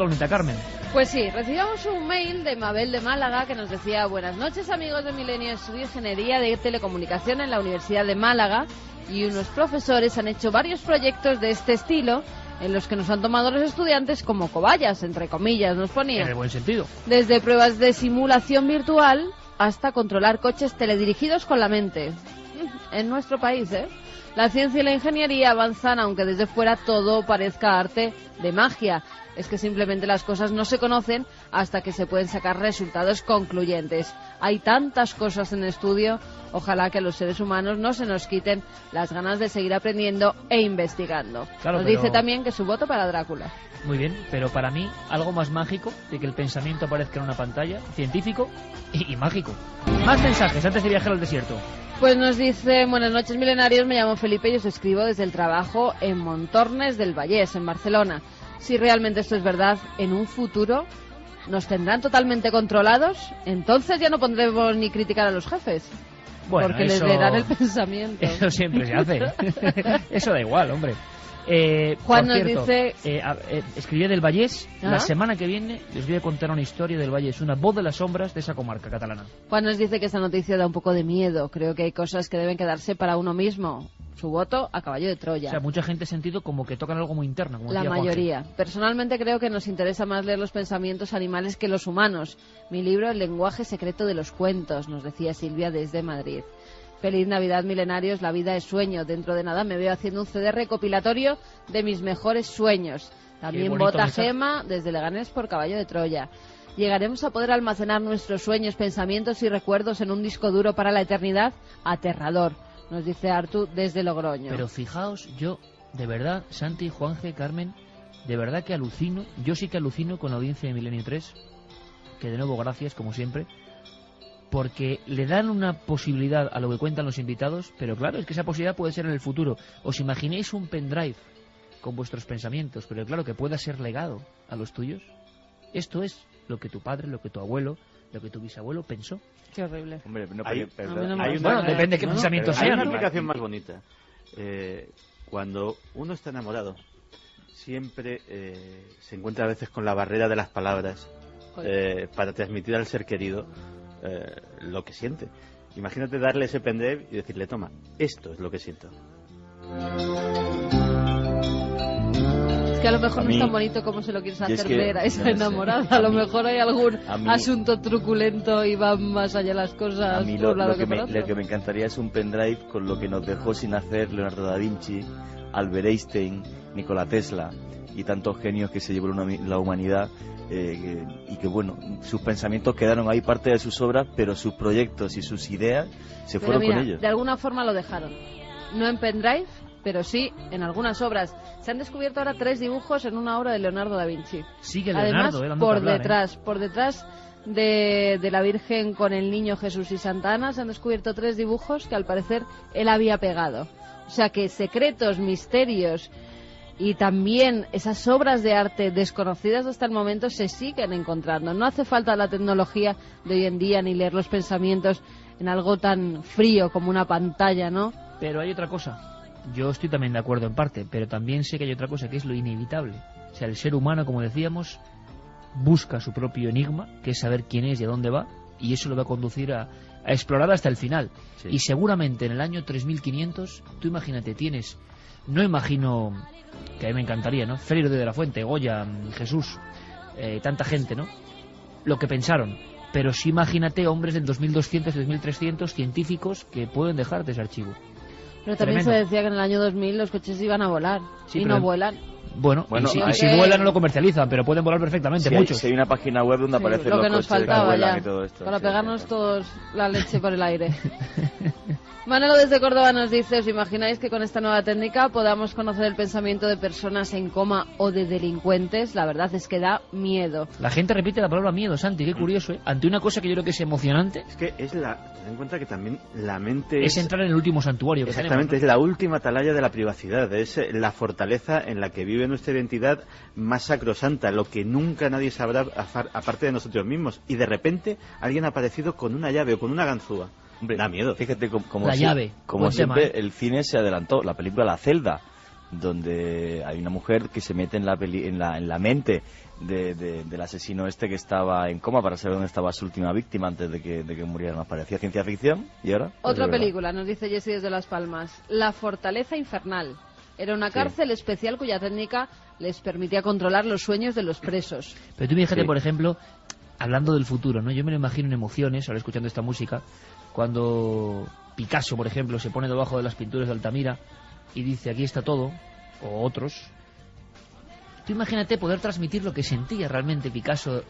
bonita, Carmen. Pues sí, recibimos un mail de Mabel de Málaga que nos decía: buenas noches amigos de Milenio, estudio Ingeniería de Telecomunicación en la Universidad de Málaga y unos profesores han hecho varios proyectos de este estilo en los que nos han tomado los estudiantes como cobayas, entre comillas, nos ponía. En el buen sentido. Desde pruebas de simulación virtual hasta controlar coches teledirigidos con la mente. En nuestro país, ¿eh? La ciencia y la ingeniería avanzan, aunque desde fuera todo parezca arte de magia. Es que simplemente las cosas no se conocen hasta que se pueden sacar resultados concluyentes. Hay tantas cosas en estudio, ojalá que a los seres humanos no se nos quiten las ganas de seguir aprendiendo e investigando. Claro, nos pero... dice también que su voto para Drácula. Muy bien, pero para mí algo más mágico de que el pensamiento aparezca en una pantalla, científico y mágico. Más mensajes antes de viajar al desierto. Pues nos dice: buenas noches milenarios, me llamo Felipe y os escribo desde el trabajo en Montornes del Vallès, en Barcelona. Si realmente esto es verdad, en un futuro nos tendrán totalmente controlados, entonces ya no pondremos ni criticar a los jefes. Bueno, porque eso... les leerán el pensamiento. Eso siempre se hace. Eso da igual, hombre. Juan por cierto, nos dice... escribí del Vallès. ¿Ah? La semana que viene les voy a contar una historia del Vallès, una voz de las sombras de esa comarca catalana. Juan nos dice que esta noticia da un poco de miedo. Creo que hay cosas que deben quedarse para uno mismo. Su voto a caballo de Troya. O sea, mucha gente ha sentido como que tocan algo muy interno. Como la decía mayoría. Personalmente creo que nos interesa más leer los pensamientos animales que los humanos. Mi libro, El lenguaje secreto de los cuentos, nos decía Silvia desde Madrid. Feliz Navidad, milenarios, la vida es sueño. Dentro de nada me veo haciendo un CD recopilatorio de mis mejores sueños. También vota Gema desde Leganés por caballo de Troya. ¿Llegaremos a poder almacenar nuestros sueños, pensamientos y recuerdos en un disco duro para la eternidad? Aterrador, nos dice Artu desde Logroño. Pero fijaos, yo, de verdad, Santi, Juanje, Carmen, de verdad que alucino, yo sí que alucino con la audiencia de Milenio 3, que de nuevo gracias, como siempre, porque le dan una posibilidad a lo que cuentan los invitados, pero claro, es que esa posibilidad puede ser en el futuro. ¿Os imagináis un pendrive con vuestros pensamientos, pero claro, que pueda ser legado a los tuyos? Esto es lo que tu padre, lo que tu abuelo, lo que tu bisabuelo pensó. Qué horrible. Hombre, no, bueno, depende de qué pensamientos sean. Hay una aplicación más bonita. Cuando uno está enamorado, siempre se encuentra a veces con la barrera de las palabras para transmitir al ser querido lo que siente. Imagínate darle ese pendrive y decirle: toma, esto es lo que siento. Es que a lo mejor no es tan bonito como se lo quieres hacer ver a esa enamorada. A lo mejor hay algún asunto truculento y van más allá las cosas. A mí lo que me encantaría es un pendrive con lo que nos dejó sin hacer Leonardo da Vinci, Albert Einstein, Nikola Tesla y tantos genios que se llevó la humanidad, y que bueno, sus pensamientos quedaron ahí, parte de sus obras, pero sus proyectos y sus ideas se fueron con ellos. De alguna forma lo dejaron, no en pendrive, pero sí en algunas obras. Se han descubierto ahora 3 dibujos en una obra de Leonardo da Vinci. Sigue Leonardo, además por detrás de la Virgen con el niño Jesús y Santa Ana se han descubierto 3 dibujos que al parecer él había pegado. O sea que secretos, misterios y también esas obras de arte desconocidas hasta el momento se siguen encontrando. No hace falta la tecnología de hoy en día ni leer los pensamientos en algo tan frío como una pantalla, ¿no? Pero hay otra cosa. Yo estoy también de acuerdo en parte, pero también sé que hay otra cosa, que es lo inevitable. O sea, el ser humano, como decíamos, busca su propio enigma, que es saber quién es y a dónde va, y eso lo va a conducir a explorar hasta el final. Sí. Y seguramente en el año 3500, tú imagínate, tienes... No imagino, que a mí me encantaría, ¿no? Freire de la Fuente, Goya, Jesús, tanta gente, ¿no? Lo que pensaron. Pero sí imagínate hombres del 2200, 2300, científicos que pueden dejarte ese archivo. Pero también se decía que en el año 2000 los coches iban a volar, sí, y no vuelan. Bueno, y si vuelan no lo comercializan, pero pueden volar perfectamente, sí, muchos. Si hay una página web donde aparecen lo los que nos coches faltaba que vuelan ya, y todo esto. Para pegarnos todos la leche por el aire. Manolo desde Córdoba nos dice: ¿os imagináis que con esta nueva técnica podamos conocer el pensamiento de personas en coma o de delincuentes? La verdad es que da miedo. La gente repite la palabra miedo, Santi, qué curioso, ¿eh? Ante una cosa que yo creo que es emocionante. Es que ten en cuenta que también la mente es entrar en el último santuario que exactamente, tenemos, ¿no? Es la última atalaya de la privacidad, es la fortaleza en la que vive nuestra identidad más sacrosanta, lo que nunca nadie sabrá aparte de nosotros mismos. Y de repente alguien ha aparecido con una llave o con una ganzúa. Hombre, da miedo. Fíjate como la llave. Como siempre, el cine se adelantó. La película La Celda, donde hay una mujer que se mete en la mente del asesino este que estaba en coma para saber dónde estaba su última víctima antes de que muriera. Nos parecía ciencia ficción y ahora... Otra película, nos dice Jessy desde Las Palmas, La Fortaleza Infernal. Era una cárcel especial cuya técnica les permitía controlar los sueños de los presos. Pero tú fíjate, por ejemplo, hablando del futuro, ¿no? Yo me lo imagino en emociones, ahora escuchando esta música, cuando Picasso, por ejemplo, se pone debajo de las pinturas de Altamira y dice, aquí está todo, o otros. Tú imagínate poder transmitir lo que sentía realmente Picasso,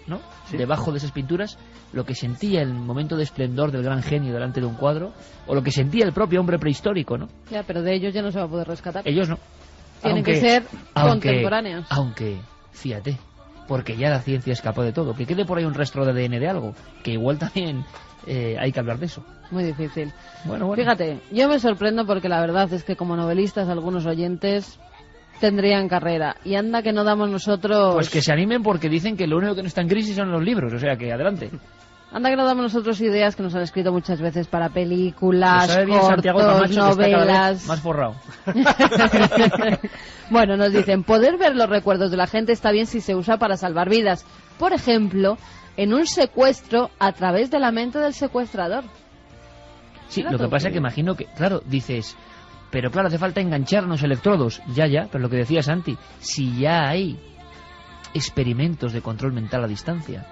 ¿no? Sí. Debajo de esas pinturas, lo que sentía el momento de esplendor del gran genio delante de un cuadro, o lo que sentía el propio hombre prehistórico, ¿no? Ya, pero de ellos ya no se va a poder rescatar. Ellos no. Tienen que ser contemporáneos. Aunque, fíjate, porque ya la ciencia es capaz de todo. Que quede por ahí un rastro de ADN de algo, que igual también hay que hablar de eso. Muy difícil. Bueno. Fíjate, yo me sorprendo porque la verdad es que como novelistas algunos oyentes tendrían carrera. Y anda que no damos nosotros... Pues que se animen porque dicen que lo único que no está en crisis son los libros, o sea que adelante. Anda que no damos nosotros ideas que nos han escrito muchas veces para películas, cortos, Camacho, novelas... Más forrado. Bueno, nos dicen, poder ver los recuerdos de la gente está bien si se usa para salvar vidas. Por ejemplo, en un secuestro a través de la mente del secuestrador. Sí, lo que pasa es que imagino que, claro, dices... Pero claro, hace falta engancharnos electrodos. Ya, pero lo que decía Santi, si ya hay experimentos de control mental a distancia,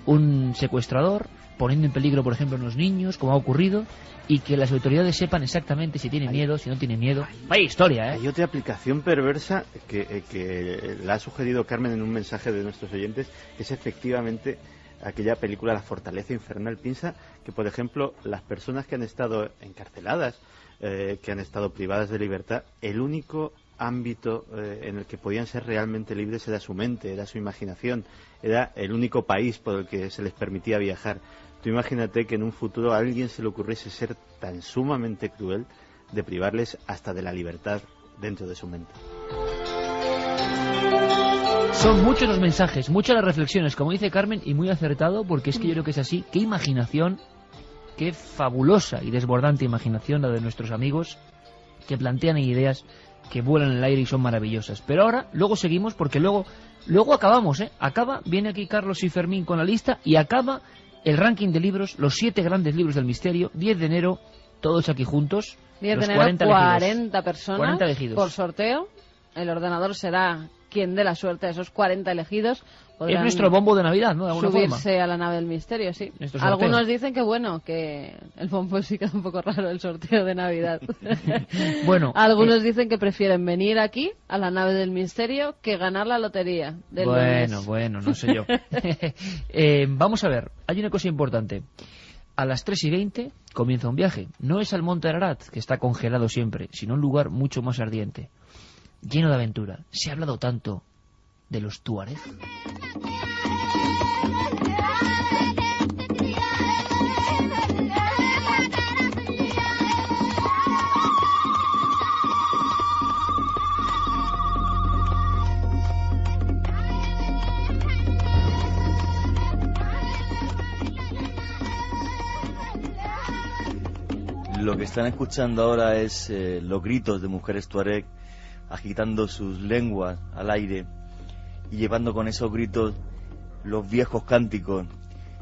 un secuestrador poniendo en peligro, por ejemplo, a unos niños, como ha ocurrido, y que las autoridades sepan exactamente si tiene miedo, si no tiene miedo. Vaya historia, ¿eh? Hay otra aplicación perversa que la ha sugerido Carmen en un mensaje de nuestros oyentes, que es efectivamente aquella película La Fortaleza Infernal. Piensa que, por ejemplo, las personas que han estado encarceladas, que han estado privadas de libertad, el único ámbito en el que podían ser realmente libres era su mente, era su imaginación, era el único país por el que se les permitía viajar. Tú imagínate que en un futuro a alguien se le ocurriese ser tan sumamente cruel de privarles hasta de la libertad dentro de su mente. Son muchos los mensajes, muchas las reflexiones, como dice Carmen, y muy acertado, porque es que yo creo que es así. Qué imaginación, qué fabulosa y desbordante imaginación la de nuestros amigos, que plantean ideas que vuelan en el aire y son maravillosas. Pero ahora, luego seguimos, porque luego acabamos, ¿eh? Viene aquí Carlos y Fermín con la lista, y acaba el ranking de libros, los 7 grandes libros del misterio, 10 de enero, todos aquí juntos. 10 de enero, 40 personas 40 elegidos. Por sorteo. El ordenador será quien dé la suerte a esos 40 elegidos. Es nuestro bombo de Navidad, ¿no? De alguna subirse forma a la nave del misterio, sí. Algunos dicen que bueno, que el bombo sí queda un poco raro, el sorteo de Navidad. Bueno, algunos dicen que prefieren venir aquí a la nave del misterio que ganar la lotería del lunes. Bueno, no sé yo. Vamos a ver, hay una cosa importante. A las 3:20 comienza un viaje. No es al Monte Ararat, que está congelado siempre, sino un lugar mucho más ardiente, lleno de aventura. Se ha hablado tanto de los Tuareg. Lo que están escuchando ahora es los gritos de mujeres tuareg agitando sus lenguas al aire y llevando con esos gritos los viejos cánticos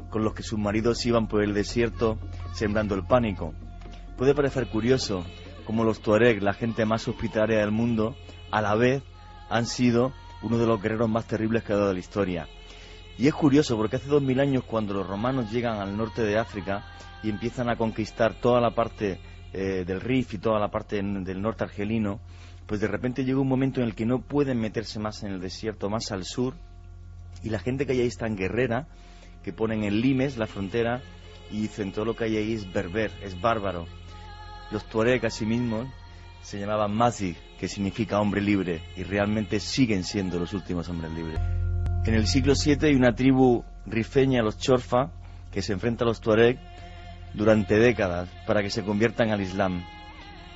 con los que sus maridos iban por el desierto sembrando el pánico. Puede parecer curioso cómo los tuareg, la gente más hospitalaria del mundo, a la vez han sido uno de los guerreros más terribles que ha dado la historia. Y es curioso porque hace 2000 años, cuando los romanos llegan al norte de África y empiezan a conquistar toda la parte del Rif y toda la parte del norte argelino, pues de repente llega un momento en el que no pueden meterse más en el desierto, más al sur, y la gente que hay ahí es tan guerrera que ponen en limes la frontera y dicen todo lo que hay ahí es berber, es bárbaro. Los tuareg asimismo se llamaban Mazig, que significa hombre libre, y realmente siguen siendo los últimos hombres libres. En el siglo VII hay una tribu rifeña, los Chorfa, que se enfrenta a los tuareg durante décadas para que se conviertan al Islam.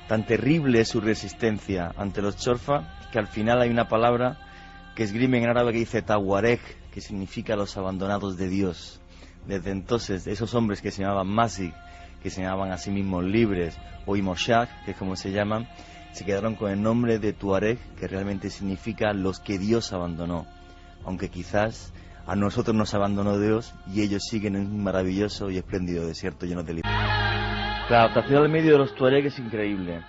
Tan terrible es su resistencia ante los Chorfa que al final hay una palabra que esgrime en árabe que dice Tawareg, que significa los abandonados de Dios. Desde entonces, esos hombres que se llamaban Mazig, que se llamaban a sí mismos libres, o Imoshak, que es como se llaman, se quedaron con el nombre de Tuareg, que realmente significa los que Dios abandonó. aunque quizás a nosotros nos abandonó Dios y ellos siguen en un maravilloso y espléndido desierto lleno de libertad. La adaptación al medio de los tuareg es increíble.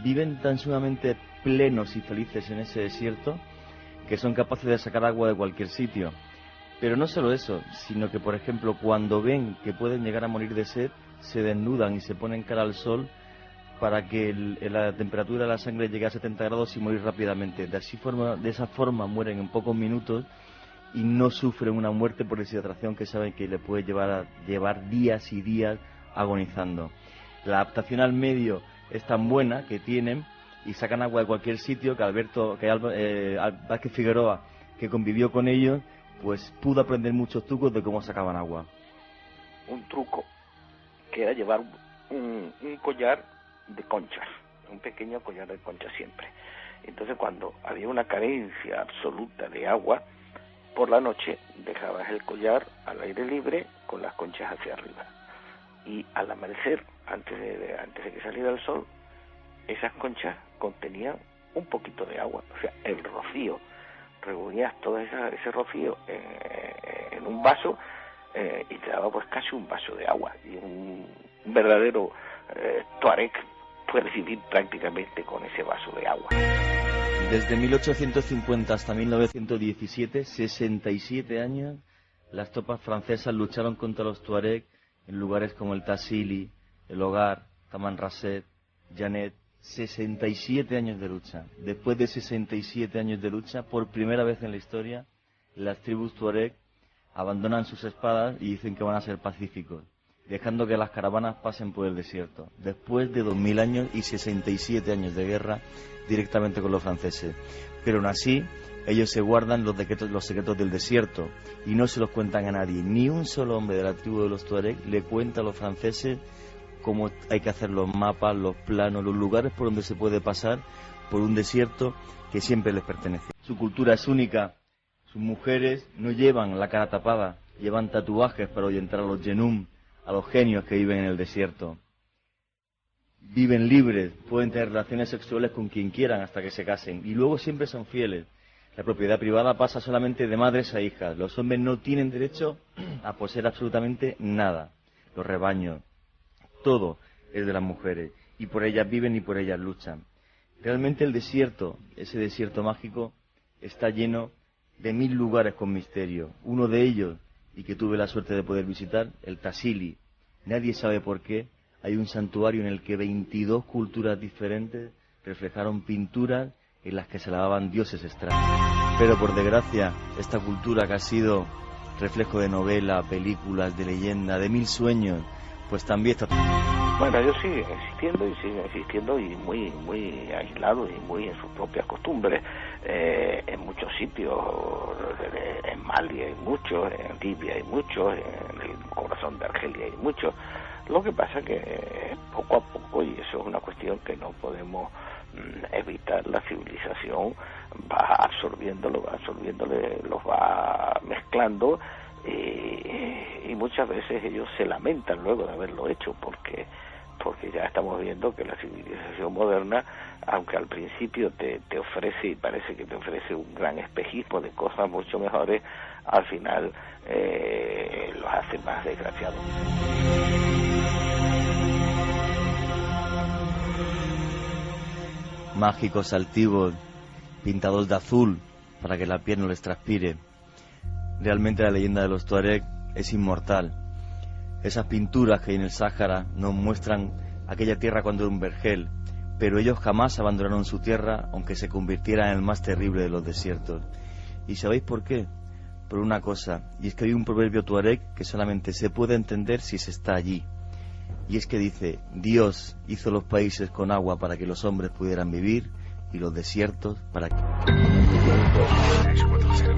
Viven tan sumamente plenos y felices en ese desierto que son capaces de sacar agua de cualquier sitio. Pero no solo eso, sino que, por ejemplo, cuando ven que pueden llegar a morir de sed, se desnudan y se ponen cara al sol para que la temperatura de la sangre llegue a 70 grados y morir rápidamente. De esa forma mueren en pocos minutos y no sufren una muerte por deshidratación que saben que le puede llevar días y días agonizando. La adaptación al medio es tan buena que tienen y sacan agua de cualquier sitio que Vázquez Figueroa, que convivió con ellos, pues pudo aprender muchos trucos de cómo sacaban agua. Un truco que era llevar un collar de conchas, un pequeño collar de conchas siempre. Entonces, cuando había una carencia absoluta de agua, por la noche dejabas el collar al aire libre con las conchas hacia arriba. Y al amanecer, antes de que saliera el sol, esas conchas contenían un poquito de agua, o sea, el rocío. Reunías todo ese rocío en un vaso y te daba pues casi un vaso de agua. Y un verdadero tuareg puede vivir prácticamente con ese vaso de agua. Desde 1850 hasta 1917, 67 años, las tropas francesas lucharon contra los tuareg en lugares como el Tassili, el Hogar, Tamanrasset, Janet. 67 años de lucha. Después de 67 años de lucha, por primera vez en la historia, las tribus tuareg abandonan sus espadas y dicen que van a ser pacíficos, dejando que las caravanas pasen por el desierto. Después de 2000 años y 67 años de guerra directamente con los franceses. Pero aún así, ellos se guardan los secretos del desierto y no se los cuentan a nadie. Ni un solo hombre de la tribu de los tuareg le cuenta a los franceses cómo hay que hacer los mapas, los planos, los lugares por donde se puede pasar por un desierto que siempre les pertenece. Su cultura es única. Sus mujeres no llevan la cara tapada, llevan tatuajes para ahuyentar a los yenum, a los genios que viven en el desierto. Viven libres, pueden tener relaciones sexuales con quien quieran hasta que se casen y luego siempre son fieles. La propiedad privada pasa solamente de madres a hijas. Los hombres no tienen derecho a poseer absolutamente nada. Los rebaños, todo es de las mujeres y por ellas viven y por ellas luchan. Realmente el desierto, ese desierto mágico, está lleno de 1000 lugares con misterio. Uno de ellos, y que tuve la suerte de poder visitar, el Tassili. Nadie sabe por qué. Hay un santuario en el que 22 culturas diferentes reflejaron pinturas en las que se lavaban dioses extraños. Pero por desgracia, esta cultura que ha sido reflejo de novela, películas, de leyenda, de 1000 sueños, pues también está... Bueno, ellos siguen existiendo y muy aislados y muy en sus propias costumbres. En muchos sitios, en Mali hay muchos, en Libia hay muchos, en el corazón de Argelia hay muchos. Lo que pasa que poco a poco, y eso es una cuestión que no podemos evitar, la civilización va absorbiéndolo, los va mezclando. Y muchas veces ellos se lamentan luego de haberlo hecho porque ya estamos viendo que la civilización moderna, aunque al principio te ofrece y parece que te ofrece un gran espejismo de cosas mucho mejores, al final los hace más desgraciados. Mágicos altivos, pintados de azul para que la piel no les transpire. Realmente la leyenda de los tuareg es inmortal. Esas pinturas que hay en el Sáhara nos muestran aquella tierra cuando era un vergel, pero ellos jamás abandonaron su tierra, aunque se convirtiera en el más terrible de los desiertos. ¿Y sabéis por qué? Por una cosa, y es que hay un proverbio tuareg que solamente se puede entender si se está allí. Y es que dice: Dios hizo los países con agua para que los hombres pudieran vivir y los desiertos para que...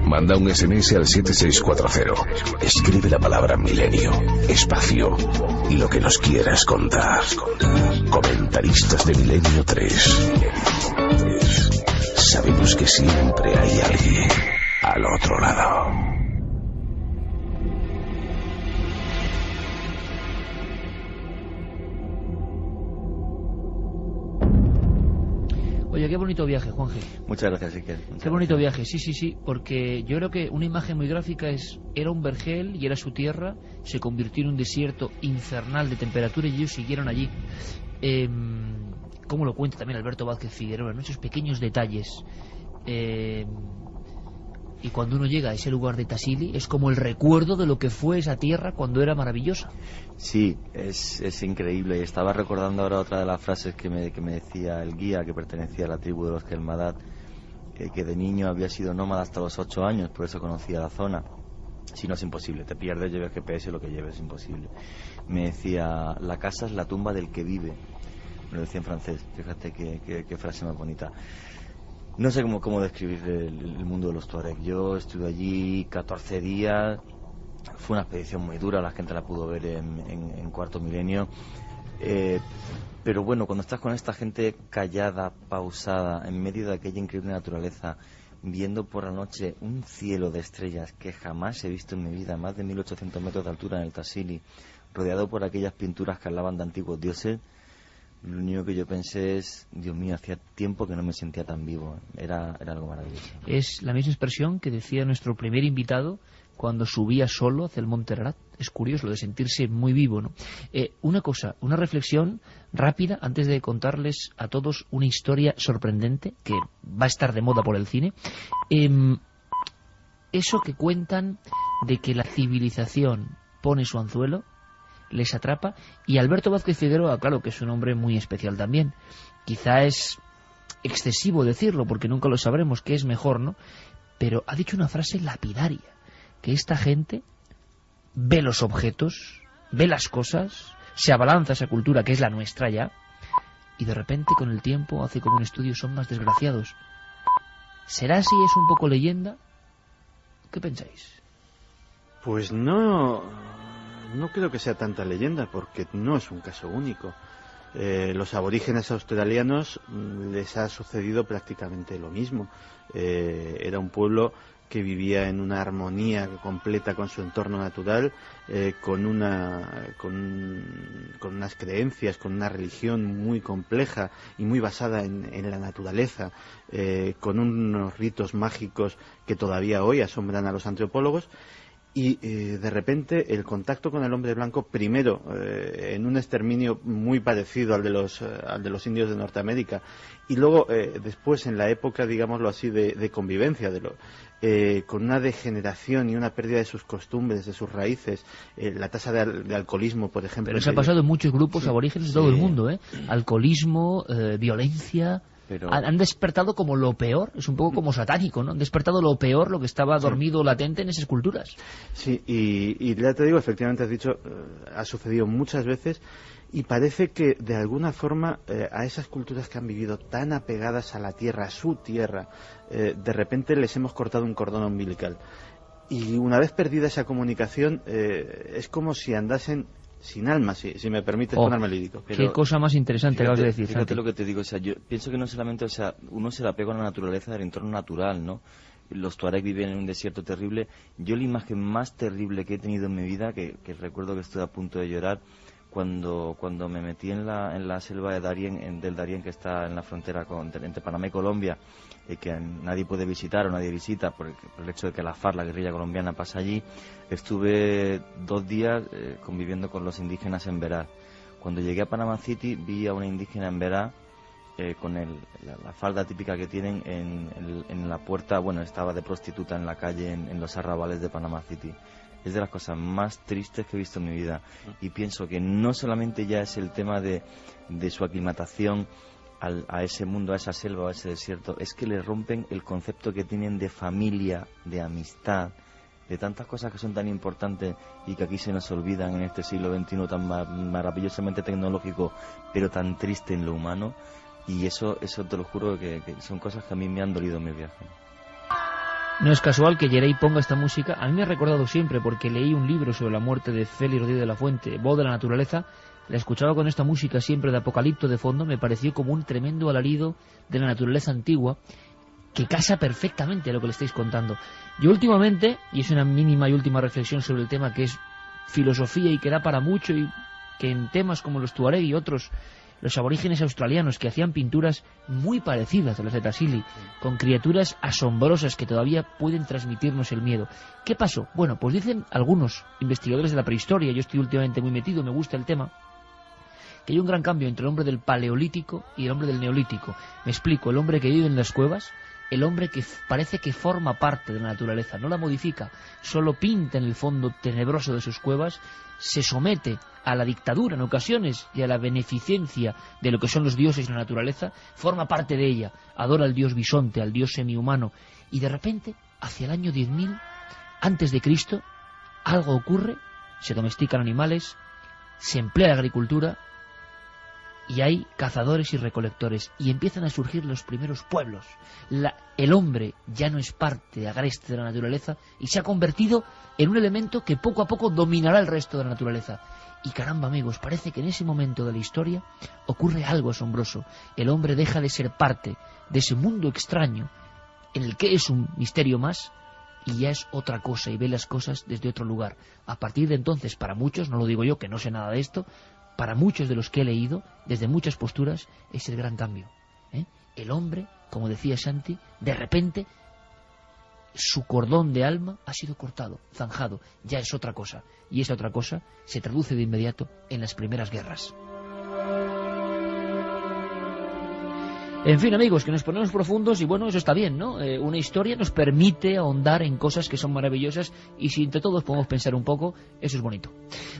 Manda un SMS al 7640. Escribe la palabra milenio, espacio y lo que nos quieras contar. Comentaristas de Milenio 3. Sabemos que siempre hay alguien al otro lado. Oye, qué bonito viaje, Juanje. Muchas gracias, Iker. Qué bonito viaje, sí, porque yo creo que una imagen muy gráfica era un vergel y era su tierra, se convirtió en un desierto infernal de temperatura y ellos siguieron allí. Como lo cuenta también Alberto Vázquez Figueroa, ¿no? Esos pequeños detalles. Y cuando uno llega a ese lugar de Tassili es como el recuerdo de lo que fue esa tierra cuando era maravillosa. Sí, es increíble. Estaba recordando ahora otra de las frases que me decía el guía, que pertenecía a la tribu de los Kelmadad, que de niño había sido nómada hasta los 8 años, por eso conocía la zona. Si no, es imposible, te pierdes, lleves GPS, lo que lleves es imposible. Me decía, la casa es la tumba del que vive. Me lo decía en francés, fíjate qué frase más bonita. No sé cómo describir el mundo de los Tuareg. Yo estuve allí 14 días, fue una expedición muy dura, la gente la pudo ver en Cuarto Milenio. Pero bueno, cuando estás con esta gente callada, pausada, en medio de aquella increíble naturaleza, viendo por la noche un cielo de estrellas que jamás he visto en mi vida, más de 1800 metros de altura en el Tassili, rodeado por aquellas pinturas que hablaban de antiguos dioses, lo único que yo pensé es, Dios mío, hacía tiempo que no me sentía tan vivo. Era algo maravilloso. Es la misma expresión que decía nuestro primer invitado cuando subía solo hacia el Monte Ararat. Es curioso lo de sentirse muy vivo, ¿no? Una reflexión rápida antes de contarles a todos una historia sorprendente que va a estar de moda por el cine. Eso que cuentan de que la civilización pone su anzuelo, les atrapa, y Alberto Vázquez Figueroa, claro que es un hombre muy especial también, quizá es excesivo decirlo porque nunca lo sabremos, qué es mejor, ¿no? Pero ha dicho una frase lapidaria, que esta gente ve los objetos, ve las cosas, se abalanza a esa cultura que es la nuestra ya, y de repente con el tiempo hace como un estudio, son más desgraciados. ¿Será así? ¿Es un poco leyenda? ¿Qué pensáis? Pues no creo que sea tanta leyenda, porque no es un caso único. Los aborígenes australianos les ha sucedido prácticamente lo mismo. Era un pueblo que vivía en una armonía completa con su entorno natural, con unas creencias, con una religión muy compleja y muy basada en la naturaleza, con unos ritos mágicos que todavía hoy asombran a los antropólogos. Y de repente el contacto con el hombre blanco, primero en un exterminio muy parecido al de los indios de Norteamérica, y luego después en la época, digámoslo así, de convivencia, con una degeneración y una pérdida de sus costumbres, de sus raíces, la tasa de alcoholismo, por ejemplo. Pero se ha pasado en muchos grupos aborígenes de todo el mundo, alcoholismo, violencia. Pero han despertado como lo peor, es un poco como satánico, ¿no? Han despertado lo peor, lo que estaba dormido latente en esas culturas. Sí, y ya te digo, efectivamente has dicho, ha sucedido muchas veces, y parece que de alguna forma a esas culturas que han vivido tan apegadas a la tierra, a su tierra, de repente les hemos cortado un cordón umbilical. Y una vez perdida esa comunicación, es como si andasen sin alma, si me permites ponerme lírico. Qué cosa más interesante acabas de decir. Fíjate lo que te digo, yo pienso que no solamente, uno se la pega a la naturaleza del entorno natural, ¿no? Los Tuareg viven en un desierto terrible. Yo la imagen más terrible que he tenido en mi vida, que recuerdo que estuve a punto de llorar, cuando me metí en la selva de del Darién, que está en la frontera entre Panamá y Colombia, que nadie puede visitar o nadie visita por el hecho de que la FARC, la guerrilla colombiana, pasa allí. Estuve 2 días conviviendo con los indígenas en Berat. Cuando llegué a Panama City vi a una indígena en Berat con la falda típica que tienen en la puerta. Bueno, estaba de prostituta en la calle en los arrabales de Panama City. Es de las cosas más tristes que he visto en mi vida, y pienso que no solamente ya es el tema de su aclimatación a ese mundo, a esa selva o a ese desierto, es que le rompen el concepto que tienen de familia, de amistad, de tantas cosas que son tan importantes y que aquí se nos olvidan en este siglo XXI tan maravillosamente tecnológico, pero tan triste en lo humano. Y eso te lo juro que son cosas que a mí me han dolido en mi viaje. No es casual que Yerey ponga esta música. A mí me ha recordado siempre, porque leí un libro sobre la muerte de Félix Rodríguez de la Fuente, Voz de la Naturaleza. La escuchaba con esta música siempre de Apocalipto de fondo. Me pareció como un tremendo alarido de la naturaleza antigua que casa perfectamente a lo que le estáis contando. Yo últimamente, y es una mínima y última reflexión sobre el tema que es filosofía y que da para mucho, y que en temas como los Tuareg y otros los aborígenes australianos, que hacían pinturas muy parecidas a las de Tassili, con criaturas asombrosas que todavía pueden transmitirnos el miedo. ¿Qué pasó? Bueno, pues dicen algunos investigadores de la prehistoria, yo estoy últimamente muy metido, me gusta el tema, que hay un gran cambio entre el hombre del paleolítico y el hombre del neolítico. Me explico, el hombre que vive en las cuevas, el hombre que parece que forma parte de la naturaleza, no la modifica, solo pinta en el fondo tenebroso de sus cuevas, se somete a la dictadura en ocasiones y a la beneficencia de lo que son los dioses y la naturaleza, forma parte de ella, adora al dios bisonte, al dios semihumano, y de repente, hacia el año 10.000 antes de Cristo, algo ocurre, se domestican animales, se emplea la agricultura, y hay cazadores y recolectores, y empiezan a surgir los primeros pueblos. El hombre ya no es parte agreste de la naturaleza y se ha convertido en un elemento que poco a poco dominará el resto de la naturaleza. Y caramba, amigos, parece que en ese momento de la historia ocurre algo asombroso. El hombre deja de ser parte de ese mundo extraño, en el que es un misterio más, y ya es otra cosa, y ve las cosas desde otro lugar. A partir de entonces, para muchos, no lo digo yo, que no sé nada de esto, para muchos de los que he leído, desde muchas posturas, es el gran cambio. El hombre, como decía Santi, de repente su cordón de alma ha sido cortado, zanjado, ya es otra cosa. Y esa otra cosa se traduce de inmediato en las primeras guerras. En fin, amigos, que nos ponemos profundos y bueno, eso está bien, ¿no? Una historia nos permite ahondar en cosas que son maravillosas y si entre todos podemos pensar un poco, eso es bonito.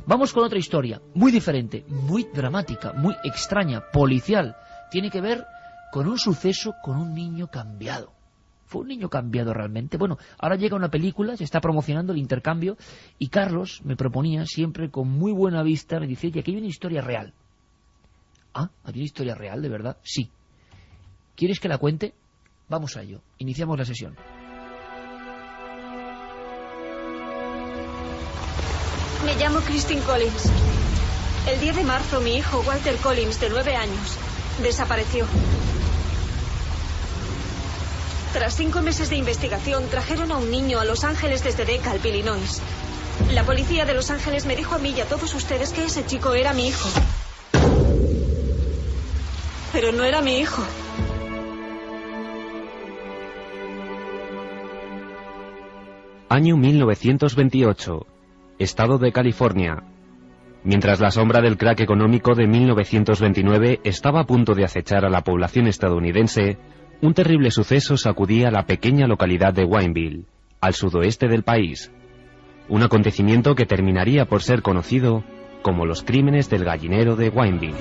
Vamos con otra historia, muy diferente, muy dramática, muy extraña, policial. Tiene que ver con un suceso con un niño cambiado. ¿Fue un niño cambiado realmente? Bueno, ahora llega una película, se está promocionando el intercambio y Carlos me proponía siempre con muy buena vista, me dice, oye, aquí hay una historia real. ¿Ah? ¿Hay una historia real, de verdad? Sí. ¿Quieres que la cuente? Vamos a ello. Iniciamos la sesión. Me llamo Christine Collins. El 10 de marzo mi hijo Walter Collins, de 9 años, desapareció. Tras 5 meses de investigación, trajeron a un niño a Los Ángeles desde DeKalb, Illinois. La policía de Los Ángeles me dijo a mí y a todos ustedes que ese chico era mi hijo. Pero no era mi hijo. Año 1928, Estado de California. Mientras la sombra del crack económico de 1929 estaba a punto de acechar a la población estadounidense, un terrible suceso sacudía la pequeña localidad de Wineville, al sudoeste del país. Un acontecimiento que terminaría por ser conocido como los crímenes del gallinero de Wineville.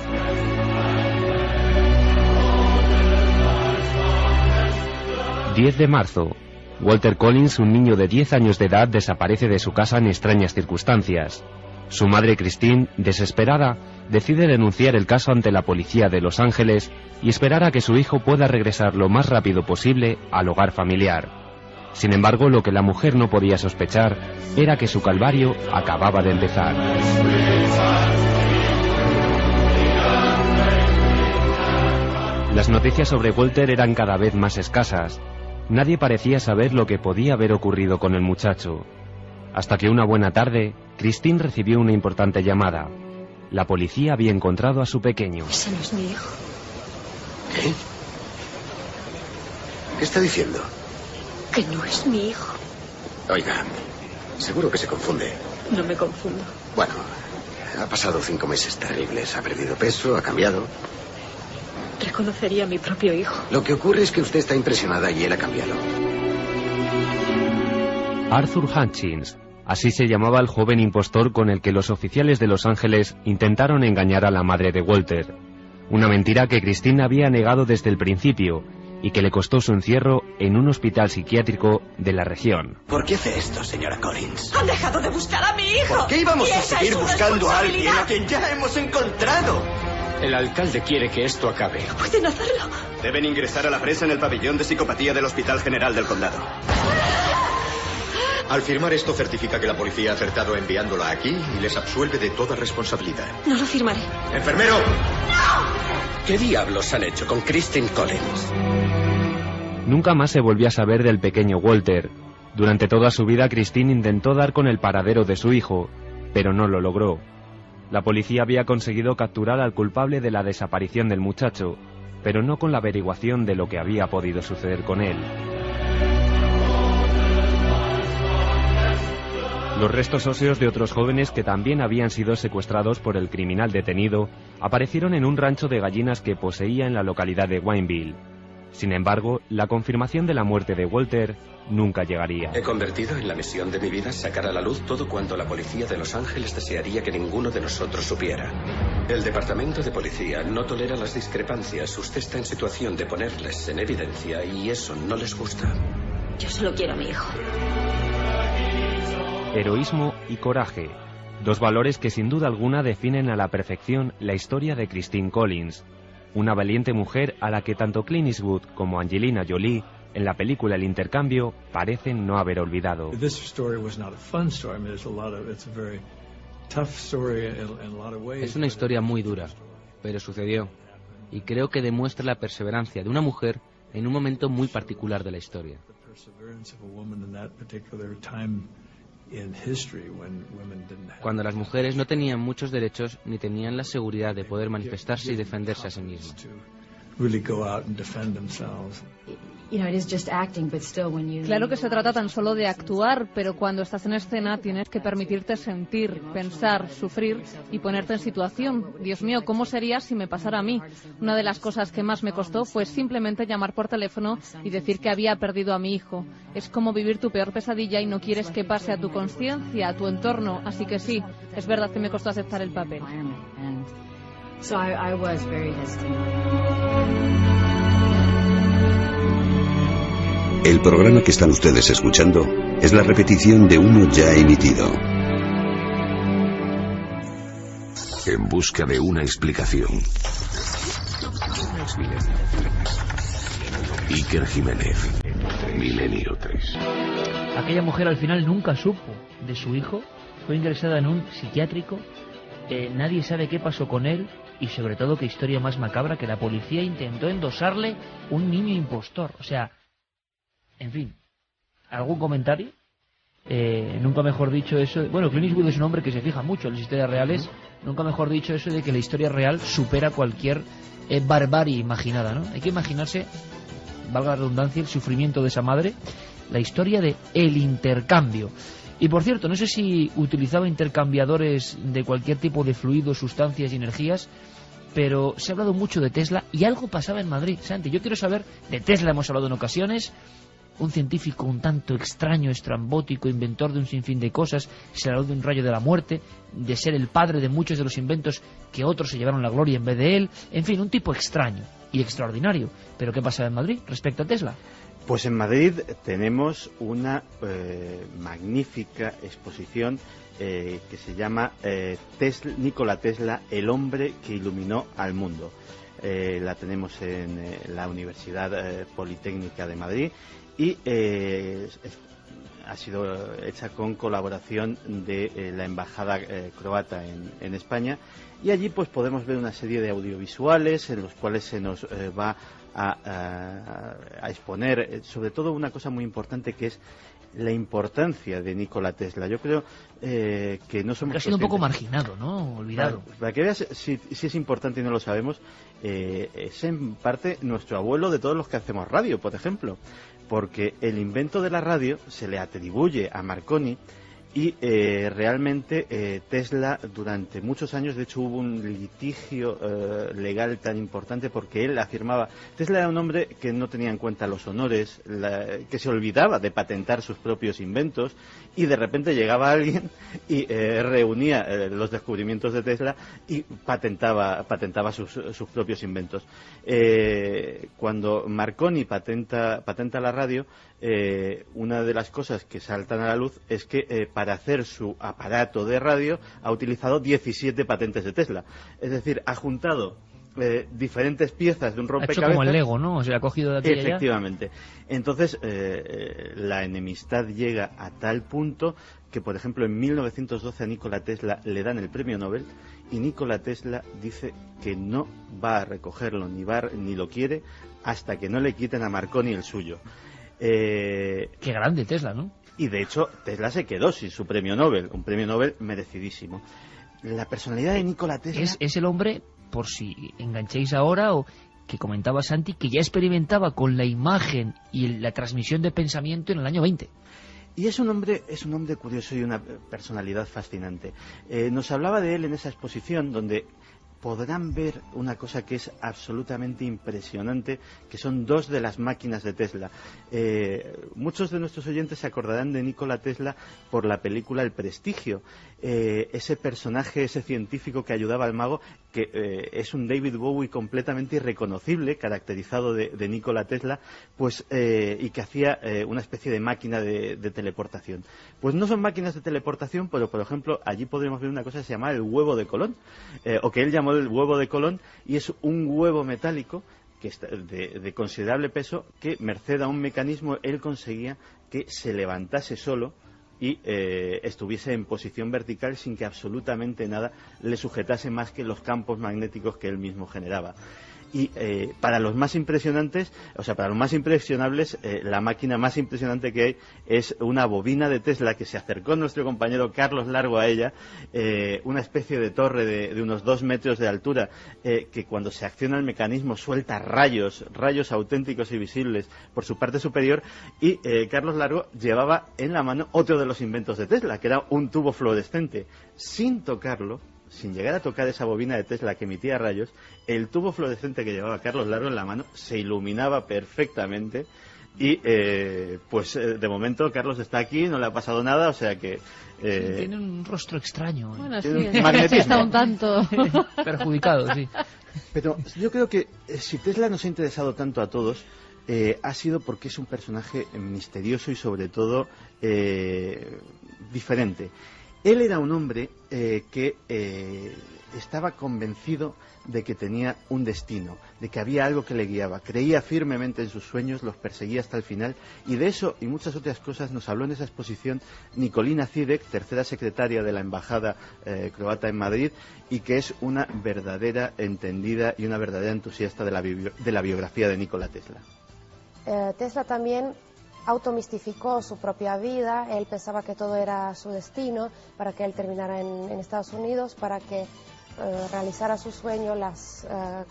...10 de marzo... Walter Collins, un niño de 10 años de edad, desaparece de su casa en extrañas circunstancias. Su madre Christine, desesperada, decide denunciar el caso ante la policía de Los Ángeles y esperar a que su hijo pueda regresar lo más rápido posible al hogar familiar. Sin embargo, lo que la mujer no podía sospechar era que su calvario acababa de empezar. Las noticias sobre Walter eran cada vez más escasas. Nadie parecía saber lo que podía haber ocurrido con el muchacho. Hasta que una buena tarde, Christine recibió una importante llamada. La policía había encontrado a su pequeño. Ese no es mi hijo. ¿Qué? ¿Qué está diciendo? Que no es mi hijo. Oiga, seguro que se confunde. No me confundo. Bueno, ha pasado 5 meses terribles. Ha perdido peso, ha cambiado. Reconocería a mi propio hijo. Lo que ocurre es que usted está impresionada y él ha cambiado. Arthur Hutchins, así se llamaba el joven impostor con el que los oficiales de Los Ángeles intentaron engañar a la madre de Walter. Una mentira que Christine había negado desde el principio y que le costó su encierro en un hospital psiquiátrico de la región. ¿Por qué hace esto, señora Collins? ¡Han dejado de buscar a mi hijo! ¿Por qué íbamos a seguir buscando a alguien a quien ya hemos encontrado? El alcalde quiere que esto acabe. No pueden hacerlo. Deben ingresar a la presa en el pabellón de psicopatía del Hospital General del Condado. Al firmar esto certifica que la policía ha acertado enviándola aquí y les absuelve de toda responsabilidad. No lo firmaré. ¡Enfermero! ¡No! ¿Qué diablos han hecho con Christine Collins? Nunca más se volvió a saber del pequeño Walter. Durante toda su vida Christine intentó dar con el paradero de su hijo, pero no lo logró. La policía había conseguido capturar al culpable de la desaparición del muchacho, pero no con la averiguación de lo que había podido suceder con él. Los restos óseos de otros jóvenes que también habían sido secuestrados por el criminal detenido aparecieron en un rancho de gallinas que poseía en la localidad de Wineville. Sin embargo, la confirmación de la muerte de Walter nunca llegaría. He convertido en la misión de mi vida sacar a la luz todo cuanto la policía de Los Ángeles desearía que ninguno de nosotros supiera. El departamento de policía no tolera las discrepancias. Usted está en situación de ponerles en evidencia y eso no les gusta. Yo solo quiero a mi hijo. Heroísmo y coraje, dos valores que sin duda alguna definen a la perfección la historia de Christine Collins, una valiente mujer a la que tanto Clint Eastwood como Angelina Jolie en la película El Intercambio parecen no haber olvidado. Es una historia muy dura, pero sucedió, y creo que demuestra la perseverancia de una mujer en un momento muy particular de la historia. Cuando las mujeres no tenían muchos derechos ni tenían la seguridad de poder manifestarse y defenderse a sí mismas. Claro que se trata tan solo de actuar, pero cuando estás en escena tienes que permitirte sentir, pensar, sufrir y ponerte en situación. Dios mío, ¿cómo sería si me pasara a mí? Una de las cosas que más me costó fue simplemente llamar por teléfono y decir que había perdido a mi hijo. Es como vivir tu peor pesadilla y no quieres que pase a tu conciencia, a tu entorno. Así que sí, es verdad que me costó aceptar el papel. El programa que están ustedes escuchando es la repetición de uno ya emitido. En busca de una explicación. Iker Jiménez, Milenio 3. Aquella mujer al final nunca supo de su hijo, fue ingresada en un psiquiátrico, nadie sabe qué pasó con él y sobre todo qué historia más macabra, que la policía intentó endosarle un niño impostor, o sea... En fin, ¿algún comentario? Nunca mejor dicho eso... Bueno, Clint Eastwood es un hombre que se fija mucho en las historias reales. Nunca mejor dicho eso de que la historia real supera cualquier barbarie imaginada, ¿no? Hay que imaginarse, valga la redundancia, el sufrimiento de esa madre, la historia de El Intercambio. Y por cierto, no sé si utilizaba intercambiadores de cualquier tipo de fluidos, sustancias y energías, pero se ha hablado mucho de Tesla y algo pasaba en Madrid. Santi, yo quiero saber, de Tesla hemos hablado en ocasiones... Un científico un tanto extraño, estrambótico, inventor de un sinfín de cosas, se habló de un rayo de la muerte, de ser el padre de muchos de los inventos que otros se llevaron la gloria en vez de él. En fin, un tipo extraño y extraordinario. ¿Pero qué pasaba en Madrid respecto a Tesla? Pues en Madrid tenemos una magnífica exposición que se llama Nikola Tesla, el hombre que iluminó al mundo. La tenemos en la Universidad Politécnica de Madrid y ha sido hecha con colaboración de la Embajada croata en España, y allí pues podemos ver una serie de audiovisuales en los cuales se nos va a exponer sobre todo una cosa muy importante, que es la importancia de Nikola Tesla. Yo creo que no somos... Ha sido un poco marginado, ¿no? Olvidado. Para que veas si es importante y no lo sabemos, es en parte nuestro abuelo de todos los que hacemos radio, por ejemplo, porque el invento de la radio se le atribuye a Marconi. Y realmente Tesla durante muchos años, de hecho hubo un litigio legal tan importante porque él afirmaba... Tesla era un hombre que no tenía en cuenta los honores, que se olvidaba de patentar sus propios inventos, y de repente llegaba alguien y reunía los descubrimientos de Tesla y patentaba sus propios inventos. Cuando Marconi patenta la radio, una de las cosas que saltan a la luz es que para hacer su aparato de radio ha utilizado 17 patentes de Tesla. Es decir, ha juntado diferentes piezas de un rompecabezas. Ha hecho como el Lego, ¿no? O sea, ha cogido de aquí y allá. Efectivamente. Entonces, la enemistad llega a tal punto que, por ejemplo, en 1912 a Nikola Tesla le dan el premio Nobel y Nikola Tesla dice que no va a recogerlo ni lo quiere hasta que no le quiten a Marconi el suyo. Qué grande Tesla, ¿no? Y de hecho Tesla se quedó sin su premio Nobel, un premio Nobel merecidísimo. La personalidad de Nikola Tesla... Es el hombre, por si enganchéis ahora, o que comentaba Santi, que ya experimentaba con la imagen y la transmisión de pensamiento en el año 20. Y es un hombre curioso y una personalidad fascinante. Nos hablaba de él en esa exposición donde podrán ver una cosa que es absolutamente impresionante, que son dos de las máquinas de Tesla. Muchos de nuestros oyentes se acordarán de Nikola Tesla por la película El Prestigio. Ese personaje, ese científico que ayudaba al mago, que es un David Bowie completamente irreconocible, caracterizado de Nikola Tesla, pues y que hacía una especie de máquina de teleportación. Pues no son máquinas de teleportación, pero por ejemplo allí podríamos ver una cosa que se llama el huevo de Colón, o que él llamó el huevo de Colón, y es un huevo metálico que está de considerable peso, que merced a un mecanismo él conseguía que se levantase solo y estuviese en posición vertical sin que absolutamente nada le sujetase más que los campos magnéticos que él mismo generaba. Y para los más impresionantes, o sea, para los más impresionables, la máquina más impresionante que hay es una bobina de Tesla que se acercó nuestro compañero Carlos Largo a ella, una especie de torre de unos 2 metros de altura, que cuando se acciona el mecanismo suelta rayos auténticos y visibles por su parte superior, y Carlos Largo llevaba en la mano otro de los inventos de Tesla, que era un tubo fluorescente. Sin tocarlo, sin llegar a tocar esa bobina de Tesla que emitía rayos, el tubo fluorescente que llevaba Carlos Largo en la mano se iluminaba perfectamente y de momento Carlos está aquí, no le ha pasado nada, o sea que... tiene un rostro extraño. Bueno, sí, está un tanto perjudicado, sí. Pero yo creo que si Tesla nos ha interesado tanto a todos, ha sido porque es un personaje misterioso y sobre todo diferente. Él era un hombre que estaba convencido de que tenía un destino, de que había algo que le guiaba. Creía firmemente en sus sueños, los perseguía hasta el final, y de eso y muchas otras cosas nos habló en esa exposición Nikolina Zidek, tercera secretaria de la Embajada croata en Madrid, y que es una verdadera entendida y una verdadera entusiasta de la biografía de Nikola Tesla. Tesla también automistificó su propia vida. Él pensaba que todo era su destino, para que él terminara en Estados Unidos, para que realizara su sueño, las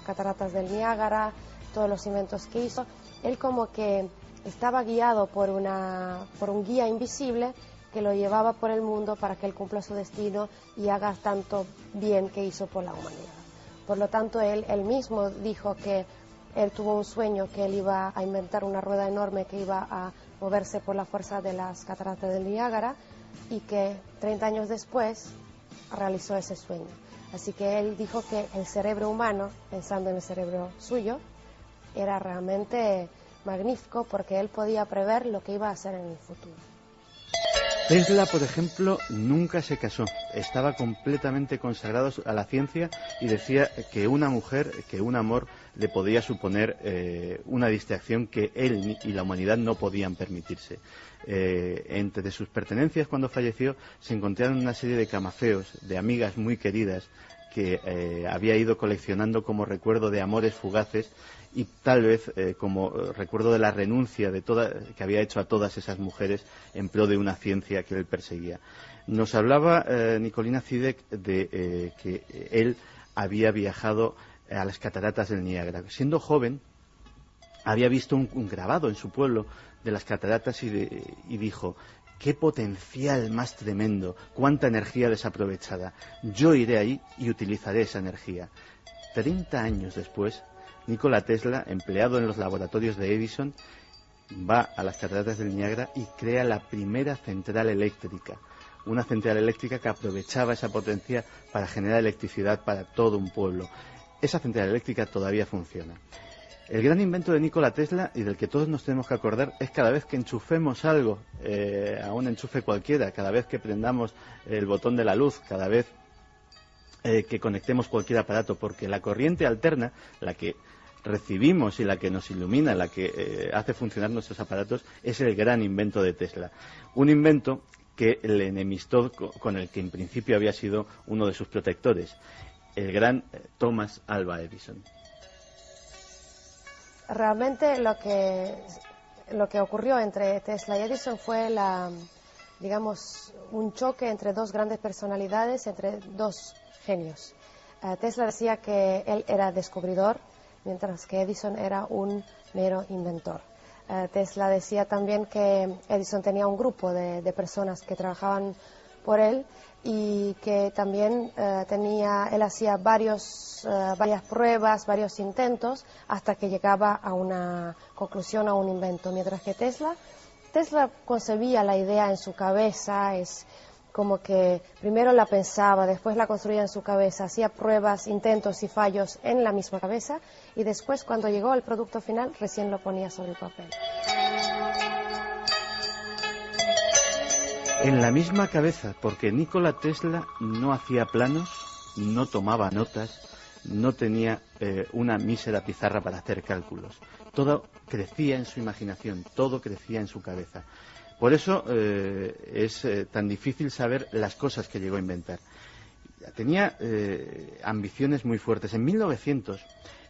cataratas del Niágara, todos los inventos que hizo. Él como que estaba guiado por un guía invisible que lo llevaba por el mundo para que él cumpla su destino y haga tanto bien que hizo por la humanidad. Por lo tanto, él mismo dijo que él tuvo un sueño, que él iba a inventar una rueda enorme que iba a moverse por la fuerza de las cataratas del Niágara, y que 30 años después realizó ese sueño. Así que él dijo que el cerebro humano, pensando en el cerebro suyo, era realmente magnífico porque él podía prever lo que iba a hacer en el futuro. Tesla, por ejemplo, nunca se casó. Estaba completamente consagrado a la ciencia y decía que una mujer, que un amor, le podía suponer una distracción que él y la humanidad no podían permitirse. Entre sus pertenencias, cuando falleció, se encontraron una serie de camafeos, de amigas muy queridas, que había ido coleccionando como recuerdo de amores fugaces y tal vez como recuerdo de la renuncia que había hecho a todas esas mujeres en pro de una ciencia que él perseguía. Nos hablaba Nikolina Zidek de que él había viajado a las cataratas del Niágara. Siendo joven, había visto un grabado en su pueblo de las cataratas y dijo: ¡qué potencial más tremendo! ¡Cuánta energía desaprovechada! Yo iré ahí y utilizaré esa energía. 30 años después, Nikola Tesla, empleado en los laboratorios de Edison, va a las cataratas del Niágara y crea la primera central eléctrica. Una central eléctrica que aprovechaba esa potencia para generar electricidad para todo un pueblo. Esa central eléctrica todavía funciona. El gran invento de Nikola Tesla, y del que todos nos tenemos que acordar, es cada vez que enchufemos algo, a un enchufe cualquiera, cada vez que prendamos el botón de la luz, cada vez que conectemos cualquier aparato, porque la corriente alterna, la que recibimos y la que nos ilumina, la que hace funcionar nuestros aparatos, es el gran invento de Tesla. Un invento que le enemistó con el que en principio había sido uno de sus protectores, el gran Thomas Alva Edison. Realmente lo que ocurrió entre Tesla y Edison fue un choque entre dos grandes personalidades, entre dos genios. Tesla decía que él era descubridor, mientras que Edison era un mero inventor. Tesla decía también que Edison tenía un grupo de personas que trabajaban por él y que también él hacía varias pruebas, varios intentos hasta que llegaba a una conclusión, a un invento, mientras que Tesla concebía la idea en su cabeza, es como que primero la pensaba, después la construía en su cabeza, hacía pruebas, intentos y fallos en la misma cabeza y después cuando llegó al producto final recién lo ponía sobre el papel. En la misma cabeza, porque Nikola Tesla no hacía planos, no tomaba notas, no tenía una mísera pizarra para hacer cálculos. Todo crecía en su imaginación, todo crecía en su cabeza. Por eso es tan difícil saber las cosas que llegó a inventar. Tenía ambiciones muy fuertes. En 1900,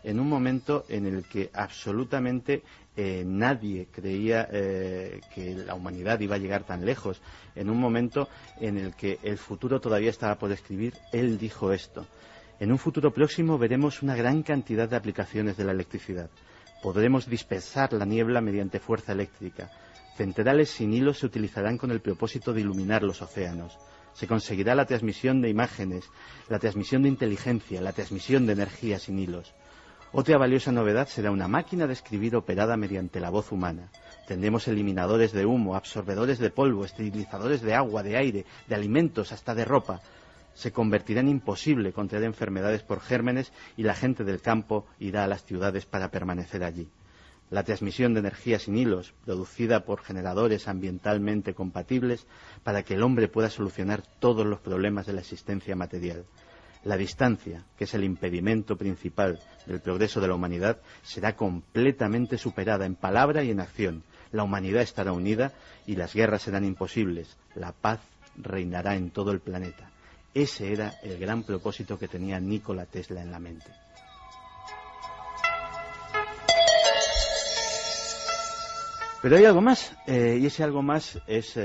en un momento en el que absolutamente nadie creía que la humanidad iba a llegar tan lejos, en un momento en el que el futuro todavía estaba por escribir, él dijo esto: en un futuro próximo veremos una gran cantidad de aplicaciones de la electricidad. Podremos dispersar la niebla mediante fuerza eléctrica. Centrales sin hilos se utilizarán con el propósito de iluminar los océanos. Se conseguirá la transmisión de imágenes, la transmisión de inteligencia, la transmisión de energía sin hilos. Otra valiosa novedad será una máquina de escribir operada mediante la voz humana. Tendremos eliminadores de humo, absorbedores de polvo, esterilizadores de agua, de aire, de alimentos, hasta de ropa. Se convertirá en imposible contraer enfermedades por gérmenes y la gente del campo irá a las ciudades para permanecer allí. La transmisión de energía sin hilos, producida por generadores ambientalmente compatibles, para que el hombre pueda solucionar todos los problemas de la existencia material. La distancia, que es el impedimento principal del progreso de la humanidad, será completamente superada en palabra y en acción. La humanidad estará unida y las guerras serán imposibles. La paz reinará en todo el planeta. Ese era el gran propósito que tenía Nikola Tesla en la mente. Pero hay algo más, y ese algo más es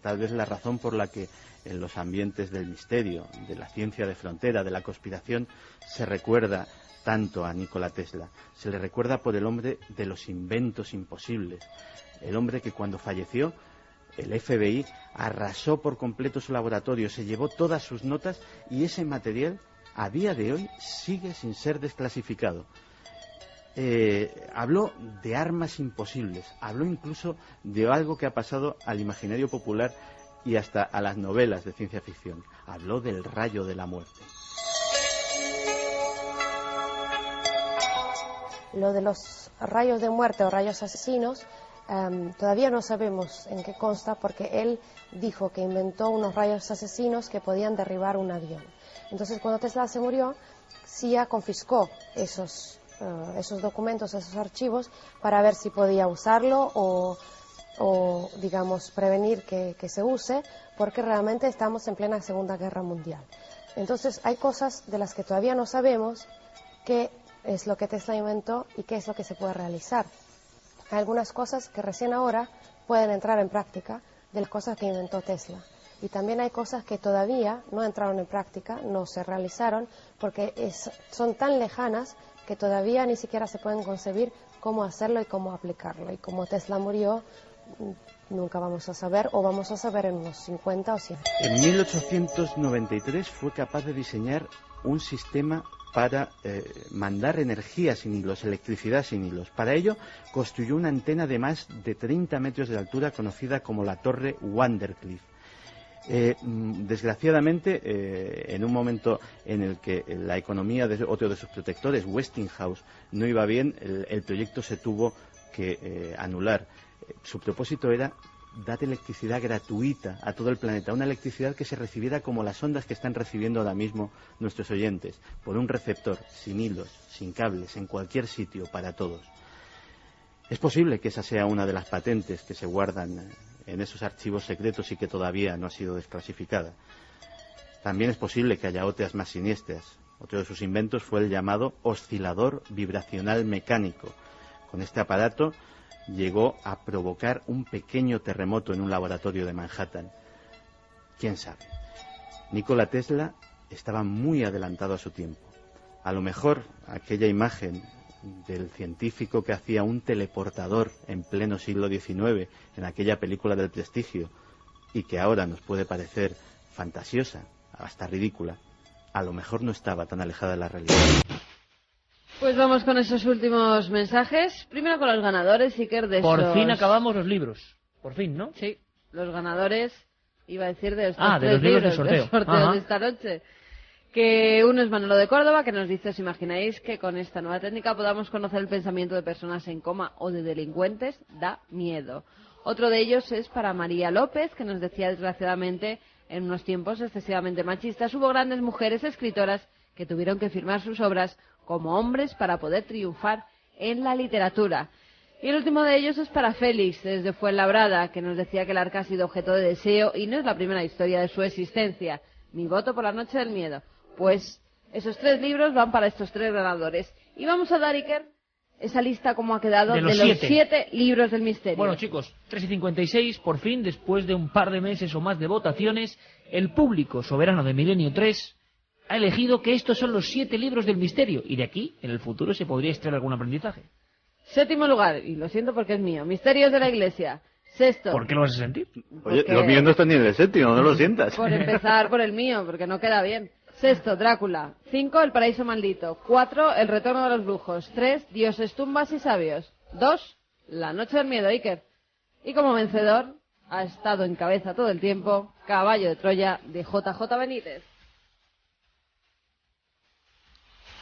tal vez la razón por la que en los ambientes del misterio, de la ciencia de frontera, de la conspiración, se recuerda tanto a Nikola Tesla. Se le recuerda por el hombre de los inventos imposibles, el hombre que cuando falleció el FBI arrasó por completo su laboratorio, se llevó todas sus notas y ese material a día de hoy sigue sin ser desclasificado. Habló de armas imposibles, habló incluso de algo que ha pasado al imaginario popular y hasta a las novelas de ciencia ficción. Habló del rayo de la muerte. Lo de los rayos de muerte o rayos asesinos todavía no sabemos en qué consta, porque él dijo que inventó unos rayos asesinos que podían derribar un avión. Entonces, cuando Tesla se murió, CIA confiscó esos documentos, esos archivos, para ver si podía usarlo o digamos, prevenir que se use, porque realmente estamos en plena Segunda Guerra Mundial. Entonces, hay cosas de las que todavía no sabemos qué es lo que Tesla inventó y qué es lo que se puede realizar. Hay algunas cosas que recién ahora pueden entrar en práctica de las cosas que inventó Tesla. Y también hay cosas que todavía no entraron en práctica, no se realizaron, porque son tan lejanas que todavía ni siquiera se pueden concebir cómo hacerlo y cómo aplicarlo. Y como Tesla murió, nunca vamos a saber, o vamos a saber en unos 50 o 100. En 1893 fue capaz de diseñar un sistema para mandar energía sin hilos, electricidad sin hilos. Para ello construyó una antena de más de 30 metros de altura conocida como la Torre Vandercliff. Desgraciadamente, en un momento en el que la economía de otro de sus protectores, Westinghouse, no iba bien, el proyecto se tuvo que anular. Su propósito era dar electricidad gratuita a todo el planeta, una electricidad que se recibiera como las ondas que están recibiendo ahora mismo nuestros oyentes, por un receptor, sin hilos, sin cables, en cualquier sitio, para todos. Es posible que esa sea una de las patentes que se guardan en esos archivos secretos y que todavía no ha sido desclasificada. También es posible que haya otras más siniestras. Otro de sus inventos fue el llamado oscilador vibracional mecánico. Con este aparato llegó a provocar un pequeño terremoto en un laboratorio de Manhattan. ¿Quién sabe? Nikola Tesla estaba muy adelantado a su tiempo. A lo mejor aquella imagen del científico que hacía un teleportador en pleno siglo XIX, en aquella película del Prestigio, y que ahora nos puede parecer fantasiosa, hasta ridícula, a lo mejor no estaba tan alejada de la realidad. Pues vamos con esos últimos mensajes. Primero con los ganadores, Iker, de Por fin acabamos los libros. Por fin, ¿no? Sí, los ganadores, iba a decir, de estos de tres los libros libros del sorteo de esta noche. Que uno es Manolo de Córdoba, que nos dice: ¿os imagináis que con esta nueva técnica podamos conocer el pensamiento de personas en coma o de delincuentes? Da miedo. Otro de ellos es para María López, que nos decía: desgraciadamente, en unos tiempos excesivamente machistas, hubo grandes mujeres escritoras que tuvieron que firmar sus obras como hombres para poder triunfar en la literatura. Y el último de ellos es para Félix, desde Fuenlabrada, que nos decía que el arca ha sido objeto de deseo y no es la primera historia de su existencia. Mi voto por La noche del miedo. Pues esos 3 libros van para estos 3 ganadores. Y vamos a dar, Iker, esa lista como ha quedado de los 7 libros del misterio. Bueno, chicos, 3:56, por fin, después de un par de meses o más de votaciones, el público soberano de Milenio 3 ha elegido que estos son los 7 libros del misterio. Y de aquí, en el futuro, se podría extraer algún aprendizaje. 7º lugar, y lo siento porque es mío, Misterios de la Iglesia. 6º. ¿Por qué lo vas a sentir? Oye, los míos no están ni en el 7º, no lo sientas. Por empezar por el mío, porque no queda bien. 6º, Drácula. 5, El paraíso maldito. 4, El retorno de los brujos. 3, Dioses, tumbas y sabios. 2, La noche del miedo, Iker. Y como vencedor, ha estado en cabeza todo el tiempo, Caballo de Troya, de JJ Benítez.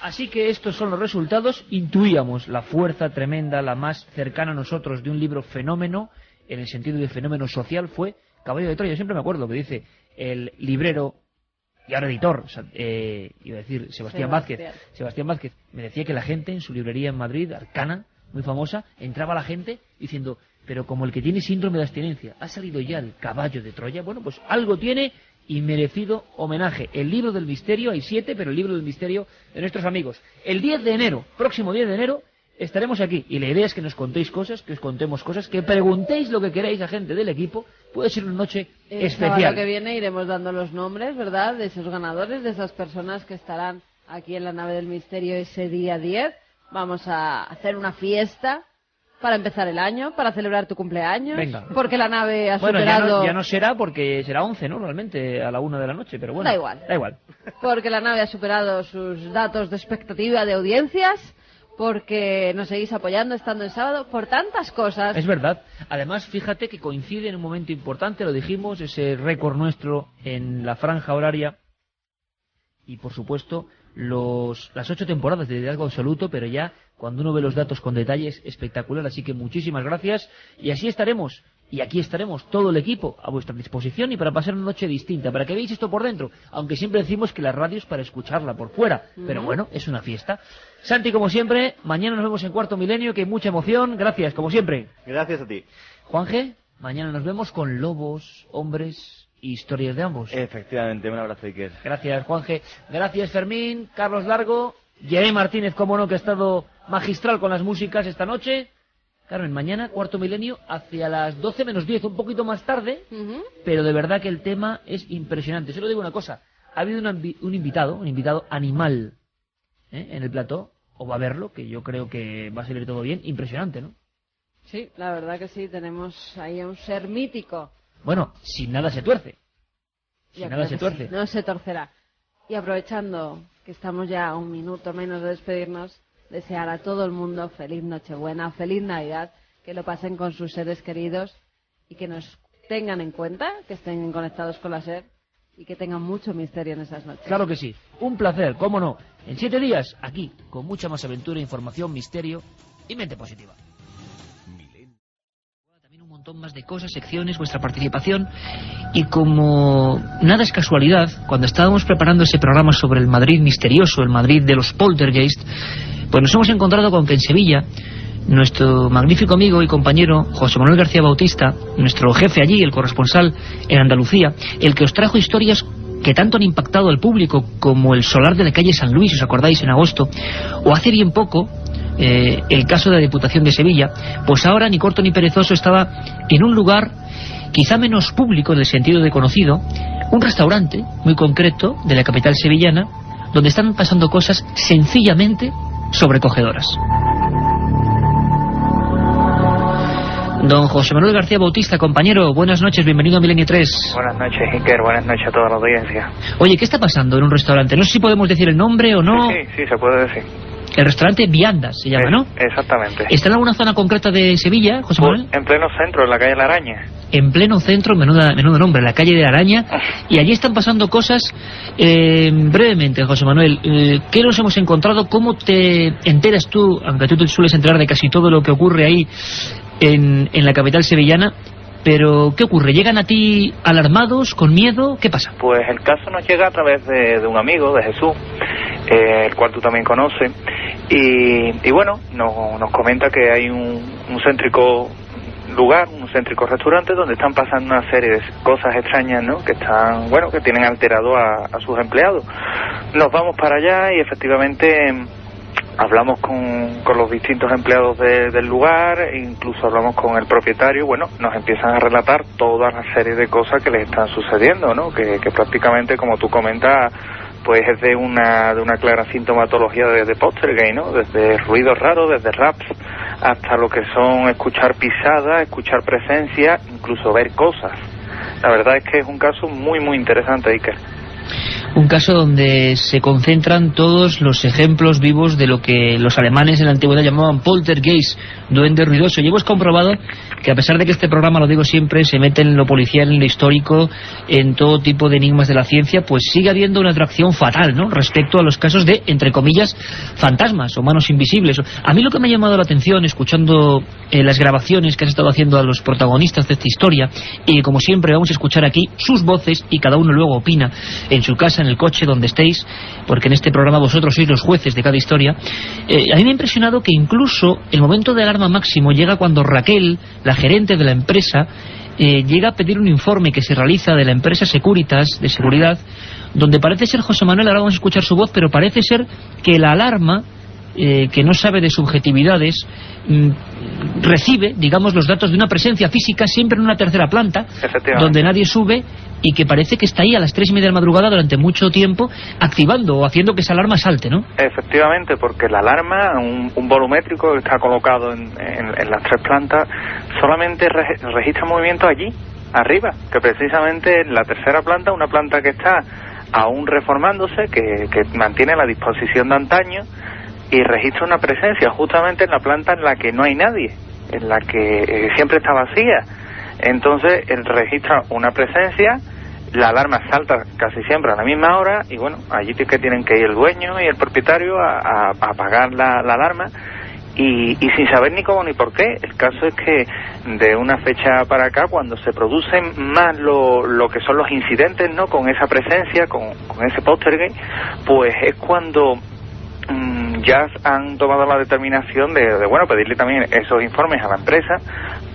Así que estos son los resultados. Intuíamos la fuerza tremenda, la más cercana a nosotros de un libro fenómeno, en el sentido de fenómeno social, fue Caballo de Troya. Yo siempre me acuerdo que dice el librero y ahora editor, iba a decir Sebastián Vázquez, me decía que la gente en su librería en Madrid, Arcana, muy famosa, entraba la gente diciendo: pero como el que tiene síndrome de abstinencia, ha salido ya el Caballo de Troya, bueno, pues algo tiene y merecido homenaje. El libro del misterio, hay 7, pero el libro del misterio de nuestros amigos. El 10 de enero, próximo 10 de enero, estaremos aquí. Y la idea es que nos contéis cosas, que os contemos cosas, que preguntéis lo que queráis a gente del equipo. Puede ser una noche especial. El sábado que viene iremos dando los nombres, ¿verdad?, de esos ganadores, de esas personas que estarán aquí en la nave del misterio ese día 10. Vamos a hacer una fiesta para empezar el año, para celebrar tu cumpleaños. Venga. Porque la nave ha superado... Bueno, ya no será, porque será 11, ¿no? Realmente, a la 1 de la noche, pero bueno. Da igual. Porque la nave ha superado sus datos de expectativa de audiencias, porque nos seguís apoyando estando el sábado, por tantas cosas. Es verdad. Además, fíjate que coincide en un momento importante, lo dijimos, ese récord nuestro en la franja horaria. Y, por supuesto, las 8 temporadas de liderazgo absoluto, pero ya cuando uno ve los datos con detalles, espectacular. Así que muchísimas gracias, y así estaremos, y aquí estaremos todo el equipo a vuestra disposición, y para pasar una noche distinta, para que veáis esto por dentro, aunque siempre decimos que la radio es para escucharla por fuera, pero bueno, es una fiesta. Santi, como siempre, mañana nos vemos en Cuarto Milenio, que hay mucha emoción. Gracias, como siempre. Gracias a ti. Juanje, mañana nos vemos con lobos, hombres y historias de ambos. Efectivamente, un abrazo, Iker. Gracias, Juanje. Gracias, Fermín, Carlos Largo, Jeremy Martínez, como no, que ha estado magistral con las músicas esta noche. Carmen, mañana, Cuarto Milenio, hacia las 12 menos 10, un poquito más tarde, pero de verdad que el tema es impresionante. Solo digo una cosa, ha habido un invitado animal, en el plató, o va a verlo, que yo creo que va a salir todo bien. Impresionante, ¿no? Sí, la verdad que sí, tenemos ahí a un ser mítico. Bueno, sin nada se tuerce. Sin nada se tuerce. Sí, no se torcerá. Y aprovechando que estamos ya a un minuto menos de despedirnos, desear a todo el mundo feliz Nochebuena, feliz Navidad, que lo pasen con sus seres queridos y que nos tengan en cuenta, que estén conectados con la SER y que tengan mucho misterio en esas noches. Claro que sí. Un placer, cómo no. En 7 días, aquí, con mucha más aventura, información, misterio y mente positiva. También un montón más de cosas, secciones, vuestra participación. Y como nada es casualidad, cuando estábamos preparando ese programa sobre el Madrid misterioso, el Madrid de los poltergeist, pues nos hemos encontrado con que en Sevilla, nuestro magnífico amigo y compañero José Manuel García Bautista, nuestro jefe allí, el corresponsal en Andalucía, el que os trajo historias que tanto han impactado al público, como el solar de la calle San Luis, os acordáis, en agosto, o hace bien poco el caso de la Diputación de Sevilla, pues ahora ni corto ni perezoso estaba en un lugar quizá menos público en el sentido de conocido, un restaurante muy concreto de la capital sevillana, donde están pasando cosas sencillamente sobrecogedoras. Don José Manuel García Bautista, compañero, buenas noches, bienvenido a Milenio 3. Buenas noches, Iker, buenas noches a toda la audiencia. Oye, ¿qué está pasando en un restaurante? No sé si podemos decir el nombre o no. Sí, se puede decir. El restaurante Viandas se llama, ¿no? Exactamente. ¿Está en alguna zona concreta de Sevilla, José Manuel? En pleno centro, en la calle La Araña. En pleno centro, menudo nombre, la calle de la Araña, y allí están pasando cosas. Brevemente, José Manuel, ¿qué nos hemos encontrado? ¿Cómo te enteras tú, aunque tú te sueles enterar de casi todo lo que ocurre ahí en la capital sevillana? Pero, ¿qué ocurre? ¿Llegan a ti alarmados, con miedo? ¿Qué pasa? Pues el caso nos llega a través de un amigo, de Jesús, el cual tú también conoces, y bueno, nos comenta que hay un céntrico lugar, un céntrico restaurante donde están pasando una serie de cosas extrañas, ¿no? Que están, bueno, que tienen alterado a sus empleados. Nos vamos para allá y efectivamente hablamos con los distintos empleados del lugar, incluso hablamos con el propietario. Bueno, nos empiezan a relatar toda la serie de cosas que les están sucediendo, ¿no? Que prácticamente, como tú comentas, pues es de una clara sintomatología de poltergeist, ¿no? Desde ruidos raros, desde raps, hasta lo que son escuchar pisadas, escuchar presencia, incluso ver cosas. La verdad es que es un caso muy, muy interesante, Iker. Un caso donde se concentran todos los ejemplos vivos de lo que los alemanes en la antigüedad llamaban poltergeist, duende ruidoso. Y hemos comprobado que, a pesar de que este programa, lo digo siempre, se mete en lo policial, en lo histórico, en todo tipo de enigmas de la ciencia, pues sigue habiendo una atracción fatal, ¿no?, respecto a los casos de, entre comillas, fantasmas o manos invisibles. A mí lo que me ha llamado la atención, escuchando las grabaciones que has estado haciendo a los protagonistas de esta historia, y como siempre vamos a escuchar aquí sus voces y cada uno luego opina en su casa, en el coche, donde estéis, porque en este programa vosotros sois los jueces de cada historia. A mí me ha impresionado que incluso el momento de alarma máximo llega cuando Raquel, la gerente de la empresa, llega a pedir un informe que se realiza de la empresa Securitas, de seguridad, donde parece ser, José Manuel, ahora vamos a escuchar su voz, pero parece ser que la alarma, que no sabe de subjetividades, recibe, digamos, los datos de una presencia física siempre en una tercera planta, donde nadie sube, y que parece que está ahí a las 3:30 de la madrugada durante mucho tiempo, activando o haciendo que esa alarma salte, ¿no? Efectivamente, porque la alarma, un volumétrico que está colocado en las 3 plantas, solamente registra movimiento allí, arriba, que precisamente en la tercera planta, una planta que está aún reformándose, que mantiene la disposición de antaño, y registra una presencia justamente en la planta en la que no hay nadie, en la que siempre está vacía. Entonces él registra una presencia, la alarma salta casi siempre a la misma hora, y bueno, allí que tienen que ir el dueño y el propietario a apagar la alarma, y sin saber ni cómo ni por qué. El caso es que de una fecha para acá, cuando se producen más lo que son los incidentes, ¿no?, con esa presencia, con ese poltergeist, pues es cuando ya han tomado la determinación de bueno, pedirle también esos informes a la empresa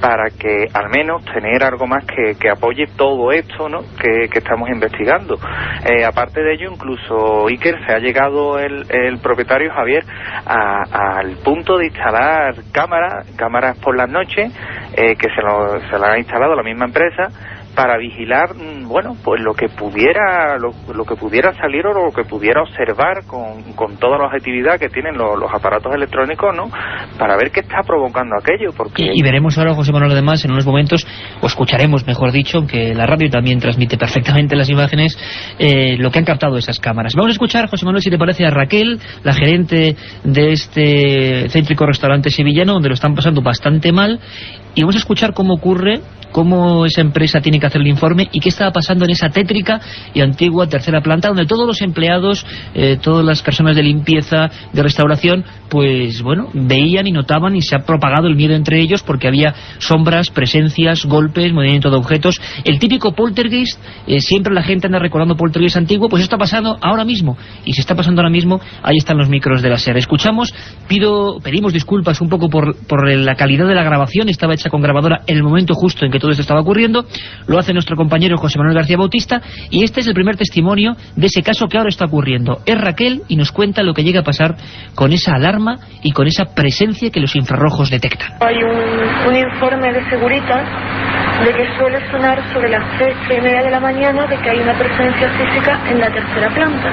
para que al menos tener algo más que apoye todo esto, ¿no?, que estamos investigando. Aparte de ello, incluso, Iker, se ha llegado el propietario Javier al punto de instalar cámaras por las noches, que se la ha instalado la misma empresa, para vigilar, bueno, pues lo que pudiera salir o lo que pudiera observar con toda la objetividad que tienen los aparatos electrónicos, ¿no?, para ver qué está provocando aquello. Porque y veremos ahora, José Manuel, además, en unos momentos, o escucharemos, mejor dicho, aunque la radio también transmite perfectamente las imágenes, lo que han captado esas cámaras. Vamos a escuchar, José Manuel, si te parece, a Raquel, la gerente de este céntrico restaurante sevillano, donde lo están pasando bastante mal, y vamos a escuchar cómo ocurre, cómo esa empresa tiene que hacer el informe y qué estaba pasando en esa tétrica y antigua tercera planta, donde todos los empleados, todas las personas de limpieza, de restauración, pues bueno, veían y notaban, y se ha propagado el miedo entre ellos porque había sombras, presencias, golpes, movimiento de objetos. El típico poltergeist, siempre la gente anda recordando poltergeist antiguo, pues está pasando ahora mismo, y si está pasando ahora mismo, ahí están los micros de la SER. Escuchamos, pedimos disculpas un poco por la calidad de la grabación, estaba hecha mesa con grabadora en el momento justo en que todo esto estaba ocurriendo. Lo hace nuestro compañero José Manuel García Bautista, y este es el primer testimonio de ese caso que ahora está ocurriendo. Es Raquel y nos cuenta lo que llega a pasar con esa alarma y con esa presencia que los infrarrojos detectan. Hay un informe de Securitas de que suele sonar sobre las 3:30 de la mañana de que hay una presencia física en la tercera planta,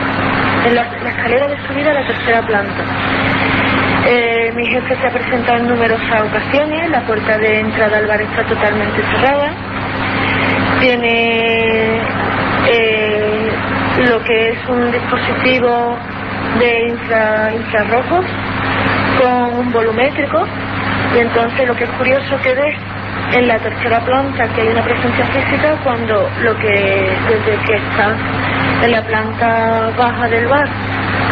en la escalera de subida a la tercera planta. Mi jefe se ha presentado en numerosas ocasiones, la puerta de entrada al bar está totalmente cerrada, tiene lo que es un dispositivo de infrarrojos con un volumétrico, y entonces lo que es curioso que ves en la tercera planta que hay una presencia física cuando desde que estás en la planta baja del bar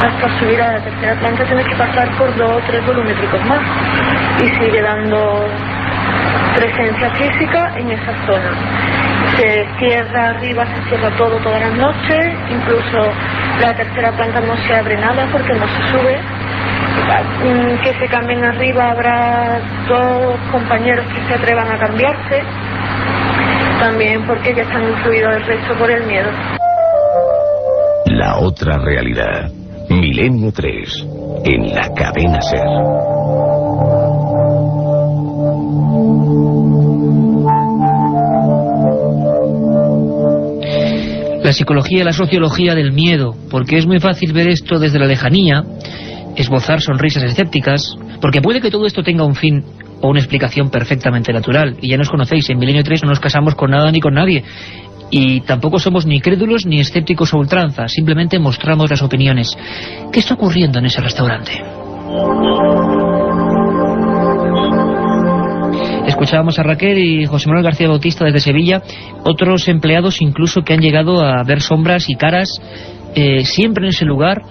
hasta subir a la tercera planta tienes que pasar por 2 o 3 volumétricos más, y sigue dando presencia física en esa zona. Se cierra arriba, se cierra todo todas las noches, incluso la tercera planta no se abre nada porque no se sube. Que se cambien arriba, habrá 2 compañeros que se atrevan a cambiarse, también porque ya están influidos el resto por el miedo. La otra realidad. Milenio 3 en la cadena SER. La psicología y la sociología del miedo, porque es muy fácil ver esto desde la lejanía, esbozar sonrisas escépticas, porque puede que todo esto tenga un fin o una explicación perfectamente natural, y ya nos conocéis, en Milenio 3 no nos casamos con nada ni con nadie, y tampoco somos ni crédulos ni escépticos a ultranza, simplemente mostramos las opiniones. ¿Qué está ocurriendo en ese restaurante? Escuchábamos a Raquel y José Manuel García Bautista desde Sevilla, otros empleados incluso que han llegado a ver sombras y caras siempre en ese lugar,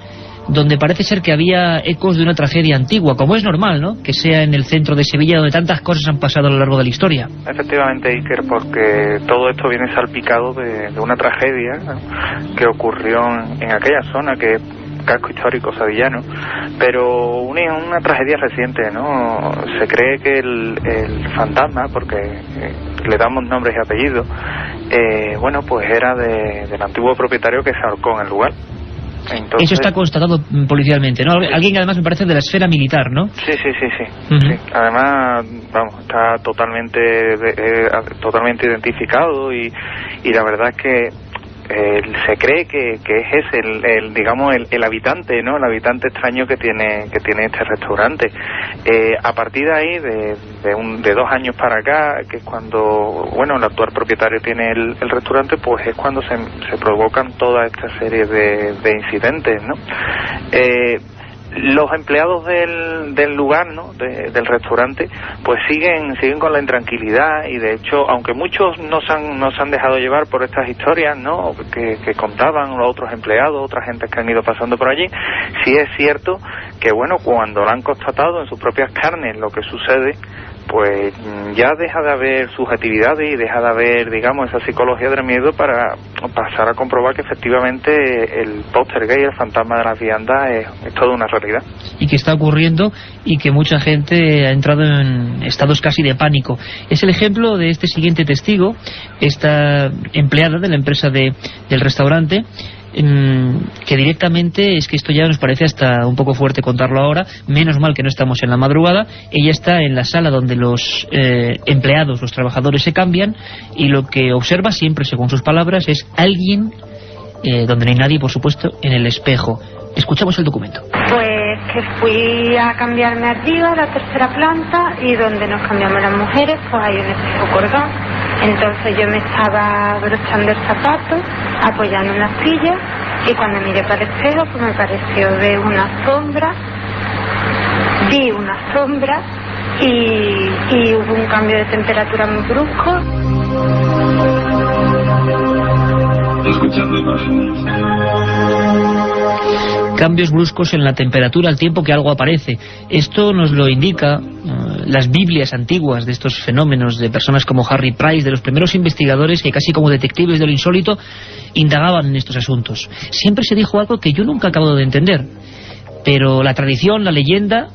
donde parece ser que había ecos de una tragedia antigua, como es normal, ¿no?, que sea en el centro de Sevilla, donde tantas cosas han pasado a lo largo de la historia. Efectivamente, Iker, porque todo esto viene salpicado de una tragedia, ¿no?, que ocurrió en aquella zona, que es casco histórico sevillano, pero una tragedia reciente, ¿no? Se cree que el fantasma, porque le damos nombres y apellidos, bueno, pues era del antiguo propietario que se ahorcó en el lugar. Entonces, eso está constatado policialmente, ¿no? Alguien que además me parece de la esfera militar, ¿no? Sí. Sí. Además, vamos, está totalmente identificado y la verdad es que se cree que es el habitante, ¿no? El habitante extraño que tiene este restaurante. A partir de ahí, de 2 años para acá, que es cuando, bueno, el actual propietario tiene el restaurante, pues es cuando se provocan toda esta serie de incidentes, ¿no? Los empleados del lugar, ¿no?, del restaurante, pues siguen con la intranquilidad, y de hecho, aunque muchos no se han dejado llevar por estas historias, ¿no?, que contaban los otros empleados, otras gentes que han ido pasando por allí, sí es cierto que, bueno, cuando lo han constatado en sus propias carnes lo que sucede, pues ya deja de haber subjetividades y deja de haber, digamos, esa psicología del miedo para pasar a comprobar que efectivamente el poltergeist, el fantasma de las viandas, es toda una realidad. Y que está ocurriendo y que mucha gente ha entrado en estados casi de pánico. Es el ejemplo de este siguiente testigo, esta empleada de la empresa del restaurante, que directamente, es que esto ya nos parece hasta un poco fuerte contarlo ahora, menos mal que no estamos en la madrugada. Ella está en la sala donde los empleados, los trabajadores se cambian, y lo que observa siempre, según sus palabras, es alguien, donde no hay nadie, por supuesto, en el espejo. Escuchamos el documento. Pues que fui a cambiarme arriba a la tercera planta, y donde nos cambiamos las mujeres pues hay un espejo colgado. Entonces yo me estaba abrochando el zapato, apoyando en la silla, y cuando miré para el espejo pues me pareció ver una sombra, vi una sombra, y hubo un cambio de temperatura muy brusco. Escuchando imágenes. Cambios bruscos en la temperatura al tiempo que algo aparece. Esto nos lo indica las Biblias antiguas de estos fenómenos, de personas como Harry Price, de los primeros investigadores que casi como detectives de lo insólito indagaban en estos asuntos. Siempre se dijo algo que yo nunca acabo de entender, pero la tradición, la leyenda,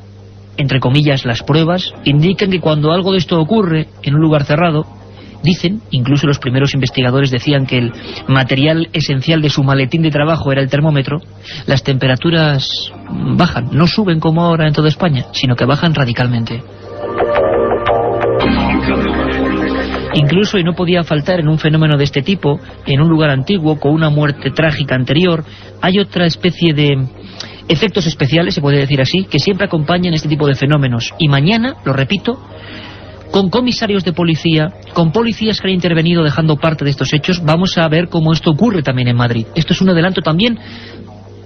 entre comillas, las pruebas, indican que cuando algo de esto ocurre en un lugar cerrado, dicen, incluso los primeros investigadores decían que el material esencial de su maletín de trabajo era el termómetro, las temperaturas bajan, no suben como ahora en toda España, sino que bajan radicalmente. Incluso, y no podía faltar en un fenómeno de este tipo, en un lugar antiguo, con una muerte trágica anterior, hay otra especie de efectos especiales, se puede decir así, que siempre acompañan este tipo de fenómenos. Y mañana, lo repito, con comisarios de policía, con policías que han intervenido dejando parte de estos hechos, vamos a ver cómo esto ocurre también en Madrid. Esto es un adelanto también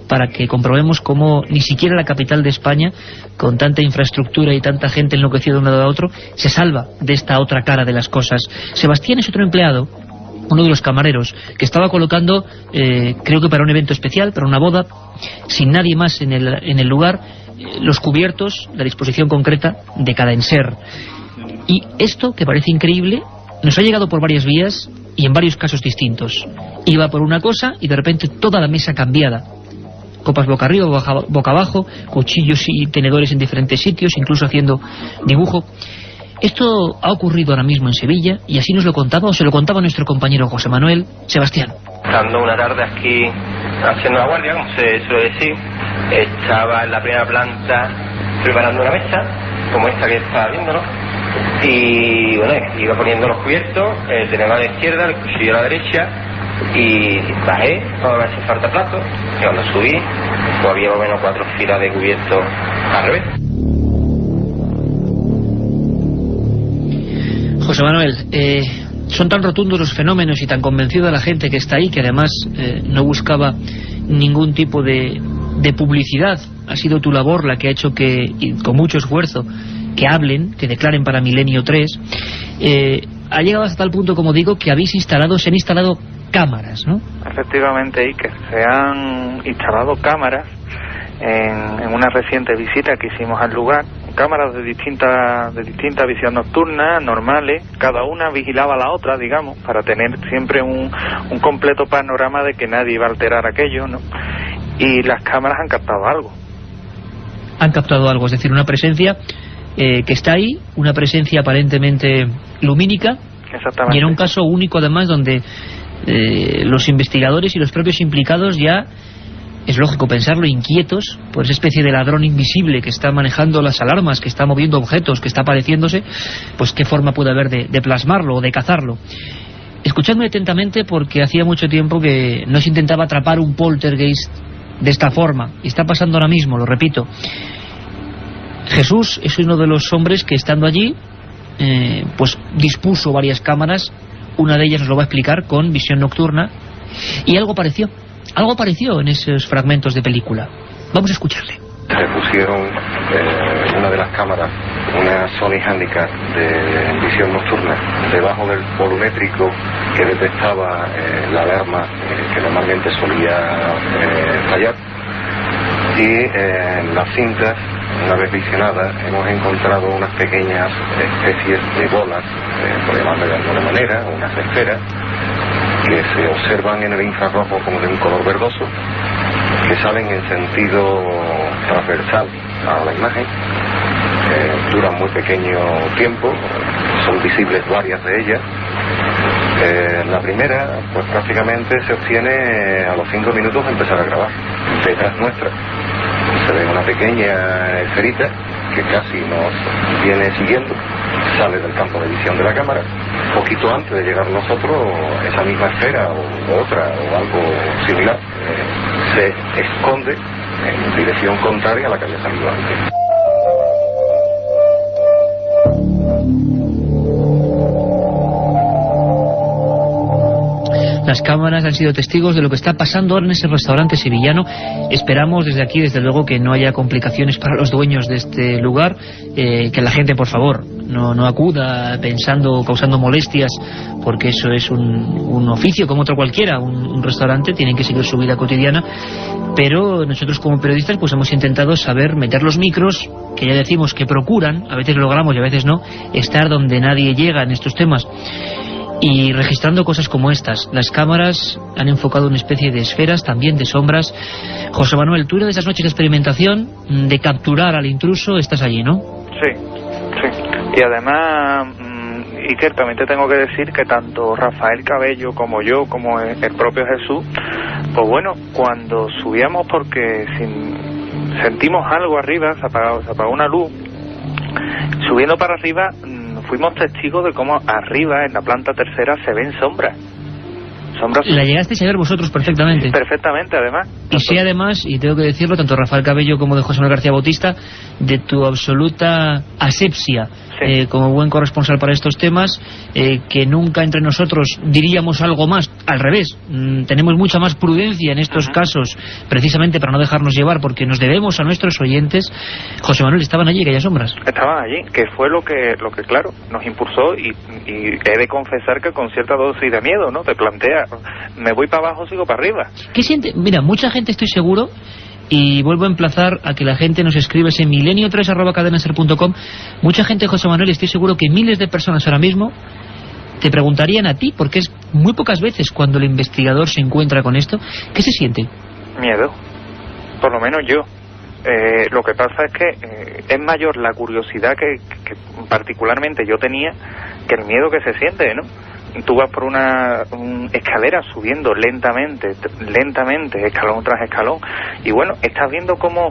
para que comprobemos cómo ni siquiera la capital de España, con tanta infraestructura y tanta gente enloquecida de un lado a otro, se salva de esta otra cara de las cosas. Sebastián es otro empleado, uno de los camareros, que estaba colocando, creo que para un evento especial, para una boda, sin nadie más en el lugar, los cubiertos, la disposición concreta de cada enser. Y esto, que parece increíble, nos ha llegado por varias vías y en varios casos distintos. Iba por una cosa y de repente toda la mesa cambiada. Copas boca arriba, boca abajo, cuchillos y tenedores en diferentes sitios, incluso haciendo dibujo. Esto ha ocurrido ahora mismo en Sevilla y así nos lo contaba, o se lo contaba nuestro compañero José Manuel. Sebastián. Estando una tarde aquí haciendo la guardia, como se suele decir, estaba en la primera planta preparando una mesa, como esta que está viendo, ¿no? Y bueno, iba poniendo los cubiertos, el tenedor a la izquierda, el cuchillo a la derecha, y bajé para ver si falta plato, y cuando subí, pues había más o menos 4 filas de cubiertos al revés. José Manuel, son tan rotundos los fenómenos y tan convencida la gente que está ahí, que además no buscaba ningún tipo de publicidad. Ha sido tu labor la que ha hecho que, y con mucho esfuerzo, que hablen, que declaren para Milenio 3. Ha llegado hasta tal punto, como digo, que se han instalado cámaras, ¿no? Efectivamente, Iker, se han instalado cámaras en una reciente visita que hicimos al lugar, cámaras de distinta visión nocturna, normales, cada una vigilaba a la otra, digamos, para tener siempre un completo panorama de que nadie iba a alterar aquello, ¿no? Y las cámaras han captado algo. Han captado algo, es decir, una presencia que está ahí, una presencia aparentemente lumínica. Exactamente. Y en un caso único además donde los investigadores y los propios implicados ya, es lógico pensarlo, inquietos por esa especie de ladrón invisible que está manejando las alarmas, que está moviendo objetos, que está apareciéndose, pues qué forma puede haber de plasmarlo o de cazarlo. Escuchadme atentamente, porque hacía mucho tiempo que no se intentaba atrapar un poltergeist de esta forma, y está pasando ahora mismo, lo repito. Jesús es uno de los hombres que, estando allí, pues dispuso varias cámaras. Una de ellas nos lo va a explicar, con visión nocturna, y algo apareció en esos fragmentos de película. Vamos a escucharle. Se pusieron una de las cámaras, una Sony Handicap de visión nocturna, debajo del volumétrico que detectaba la alarma que normalmente solía fallar, y en las cintas, una vez visionadas, hemos encontrado unas pequeñas especies de bolas, por llamarlo de alguna manera, unas esferas, que se observan en el infrarrojo como de un color verdoso, que salen en sentido transversal a la imagen, duran muy pequeño tiempo, son visibles varias de ellas. La primera, pues prácticamente se obtiene a los 5 minutos de empezar a grabar, detrás nuestra. Se ve una pequeña esferita que casi nos viene siguiendo, sale del campo de visión de la cámara. Poquito antes de llegar nosotros, esa misma esfera o otra o algo similar se esconde en dirección contraria a la que había salido antes. Las cámaras han sido testigos de lo que está pasando ahora en ese restaurante sevillano. Esperamos desde aquí, desde luego, que no haya complicaciones para los dueños de este lugar, que la gente, por favor, no acuda causando molestias, porque eso es un oficio como otro cualquiera, un restaurante, tienen que seguir su vida cotidiana. Pero nosotros, como periodistas, pues hemos intentado meter los micros, que ya decimos que procuran, a veces logramos y a veces no, estar donde nadie llega en estos temas. y registrando cosas como estas. Las cámaras han enfocado una especie de esferas, también de sombras. José Manuel, tú eres de esas noches de experimentación, de capturar al intruso, estás allí, ¿no? Sí. Y además, Iker, también te tengo que decir que tanto Rafael Cabello como yo, como el propio Jesús, pues bueno, cuando subíamos porque sentimos algo arriba, se apagó una luz, subiendo para arriba fuimos testigos de cómo arriba, en la planta tercera, se ven sombras. La llegasteis a ver vosotros perfectamente. Perfectamente, además. Y sí, además, y tengo que decirlo, tanto Rafael Cabello como de José Manuel García Bautista, de tu absoluta asepsia como buen corresponsal para estos temas, que nunca entre nosotros diríamos algo más, al revés. Tenemos mucha más prudencia en estos casos, precisamente para no dejarnos llevar, porque nos debemos a nuestros oyentes. José Manuel, ¿estaban allí aquellas sombras? Estaban allí, que fue lo que claro, nos impulsó, y he de confesar que con cierta dosis de miedo, ¿no? Te plantea, me voy para abajo, sigo para arriba. ¿Qué siente? Mira, mucha gente, estoy seguro, y vuelvo a emplazar a que la gente nos escriba ese milenio3@cadenaser.com. Mucha gente, José Manuel, estoy seguro que miles de personas ahora mismo te preguntarían a ti, porque es muy pocas veces cuando el investigador se encuentra con esto. ¿Qué se siente? Miedo, por lo menos yo. Lo que pasa es que es mayor la curiosidad que particularmente yo tenía que el miedo que se siente, ¿no? Tú vas por una escalera subiendo lentamente, escalón tras escalón, y bueno, estás viendo cómo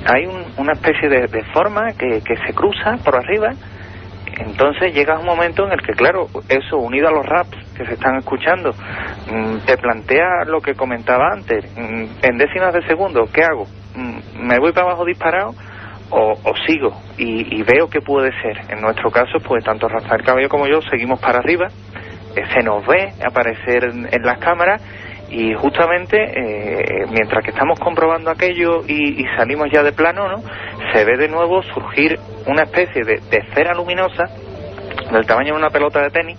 hay una especie de forma que se cruza por arriba. Entonces llegas a un momento en el que, claro, eso unido a los raps que se están escuchando, te plantea lo que comentaba antes, en décimas de segundo, ¿qué hago? ¿Me voy para abajo disparado o sigo? Y veo que puede ser. En nuestro caso, pues tanto Rafael Cabello como yo seguimos para arriba, se nos ve aparecer en las cámaras, y justamente mientras que estamos comprobando aquello y salimos ya de plano, ¿no?, se ve de nuevo surgir una especie de esfera luminosa del tamaño de una pelota de tenis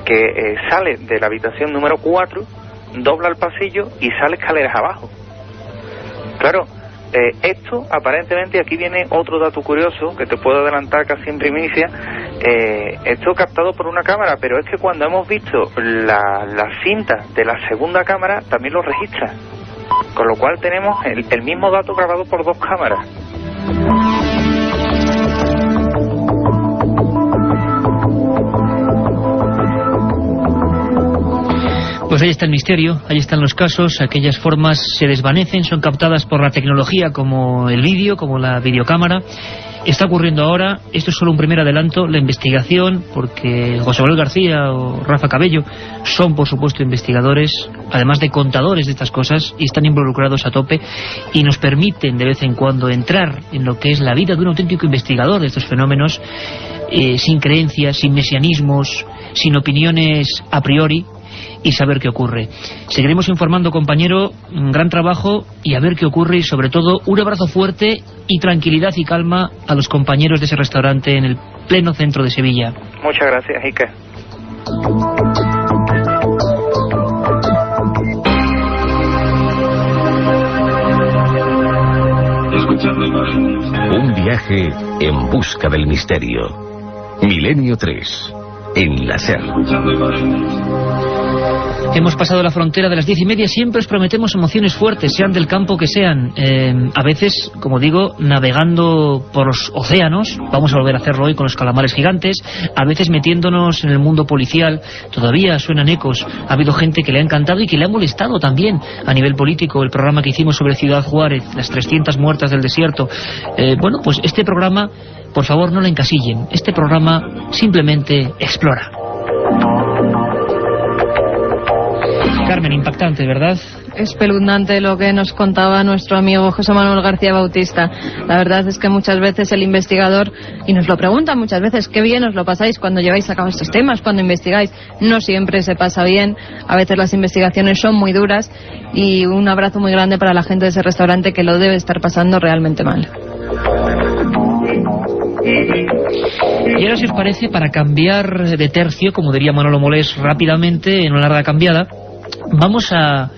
que sale de la habitación número 4, dobla el pasillo y sale escaleras abajo. Claro, esto aparentemente, aquí viene otro dato curioso que te puedo adelantar casi en primicia, esto captado por una cámara, pero es que cuando hemos visto la cinta de la segunda cámara también lo registra, con lo cual tenemos el mismo dato grabado por dos cámaras. Pues ahí está el misterio, ahí están los casos, aquellas formas se desvanecen, son captadas por la tecnología como el vídeo, como la videocámara. Está ocurriendo ahora, esto es solo un primer adelanto, la investigación, porque José Manuel García o Rafa Cabello son, por supuesto, investigadores, además de contadores de estas cosas, y están involucrados a tope, y nos permiten de vez en cuando entrar en lo que es la vida de un auténtico investigador de estos fenómenos, sin creencias, sin mesianismos, sin opiniones a priori, y saber qué ocurre. Seguiremos informando, compañero, un gran trabajo, y a ver qué ocurre, y sobre todo un abrazo fuerte y tranquilidad y calma a los compañeros de ese restaurante en el pleno centro de Sevilla. Muchas gracias, Iker. Un viaje en busca del misterio. Milenio 3, en la SER. Hemos pasado la frontera de las 10:30, siempre os prometemos emociones fuertes, sean del campo que sean. A veces, como digo, navegando por los océanos, vamos a volver a hacerlo hoy con los calamares gigantes, a veces metiéndonos en el mundo policial, todavía suenan ecos, ha habido gente que le ha encantado y que le ha molestado también a nivel político, el programa que hicimos sobre Ciudad Juárez, las 300 muertas del desierto. Bueno, pues este programa, por favor, no lo encasillen, este programa simplemente explora. Carmen, impactante, ¿verdad? Espeluznante lo que nos contaba nuestro amigo José Manuel García Bautista. La verdad es que muchas veces el investigador, y nos lo preguntan muchas veces, qué bien os lo pasáis cuando lleváis a cabo estos temas, cuando investigáis. No siempre se pasa bien, a veces las investigaciones son muy duras, y un abrazo muy grande para la gente de ese restaurante que lo debe estar pasando realmente mal. Y ahora, si os parece, para cambiar de tercio, como diría Manolo Molés rápidamente, en una larga cambiada, vamos a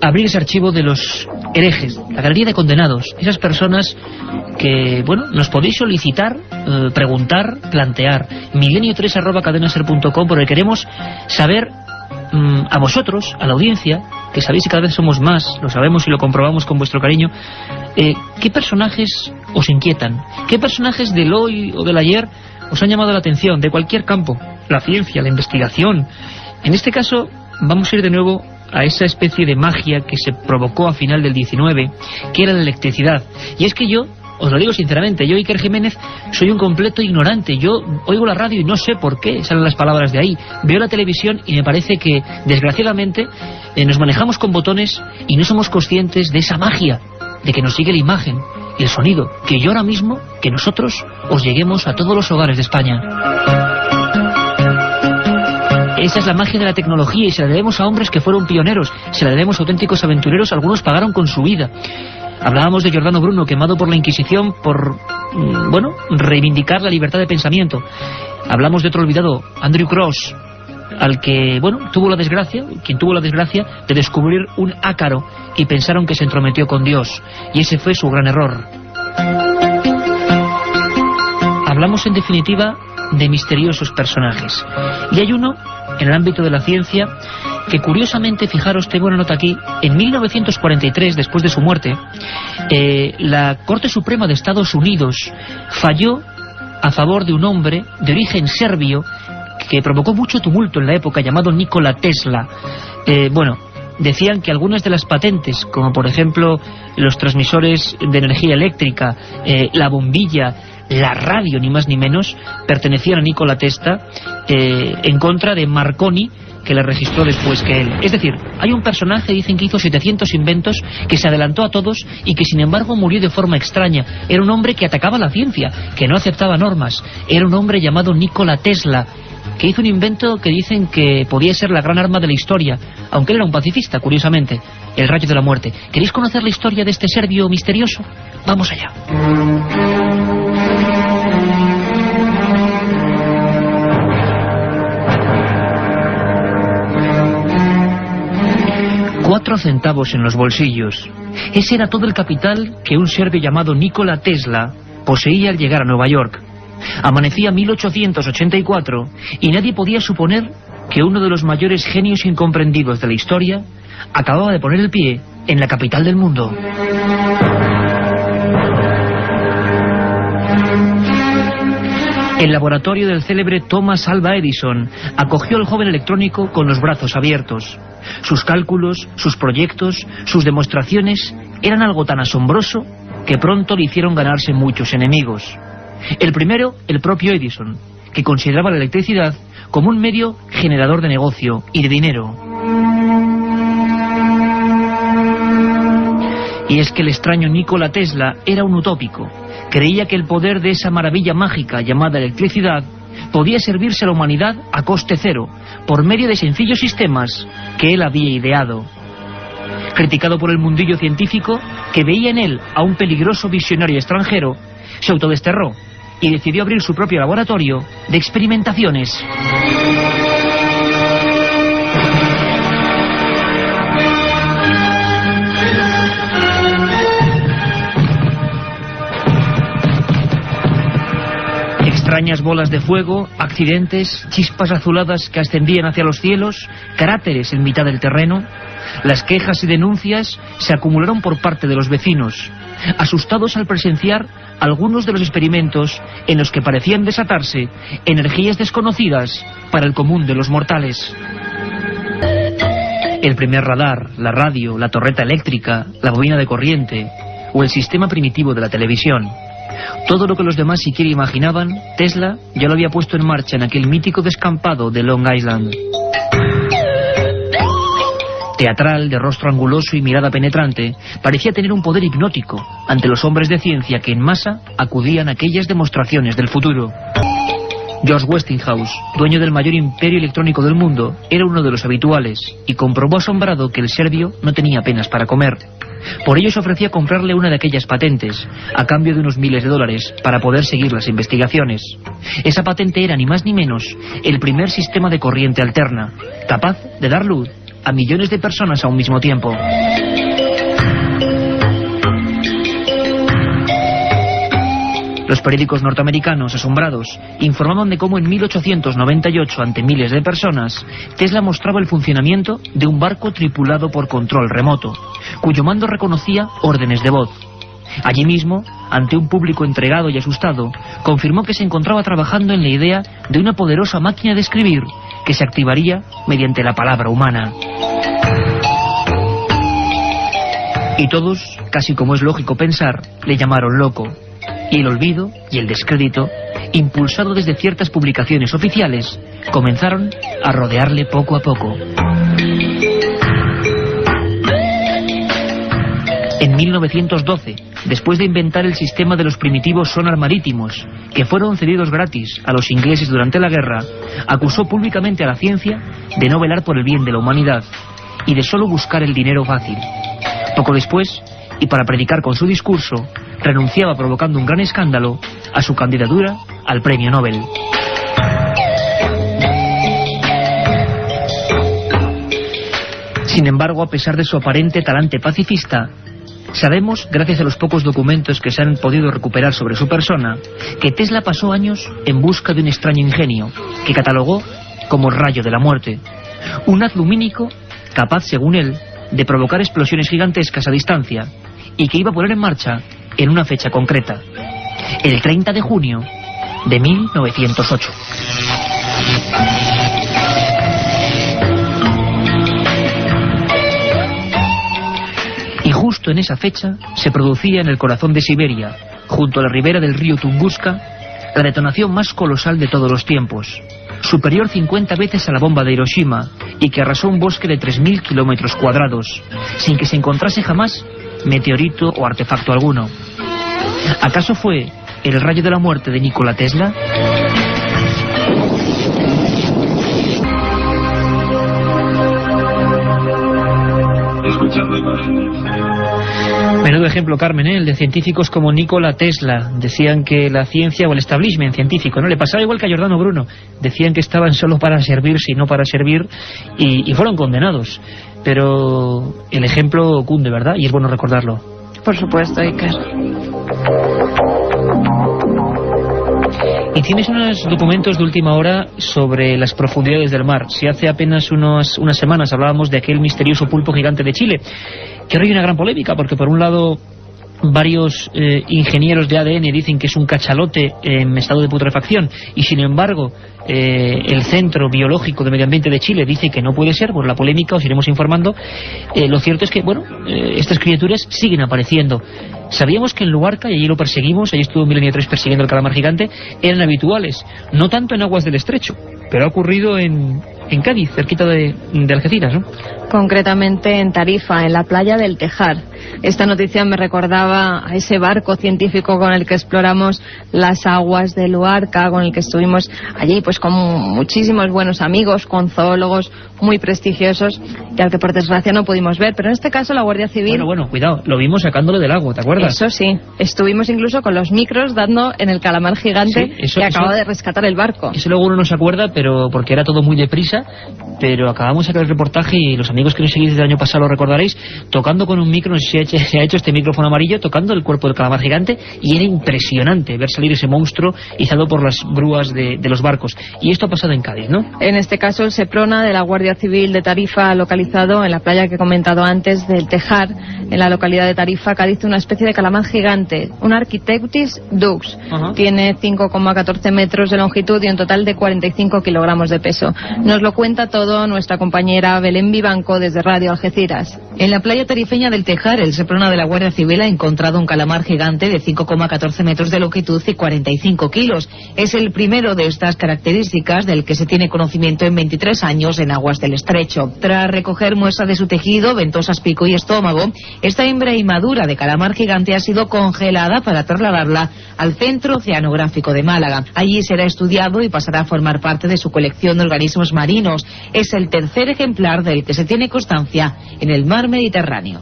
abrir ese archivo de los herejes, la galería de condenados, esas personas que, bueno, nos podéis solicitar, preguntar, plantear. milenio3@cadenaser.com, porque queremos saber a vosotros, a la audiencia, que sabéis que cada vez somos más, lo sabemos y lo comprobamos con vuestro cariño, ¿qué personajes os inquietan? ¿Qué personajes del hoy o del ayer os han llamado la atención, de cualquier campo? La ciencia, la investigación. En este caso vamos a ir de nuevo a esa especie de magia que se provocó a final del 19, que era la electricidad. Y es que yo, os lo digo sinceramente, yo, Iker Jiménez, soy un completo ignorante. Yo oigo la radio y no sé por qué salen las palabras de ahí. Veo la televisión y me parece que, desgraciadamente, nos manejamos con botones y no somos conscientes de esa magia, de que nos sigue la imagen y el sonido, que yo ahora mismo, que nosotros os lleguemos a todos los hogares de España. Esa es la magia de la tecnología y se la debemos a hombres que fueron pioneros, se la debemos a auténticos aventureros, algunos pagaron con su vida. Hablábamos de Giordano Bruno, quemado por la Inquisición por, reivindicar la libertad de pensamiento. Hablamos de otro olvidado, Andrew Cross, al que, quien tuvo la desgracia de descubrir un ácaro y pensaron que se entrometió con Dios, y ese fue su gran error. Hablamos en definitiva de misteriosos personajes, y hay uno en el ámbito de la ciencia que, curiosamente, fijaros, tengo una nota aquí, en 1943, después de su muerte, la Corte Suprema de Estados Unidos falló a favor de un hombre de origen serbio que provocó mucho tumulto en la época, llamado Nikola Tesla. Decían que algunas de las patentes, como por ejemplo los transmisores de energía eléctrica, la bombilla, la radio, ni más ni menos, pertenecían a Nikola Tesla, en contra de Marconi, que la registró después que él. Es decir, hay un personaje, dicen, que hizo 700 inventos, que se adelantó a todos y que sin embargo murió de forma extraña. Era un hombre que atacaba la ciencia, que no aceptaba normas. Era un hombre llamado Nikola Tesla, que hizo un invento que dicen que podía ser la gran arma de la historia, aunque él era un pacifista, curiosamente, el rayo de la muerte. ¿Queréis conocer la historia de este serbio misterioso? Vamos allá. 4 centavos en los bolsillos. Ese era todo el capital que un serbio llamado Nikola Tesla poseía al llegar a Nueva York. Amanecía 1884 y nadie podía suponer que uno de los mayores genios incomprendidos de la historia acababa de poner el pie en la capital del mundo. El laboratorio del célebre Thomas Alva Edison acogió al joven electrónico con los brazos abiertos. Sus cálculos, sus proyectos, sus demostraciones eran algo tan asombroso que pronto le hicieron ganarse muchos enemigos. El primero, el propio Edison, que consideraba la electricidad como un medio generador de negocio y de dinero. Y es que el extraño Nikola Tesla era un utópico. Creía que el poder de esa maravilla mágica llamada electricidad podía servirse a la humanidad a coste cero, por medio de sencillos sistemas que él había ideado. Criticado por el mundillo científico, que veía en él a un peligroso visionario extranjero, se autodesterró y decidió abrir su propio laboratorio de experimentaciones. Extrañas bolas de fuego, accidentes, chispas azuladas que ascendían hacia los cielos, cráteres en mitad del terreno. Las quejas y denuncias se acumularon por parte de los vecinos, asustados al presenciar algunos de los experimentos en los que parecían desatarse energías desconocidas para el común de los mortales. El primer radar, la radio, la torreta eléctrica, la bobina de corriente o el sistema primitivo de la televisión. Todo lo que los demás siquiera imaginaban, Tesla ya lo había puesto en marcha en aquel mítico descampado de Long Island. Teatral, de rostro anguloso y mirada penetrante, parecía tener un poder hipnótico ante los hombres de ciencia que en masa acudían a aquellas demostraciones del futuro. George Westinghouse, dueño del mayor imperio electrónico del mundo, era uno de los habituales y comprobó asombrado que el serbio no tenía apenas para comer. Por ello se ofrecía comprarle una de aquellas patentes, a cambio de unos miles de dólares, para poder seguir las investigaciones. Esa patente era, ni más ni menos, el primer sistema de corriente alterna, capaz de dar luz a millones de personas a un mismo tiempo. Los periódicos norteamericanos, asombrados, informaban de cómo en 1898, ante miles de personas, Tesla mostraba el funcionamiento de un barco tripulado por control remoto, cuyo mando reconocía órdenes de voz. Allí mismo, ante un público entregado y asustado, confirmó que se encontraba trabajando en la idea de una poderosa máquina de escribir que se activaría mediante la palabra humana. Y todos, casi como es lógico pensar, le llamaron loco. Y el olvido y el descrédito, impulsado desde ciertas publicaciones oficiales, comenzaron a rodearle poco a poco. En 1912, después de inventar el sistema de los primitivos sonar marítimos, que fueron cedidos gratis a los ingleses durante la guerra, acusó públicamente a la ciencia de no velar por el bien de la humanidad y de solo buscar el dinero fácil. Poco después, y para predicar con su discurso, renunciaba, provocando un gran escándalo, a su candidatura al premio Nobel. Sin embargo, a pesar de su aparente talante pacifista, sabemos, gracias a los pocos documentos que se han podido recuperar sobre su persona, que Tesla pasó años en busca de un extraño ingenio, que catalogó como rayo de la muerte. Un haz lumínico capaz, según él, de provocar explosiones gigantescas a distancia, y que iba a poner en marcha en una fecha concreta, el 30 de junio de 1908. Y justo en esa fecha se producía en el corazón de Siberia, junto a la ribera del río Tunguska, la detonación más colosal de todos los tiempos, superior 50 veces a la bomba de Hiroshima, y que arrasó un bosque de 3.000 kilómetros cuadrados, sin que se encontrase jamás meteorito o artefacto alguno. ¿Acaso fue el rayo de la muerte de Nikola Tesla? Escuchando imágenes. Menudo ejemplo, Carmen, el de científicos como Nikola Tesla. Decían que la ciencia o el establishment científico, ¿no? Le pasaba igual que a Giordano Bruno. Decían que estaban solo para servirse y no para servir, y fueron condenados. Pero el ejemplo cunde, ¿verdad? Y es bueno recordarlo. Por supuesto, Iker. Y tienes unos documentos de última hora sobre las profundidades del mar. Si hace apenas unas semanas hablábamos de aquel misterioso pulpo gigante de Chile, que ahora hay una gran polémica, porque por un lado varios ingenieros de ADN dicen que es un cachalote en estado de putrefacción, y sin embargo el Centro Biológico de Medio Ambiente de Chile dice que no puede ser. Por la polémica os iremos informando. Lo cierto es que, bueno, estas criaturas siguen apareciendo. Sabíamos que en Luarca, y allí lo perseguimos, allí estuvo Milenio 3 persiguiendo el calamar gigante, eran habituales, no tanto en aguas del estrecho, pero ha ocurrido en Cádiz, cerquita de Algeciras, ¿no? Concretamente en Tarifa, en la playa del Tejar. Esta noticia me recordaba a ese barco científico con el que exploramos las aguas de Luarca, con el que estuvimos allí pues con muchísimos buenos amigos, con zoólogos muy prestigiosos, y al que por desgracia no pudimos ver. Pero en este caso la Guardia Civil... Bueno, cuidado, lo vimos sacándolo del agua, ¿te acuerdas? Eso sí, estuvimos incluso con los micros dando en el calamar gigante, sí, que acaba de rescatar el barco. Eso luego uno no se acuerda, pero porque era todo muy deprisa, pero acabamos de sacar el reportaje, y los amigos que nos seguís desde el año pasado lo recordaréis, tocando con un micro, no sé si se ha hecho este micrófono amarillo, tocando el cuerpo del calamar gigante, y era impresionante ver salir ese monstruo izado por las grúas de los barcos. Y esto ha pasado en Cádiz, ¿no? En este caso el Seprona de la Guardia Civil de Tarifa ha localizado en la playa que he comentado antes del Tejar, en la localidad de Tarifa, Cádiz, una especie de calamar gigante, un Architeutis dux. Tiene 5,14 metros de longitud y un total de 45 kilogramos de peso. Nos lo cuenta todo nuestra compañera Belén Vivanco desde Radio Algeciras. En la playa tarifeña del Tejar, el Seprona de la Guardia Civil ha encontrado un calamar gigante de 5,14 metros de longitud y 45 kilos. Es el primero de estas características del que se tiene conocimiento en 23 años en aguas del estrecho. Tras recoger muestra de su tejido, ventosas, pico y estómago, esta hembra inmadura de calamar gigante ha sido congelada para trasladarla al Centro Oceanográfico de Málaga. Allí será estudiado y pasará a formar parte de su colección de organismos marinos. Es el tercer ejemplar del que se tiene constancia en el mar Mediterráneo.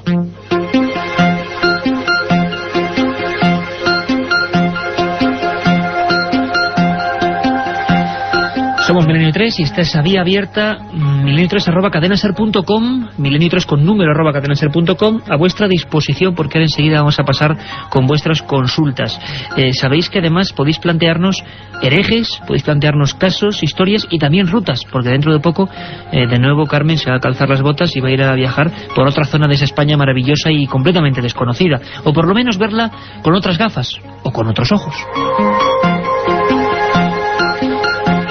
Somos Milenio 3 y está esa vía abierta, milenio3@cadenaser.com, milenio3 con número @cadenaser.com, a vuestra disposición, porque ahora enseguida vamos a pasar con vuestras consultas. Sabéis que además podéis plantearnos herejes, podéis plantearnos casos, historias y también rutas, porque dentro de poco de nuevo Carmen se va a calzar las botas y va a ir a viajar por otra zona de esa España maravillosa y completamente desconocida, o por lo menos verla con otras gafas o con otros ojos.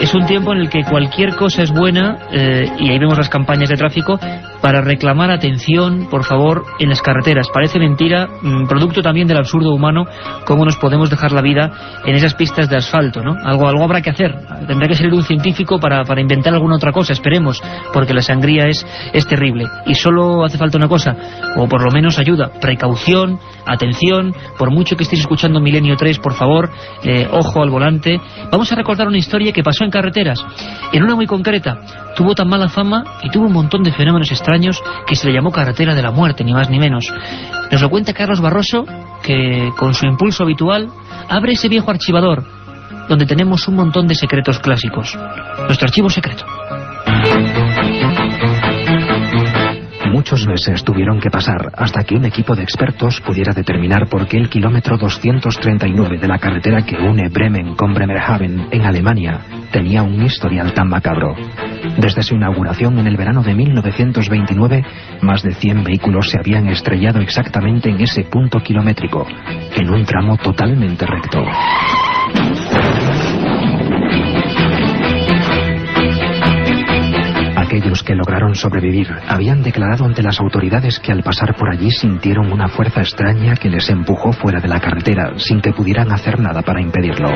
Es un tiempo en el que cualquier cosa es buena, y ahí vemos las campañas de tráfico para reclamar atención, por favor, en las carreteras. Parece mentira, producto también del absurdo humano, cómo nos podemos dejar la vida en esas pistas de asfalto, ¿no? Algo habrá que hacer. Tendrá que salir un científico para inventar alguna otra cosa, esperemos, porque la sangría es terrible. Y solo hace falta una cosa, o por lo menos ayuda, precaución, atención, por mucho que estéis escuchando Milenio 3, por favor, ojo al volante. Vamos a recordar una historia que pasó en carreteras, en una muy concreta. Tuvo tan mala fama y tuvo un montón de fenómenos extraños que se le llamó carretera de la muerte, ni más ni menos. Nos lo cuenta Carlos Barroso, que con su impulso habitual abre ese viejo archivador donde tenemos un montón de secretos clásicos. Nuestro archivo secreto. Muchos meses tuvieron que pasar hasta que un equipo de expertos pudiera determinar por qué el kilómetro 239 de la carretera que une Bremen con Bremerhaven en Alemania tenía un historial tan macabro. Desde su inauguración en el verano de 1929, más de 100 vehículos se habían estrellado exactamente en ese punto kilométrico, en un tramo totalmente recto. Aquellos que lograron sobrevivir habían declarado ante las autoridades que al pasar por allí sintieron una fuerza extraña que les empujó fuera de la carretera sin que pudieran hacer nada para impedirlo.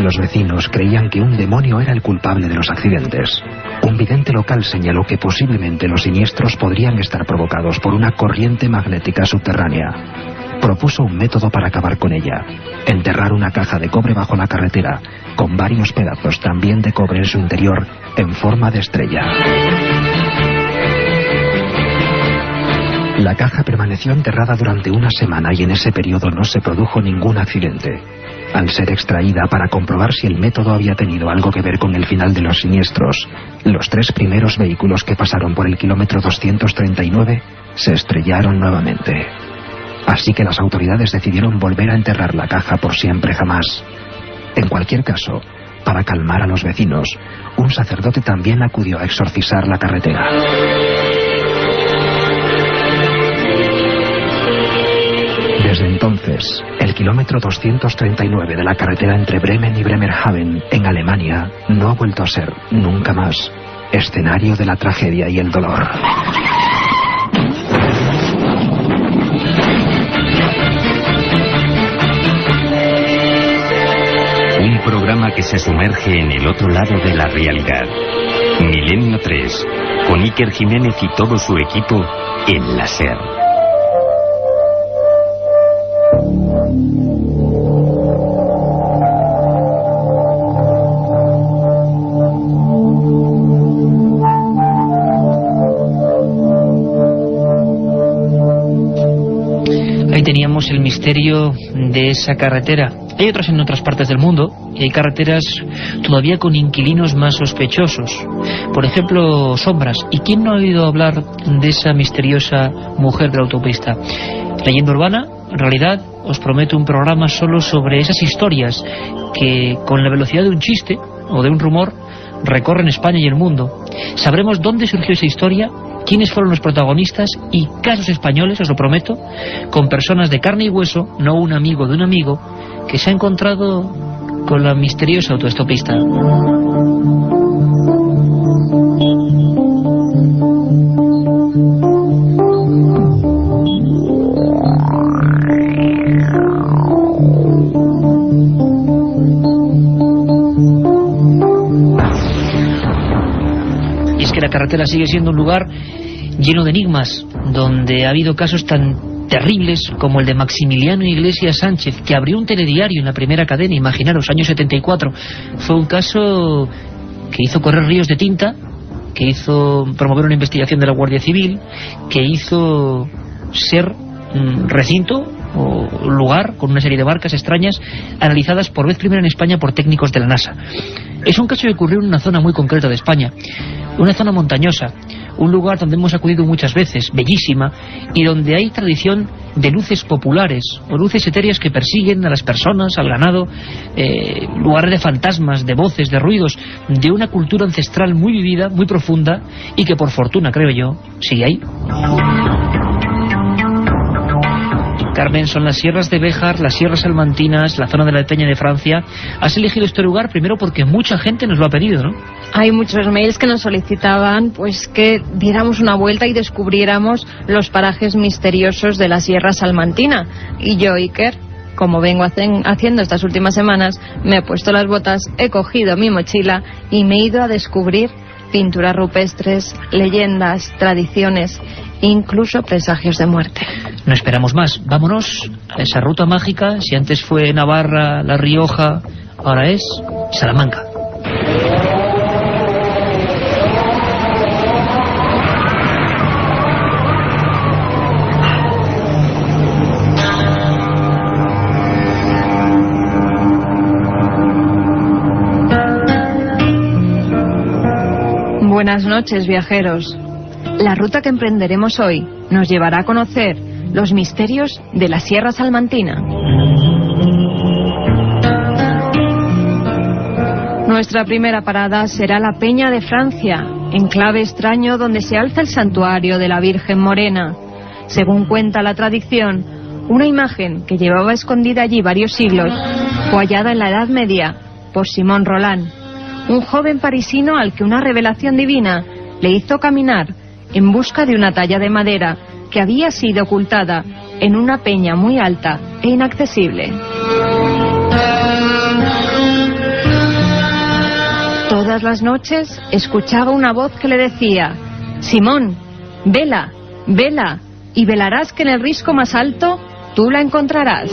Los vecinos creían que un demonio era el culpable de los accidentes. Un vidente local señaló que posiblemente los siniestros podrían estar provocados por una corriente magnética subterránea. Propuso un método para acabar con ella: enterrar una caja de cobre bajo la carretera, con varios pedazos también de cobre en su interior, en forma de estrella. La caja permaneció enterrada durante una semana y en ese periodo no se produjo ningún accidente. Al ser extraída para comprobar si el método había tenido algo que ver con el final de los siniestros, los 3 primeros vehículos que pasaron por el kilómetro 239 se estrellaron nuevamente. Así que las autoridades decidieron volver a enterrar la caja por siempre jamás. En cualquier caso, para calmar a los vecinos, un sacerdote también acudió a exorcizar la carretera. Desde entonces, el kilómetro 239 de la carretera entre Bremen y Bremerhaven, en Alemania, no ha vuelto a ser, nunca más, escenario de la tragedia y el dolor. Un programa que se sumerge en el otro lado de la realidad. Milenio 3, con Iker Jiménez y todo su equipo en la SER. Ahí teníamos el misterio de esa carretera. Hay otras en otras partes del mundo y hay carreteras todavía con inquilinos más sospechosos. Por ejemplo, sombras. ¿Y quién no ha oído hablar de esa misteriosa mujer de la autopista? Leyenda urbana, en realidad, os prometo un programa solo sobre esas historias que, con la velocidad de un chiste o de un rumor, recorren España y el mundo. Sabremos dónde surgió esa historia, quiénes fueron los protagonistas y casos españoles, os lo prometo, con personas de carne y hueso, no un amigo de un amigo, que se ha encontrado con la misteriosa autoestopista. Y es que la carretera sigue siendo un lugar lleno de enigmas, donde ha habido casos tan terribles como el de Maximiliano Iglesias Sánchez, que abrió un telediario en la primera cadena, imaginaros, año 74. Fue un caso que hizo correr ríos de tinta, que hizo promover una investigación de la Guardia Civil, que hizo ser recinto o lugar con una serie de barcas extrañas analizadas por vez primera en España por técnicos de la NASA. Es un caso que ocurrió en una zona muy concreta de España, una zona montañosa, un lugar donde hemos acudido muchas veces, bellísima, y donde hay tradición de luces populares o luces etéreas que persiguen a las personas, al ganado, lugares de fantasmas, de voces, de ruidos, de una cultura ancestral muy vivida, muy profunda, y que por fortuna, creo yo, sigue ahí. Carmen, son las sierras de Béjar, las sierras salmantinas, la zona de la Peña de Francia. Has elegido este lugar primero porque mucha gente nos lo ha pedido, ¿no? Hay muchos mails que nos solicitaban pues que diéramos una vuelta y descubriéramos los parajes misteriosos de la Sierra Salmantina. Y yo, Iker, como vengo haciendo estas últimas semanas, me he puesto las botas, he cogido mi mochila y me he ido a descubrir pinturas rupestres, leyendas, tradiciones, incluso presagios de muerte. No esperamos más, vámonos a esa ruta mágica. Si antes fue Navarra, La Rioja, ahora es Salamanca. Buenas noches, viajeros. La ruta que emprenderemos hoy nos llevará a conocer los misterios de la Sierra Salmantina. Nuestra primera parada será la Peña de Francia, enclave extraño donde se alza el santuario de la Virgen Morena. Según cuenta la tradición, una imagen que llevaba escondida allí varios siglos fue hallada en la Edad Media por Simón Roland, un joven parisino al que una revelación divina le hizo caminar en busca de una talla de madera que había sido ocultada en una peña muy alta e inaccesible. Todas las noches escuchaba una voz que le decía: Simón, vela, vela, y velarás que en el risco más alto tú la encontrarás.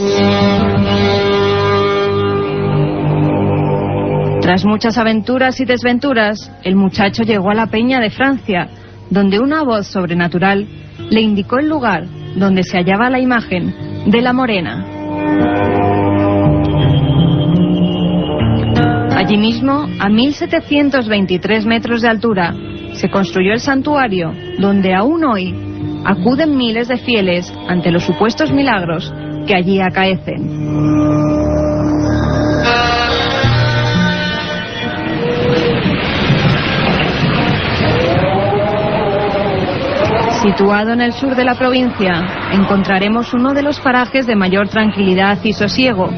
Tras muchas aventuras y desventuras, el muchacho llegó a la Peña de Francia, donde una voz sobrenatural le indicó el lugar donde se hallaba la imagen de la Morena. Allí mismo, a 1723 metros de altura, se construyó el santuario, donde aún hoy acuden miles de fieles ante los supuestos milagros que allí acaecen. Situado en el sur de la provincia, encontraremos uno de los parajes de mayor tranquilidad y sosiego,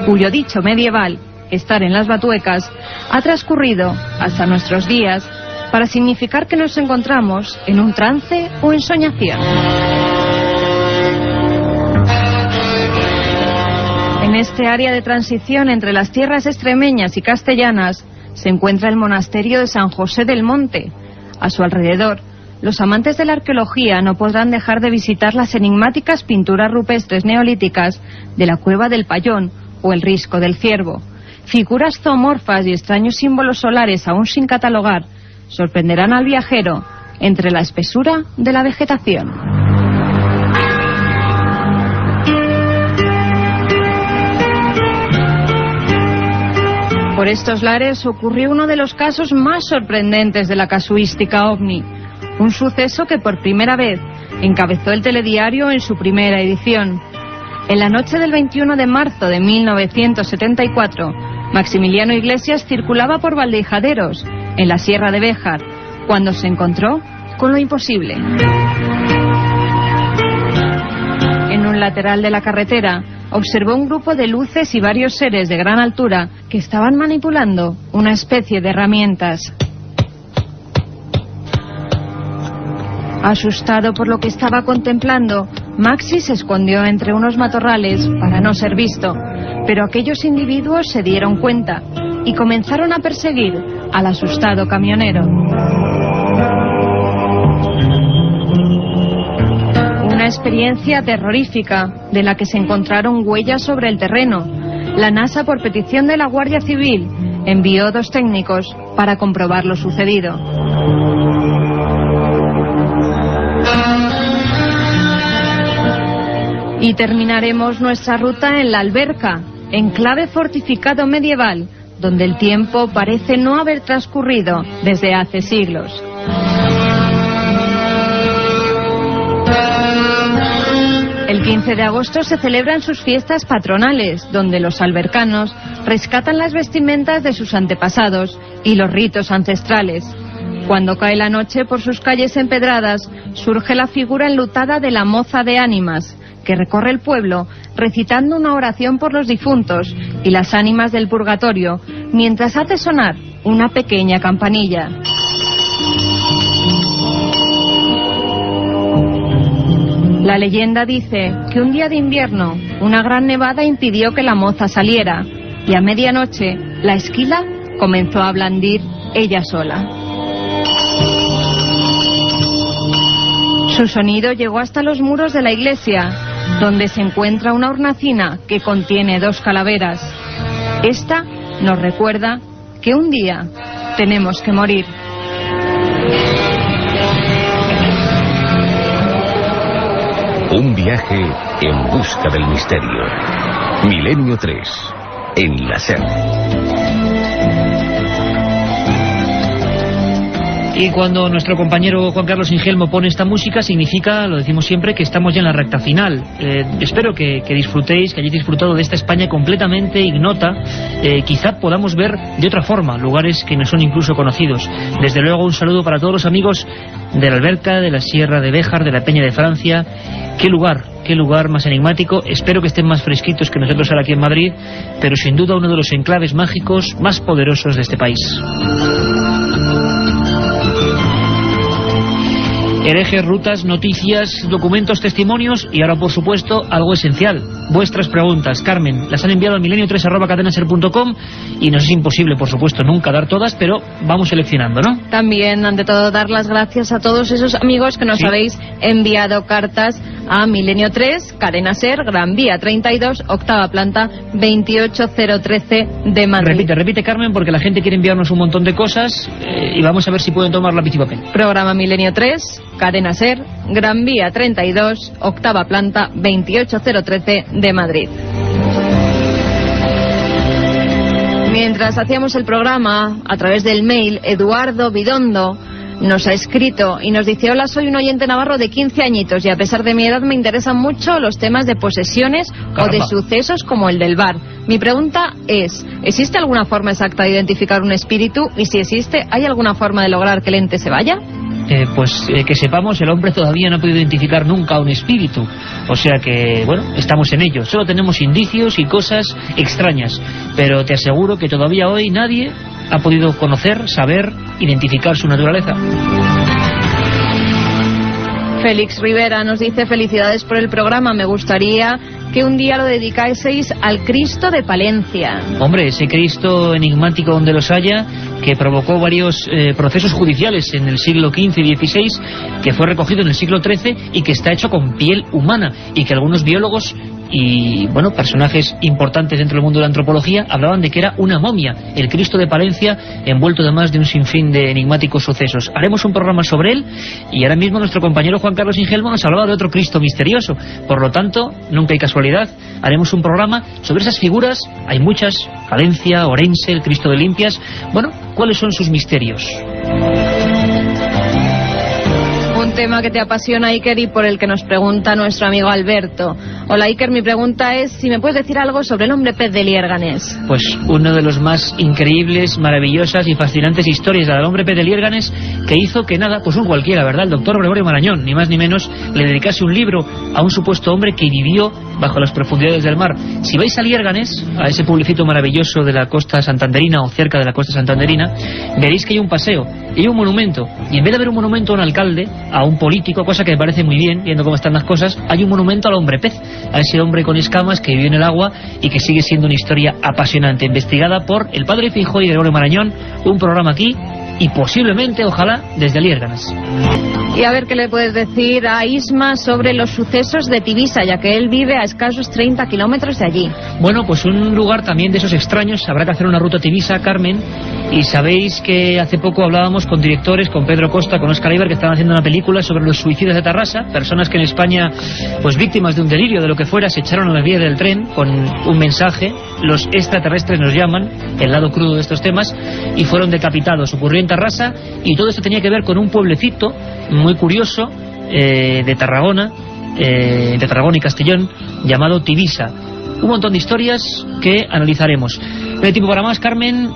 cuyo dicho medieval, estar en las Batuecas, ha transcurrido hasta nuestros días para significar que nos encontramos en un trance o ensoñación. En este área de transición entre las tierras extremeñas y castellanas se encuentra el monasterio de San José del Monte. A su alrededor, los amantes de la arqueología no podrán dejar de visitar las enigmáticas pinturas rupestres neolíticas de la Cueva del Payón o el Risco del Ciervo. Figuras zoomorfas y extraños símbolos solares aún sin catalogar sorprenderán al viajero entre la espesura de la vegetación. Por estos lares ocurrió uno de los casos más sorprendentes de la casuística ovni. Un suceso que por primera vez encabezó el telediario en su primera edición. En la noche del 21 de marzo de 1974, Maximiliano Iglesias circulaba por Valdejaderos, en la Sierra de Béjar, cuando se encontró con lo imposible. En un lateral de la carretera, observó un grupo de luces y varios seres de gran altura que estaban manipulando una especie de herramientas. Asustado por lo que estaba contemplando, Maxi se escondió entre unos matorrales para no ser visto, pero aquellos individuos se dieron cuenta y comenzaron a perseguir al asustado camionero. Una experiencia terrorífica de la que se encontraron huellas sobre el terreno. La NASA, por petición de la Guardia Civil, envió 2 técnicos para comprobar lo sucedido. Y terminaremos nuestra ruta en La Alberca, enclave fortificado medieval, donde el tiempo parece no haber transcurrido desde hace siglos. El 15 de agosto se celebran sus fiestas patronales, donde los albercanos rescatan las vestimentas de sus antepasados y los ritos ancestrales. Cuando cae la noche, por sus calles empedradas surge la figura enlutada de la moza de ánimas, que recorre el pueblo recitando una oración por los difuntos y las ánimas del purgatorio, mientras hace sonar una pequeña campanilla. La leyenda dice que un día de invierno una gran nevada impidió que la moza saliera, y a medianoche la esquila comenzó a blandir ella sola. Su sonido llegó hasta los muros de la iglesia, donde se encuentra una hornacina que contiene 2 calaveras. Esta nos recuerda que un día tenemos que morir. Un viaje en busca del misterio. Milenio 3, en la SER. Y cuando nuestro compañero Juan Carlos Ingelmo pone esta música, significa, lo decimos siempre, que estamos ya en la recta final. Espero que disfrutéis, que hayáis disfrutado de esta España completamente ignota. Quizá podamos ver de otra forma lugares que no son incluso conocidos. Desde luego, un saludo para todos los amigos de la Alberca, de la Sierra de Béjar, de la Peña de Francia. Qué lugar más enigmático. Espero que estén más fresquitos que nosotros ahora aquí en Madrid, pero sin duda uno de los enclaves mágicos más poderosos de este país. Herejes, rutas, noticias, documentos, testimonios y ahora, por supuesto, algo esencial. Vuestras preguntas, Carmen, las han enviado al milenio3@cadenaser.com y nos es imposible, por supuesto, nunca dar todas, pero vamos seleccionando, ¿no? También, ante todo, dar las gracias a todos esos amigos que nos habéis enviado cartas a Milenio 3, Cadena Ser, Gran Vía 32, octava planta, 28013 de Madrid. Repite, Carmen, porque la gente quiere enviarnos un montón de cosas y vamos a ver si pueden tomar lápiz y papel. Programa Milenio 3, Cadena Ser, Gran Vía 32, octava planta, 28013 de Madrid. Mientras hacíamos el programa, a través del mail, Eduardo Bidondo nos ha escrito y nos dice: hola, soy un oyente navarro de 15 añitos y a pesar de mi edad me interesan mucho los temas de posesiones o de sucesos como el del bar. Mi pregunta es, ¿existe alguna forma exacta de identificar un espíritu? Y si existe, ¿hay alguna forma de lograr que el ente se vaya? Que sepamos, el hombre todavía no ha podido identificar nunca un espíritu. O sea que, bueno, estamos en ello. Solo tenemos indicios y cosas extrañas. Pero te aseguro que todavía hoy nadie ha podido conocer, saber, identificar su naturaleza. Félix Rivera nos dice: felicidades por el programa, me gustaría que un día lo dedicaseis al Cristo de Palencia. Hombre, ese Cristo enigmático donde los haya, que provocó varios procesos judiciales en el siglo XV y XVI, que fue recogido en el siglo XIII y que está hecho con piel humana, y que algunos biólogos y, bueno, personajes importantes dentro del mundo de la antropología hablaban de que era una momia, el Cristo de Palencia, envuelto además de un sinfín de enigmáticos sucesos. Haremos un programa sobre él, y ahora mismo nuestro compañero Juan Carlos Ingelmo nos hablaba de otro Cristo misterioso. Por lo tanto, nunca hay casualidad, haremos un programa sobre esas figuras. Hay muchas: Palencia, Orense, el Cristo de Limpias. Bueno, ¿cuáles son sus misterios? Un tema que te apasiona, Iker, y por el que nos pregunta nuestro amigo Alberto. Hola, Iker, mi pregunta es si me puedes decir algo sobre el hombre pez de Liérganes. Pues uno de los más increíbles, maravillosas y fascinantes historias del hombre pez de Liérganes, que hizo que nada, pues un cualquiera, ¿verdad?, el doctor Gregorio Marañón, ni más ni menos, le dedicase un libro a un supuesto hombre que vivió bajo las profundidades del mar. Si vais a Liérganes, a ese pueblecito maravilloso de la costa santanderina o cerca de la costa santanderina, veréis que hay un paseo y hay un monumento, y en vez de haber un monumento a un alcalde, a un político, cosa que me parece muy bien, viendo cómo están las cosas, hay un monumento al hombre pez, a ese hombre con escamas que vive en el agua y que sigue siendo una historia apasionante, investigada por el padre Feijóo y Gregorio Marañón. Un programa aquí y posiblemente, ojalá, desde Aliérganas. Y a ver qué le puedes decir a Isma sobre los sucesos de Tivisa, ya que él vive a escasos 30 kilómetros de allí. Bueno, pues un lugar también de esos extraños. Habrá que hacer una ruta a Tivisa, Carmen. Y sabéis que hace poco hablábamos con directores, con Pedro Costa, con Óscar Iber, que estaban haciendo una película sobre los suicidios de Tarrasa, personas que en España, pues víctimas de un delirio, de lo que fuera, se echaron a las vías del tren con un mensaje: los extraterrestres nos llaman, el lado crudo de estos temas, y fueron decapitados. Ocurrió en Tarrasa, y todo esto tenía que ver con un pueblecito muy curioso de Tarragona y Castellón, llamado Tivisa. Un montón de historias que analizaremos. No hay tiempo para más, Carmen.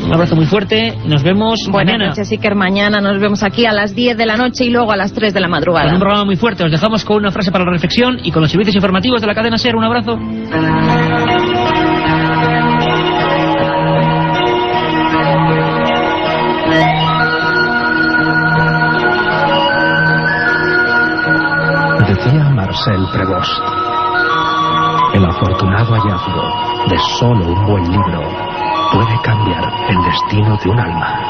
Un abrazo muy fuerte. Nos vemos Buenas mañana. noches, Iker. Mañana nos vemos aquí a las 10 de la noche y luego a las 3 de la madrugada. Con un programa muy fuerte. Os dejamos con una frase para la reflexión y con los servicios informativos de la cadena SER. Un abrazo. Decía Marcel Prévost: el afortunado hallazgo de solo un buen libro puede cambiar el destino de un alma.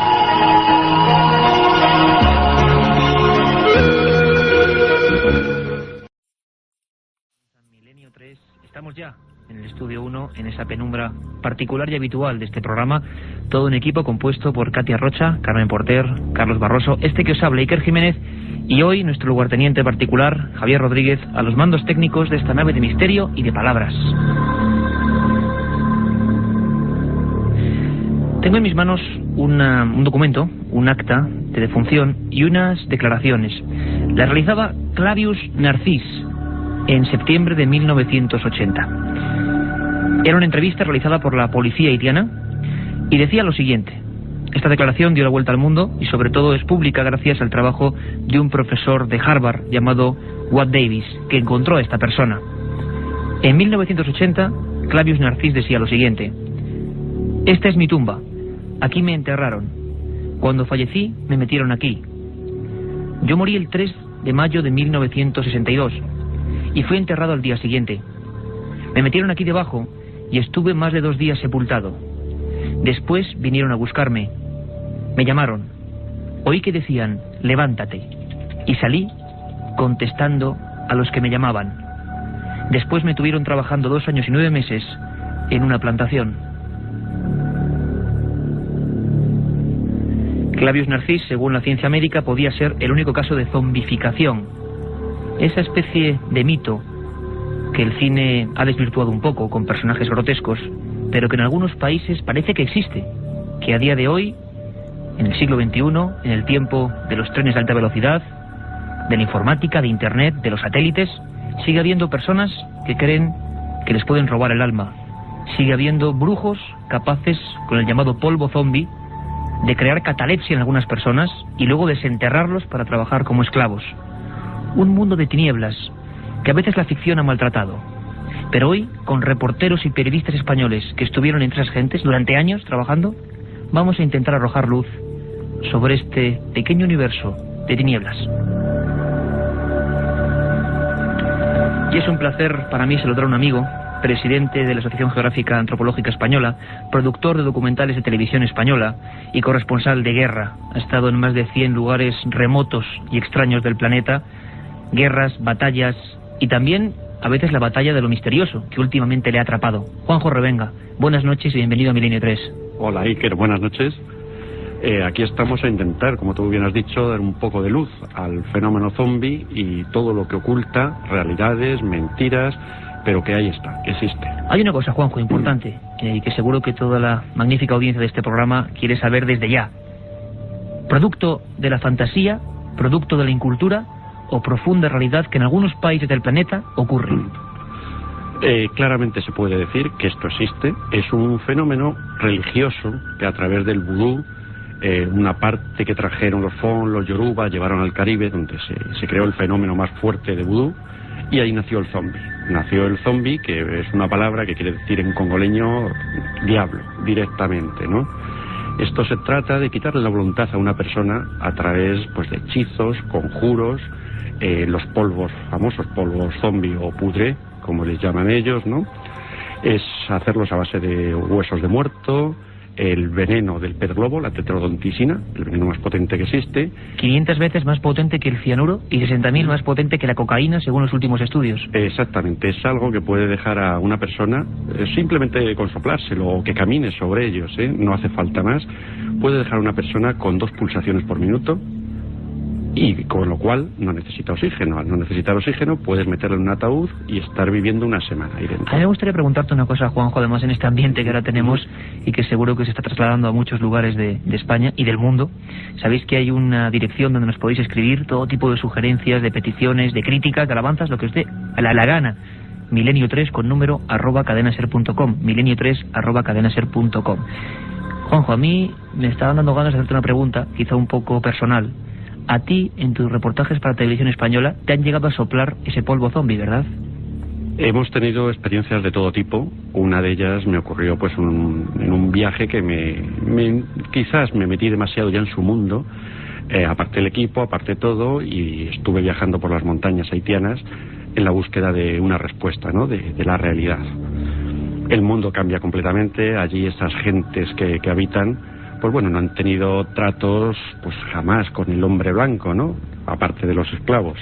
Milenio 3, estamos ya en el estudio 1, en esa penumbra particular y habitual de este programa. Todo un equipo compuesto por Katia Rocha, Carmen Porter, Carlos Barroso, este que os habla, Iker Jiménez, y hoy nuestro lugarteniente particular, Javier Rodríguez, a los mandos técnicos de esta nave de misterio y de palabras. Tengo en mis manos un documento, un acta de defunción y unas declaraciones. Las realizaba Clavius Narcís en septiembre de 1980. Era una entrevista realizada por la policía haitiana y decía lo siguiente. Esta declaración dio la vuelta al mundo y sobre todo es pública gracias al trabajo de un profesor de Harvard llamado Watt Davis, que encontró a esta persona. En 1980, Clavius Narcís decía lo siguiente: esta es mi tumba, aquí me enterraron. Cuando fallecí, me metieron aquí. Yo morí el 3 de mayo de 1962 y fui enterrado al día siguiente. Me metieron aquí debajo y estuve más de 2 días sepultado. Después vinieron a buscarme. Me llamaron. Oí que decían, levántate. Y salí contestando a los que me llamaban. Después me tuvieron trabajando 2 años y 9 meses en una plantación. Clavius Narcís, según la ciencia médica, podía ser el único caso de zombificación. Esa especie de mito que el cine ha desvirtuado un poco con personajes grotescos, pero que en algunos países parece que existe, que a día de hoy, en el siglo XXI, en el tiempo de los trenes de alta velocidad, de la informática, de Internet, de los satélites, sigue habiendo personas que creen que les pueden robar el alma. Sigue habiendo brujos capaces, con el llamado polvo zombie, de crear catalepsia en algunas personas y luego desenterrarlos para trabajar como esclavos. Un mundo de tinieblas que a veces la ficción ha maltratado. Pero hoy, con reporteros y periodistas españoles que estuvieron entre esas gentes durante años trabajando, vamos a intentar arrojar luz sobre este pequeño universo de tinieblas. Y es un placer para mí saludar a un amigo, presidente de la Asociación Geográfica Antropológica Española, productor de documentales de televisión española y corresponsal de guerra. Ha estado en más de 100 lugares remotos y extraños del planeta, guerras, batallas y también a veces la batalla de lo misterioso, que últimamente le ha atrapado. Juanjo Revenga, buenas noches y bienvenido a Milenio 3. Hola Iker, buenas noches. Aquí estamos a intentar, como tú bien has dicho, dar un poco de luz al fenómeno zombie y todo lo que oculta, realidades, mentiras, pero que ahí está, que existe. Hay una cosa, Juanjo, importante, y que seguro que toda la magnífica audiencia de este programa quiere saber desde ya. ¿Producto de la fantasía, producto de la incultura o profunda realidad que en algunos países del planeta ocurre? Claramente se puede decir que esto existe. Es un fenómeno religioso que a través del vudú, una parte que trajeron los Fon, los Yoruba, llevaron al Caribe, donde se creó el fenómeno más fuerte de vudú, y ahí nació el zombie. Nació el zombie, que es una palabra que quiere decir en congoleño diablo, directamente, ¿no? Esto se trata de quitarle la voluntad a una persona a través, pues, de hechizos, conjuros, los polvos, famosos polvos zombie o pudre, como les llaman ellos, ¿no? Es hacerlos a base de huesos de muerto, el veneno del pez globo, la tetrodonticina, el veneno más potente que existe. 500 veces más potente que el cianuro y 60.000 más potente que la cocaína, según los últimos estudios. Exactamente, es algo que puede dejar a una persona, simplemente con soplárselo o que camine sobre ellos, no hace falta más, puede dejar a una persona con 2 pulsaciones por minuto, y con lo cual no necesita oxígeno. Al no necesitar oxígeno puedes meterlo en un ataúd y estar viviendo una semana ahí dentro. A mí me gustaría preguntarte una cosa, Juanjo, además en este ambiente que ahora tenemos y que seguro que se está trasladando a muchos lugares de España y del mundo. Sabéis que hay una dirección donde nos podéis escribir todo tipo de sugerencias, de peticiones, de críticas, de alabanzas, lo que usted la gana. Milenio3 con número @cadenaser.com, milenio3 @cadenaser.com. Juanjo, a mí me estaban dando ganas de hacerte una pregunta, quizá un poco personal. A ti, en tus reportajes para Televisión Española, te han llegado a soplar ese polvo zombie, ¿verdad? Hemos tenido experiencias de todo tipo. Una de ellas me ocurrió pues en un viaje que quizás me metí demasiado ya en su mundo. Aparté el equipo, aparté todo y estuve viajando por las montañas haitianas en la búsqueda de una respuesta, ¿no? de la realidad. El mundo cambia completamente. Allí esas gentes que habitan, pues bueno, no han tenido tratos pues jamás con el hombre blanco, ¿no? Aparte de los esclavos.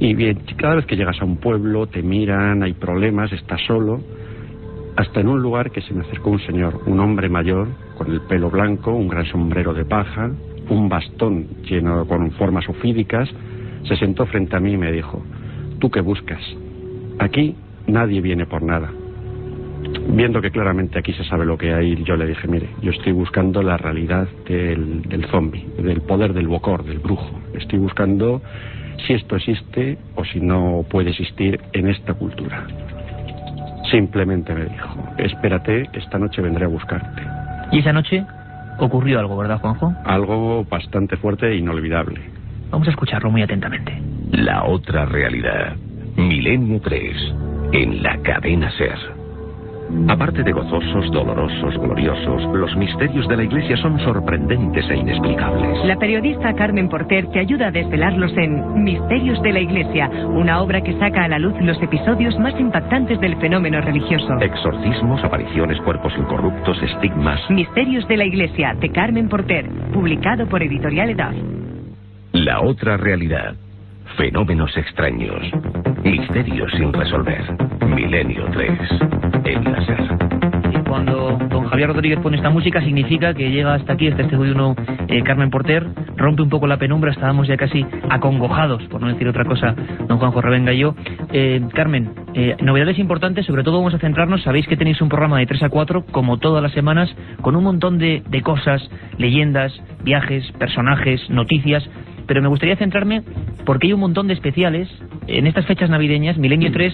Y bien, cada vez que llegas a un pueblo te miran, hay problemas, estás solo. Hasta en un lugar que se me acercó un señor, un hombre mayor, con el pelo blanco, un gran sombrero de paja, un bastón lleno con formas ofídicas, se sentó frente a mí y me dijo: ¿tú qué buscas? Aquí nadie viene por nada. Viendo que claramente aquí se sabe lo que hay, yo le dije: mire, yo estoy buscando la realidad del zombie, del poder del bokor, del brujo. Estoy buscando si esto existe o si no puede existir en esta cultura. Simplemente me dijo: espérate, esta noche vendré a buscarte. Y esa noche ocurrió algo, ¿verdad, Juanjo? Algo bastante fuerte e inolvidable. Vamos a escucharlo muy atentamente. La otra realidad. Milenio 3, en la cadena SER. Aparte de gozosos, dolorosos, gloriosos, los misterios de la Iglesia son sorprendentes e inexplicables. La periodista Carmen Porter te ayuda a desvelarlos en Misterios de la Iglesia, una obra que saca a la luz los episodios más impactantes del fenómeno religioso. Exorcismos, apariciones, cuerpos incorruptos, estigmas. Misterios de la Iglesia, de Carmen Porter, publicado por Editorial Edad. La otra realidad. Fenómenos extraños. Misterios sin resolver. Milenio 3. En la SER. Y cuando don Javier Rodríguez pone esta música, significa que llega hasta aquí, este estudio 1, Carmen Porter, rompe un poco la penumbra, estábamos ya casi acongojados, por no decir otra cosa, don Juanjo Revenga y yo. Carmen, novedades importantes, sobre todo vamos a centrarnos, sabéis que tenéis un programa de 3 a 4, como todas las semanas, con un montón de cosas, leyendas, viajes, personajes, noticias. Pero me gustaría centrarme porque hay un montón de especiales. En estas fechas navideñas, Milenio 3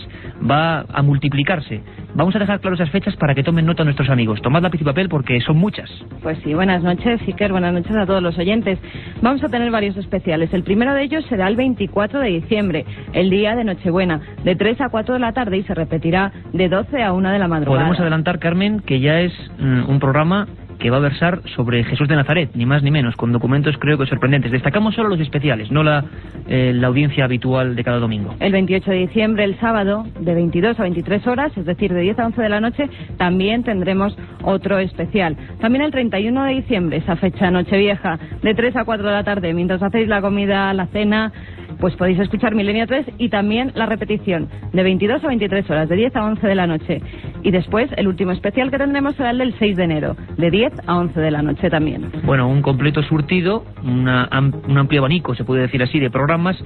va a multiplicarse. Vamos a dejar claro esas fechas para que tomen nota nuestros amigos. Tomad lápiz y papel porque son muchas. Pues sí, buenas noches, Iker, buenas noches a todos los oyentes. Vamos a tener varios especiales. El primero de ellos será el 24 de diciembre, el día de Nochebuena, de 3 a 4 de la tarde y se repetirá de 12 a 1 de la madrugada. Podemos adelantar, Carmen, que ya es un programa que va a versar sobre Jesús de Nazaret, ni más ni menos, con documentos creo que sorprendentes. Destacamos solo los especiales, no la audiencia habitual de cada domingo. El 28 de diciembre, el sábado, de 22 a 23 horas, es decir, de 10 a 11 de la noche, también tendremos otro especial. También el 31 de diciembre, esa fecha Nochevieja, de 3 a 4 de la tarde, mientras hacéis la comida, la cena, pues podéis escuchar Milenio 3 y también la repetición, de 22 a 23 horas, de 10 a 11 de la noche. Y después, el último especial que tendremos será el del 6 de enero, de 10 a 11 de la noche también. Bueno, un completo surtido, un amplio abanico, se puede decir así, de programas,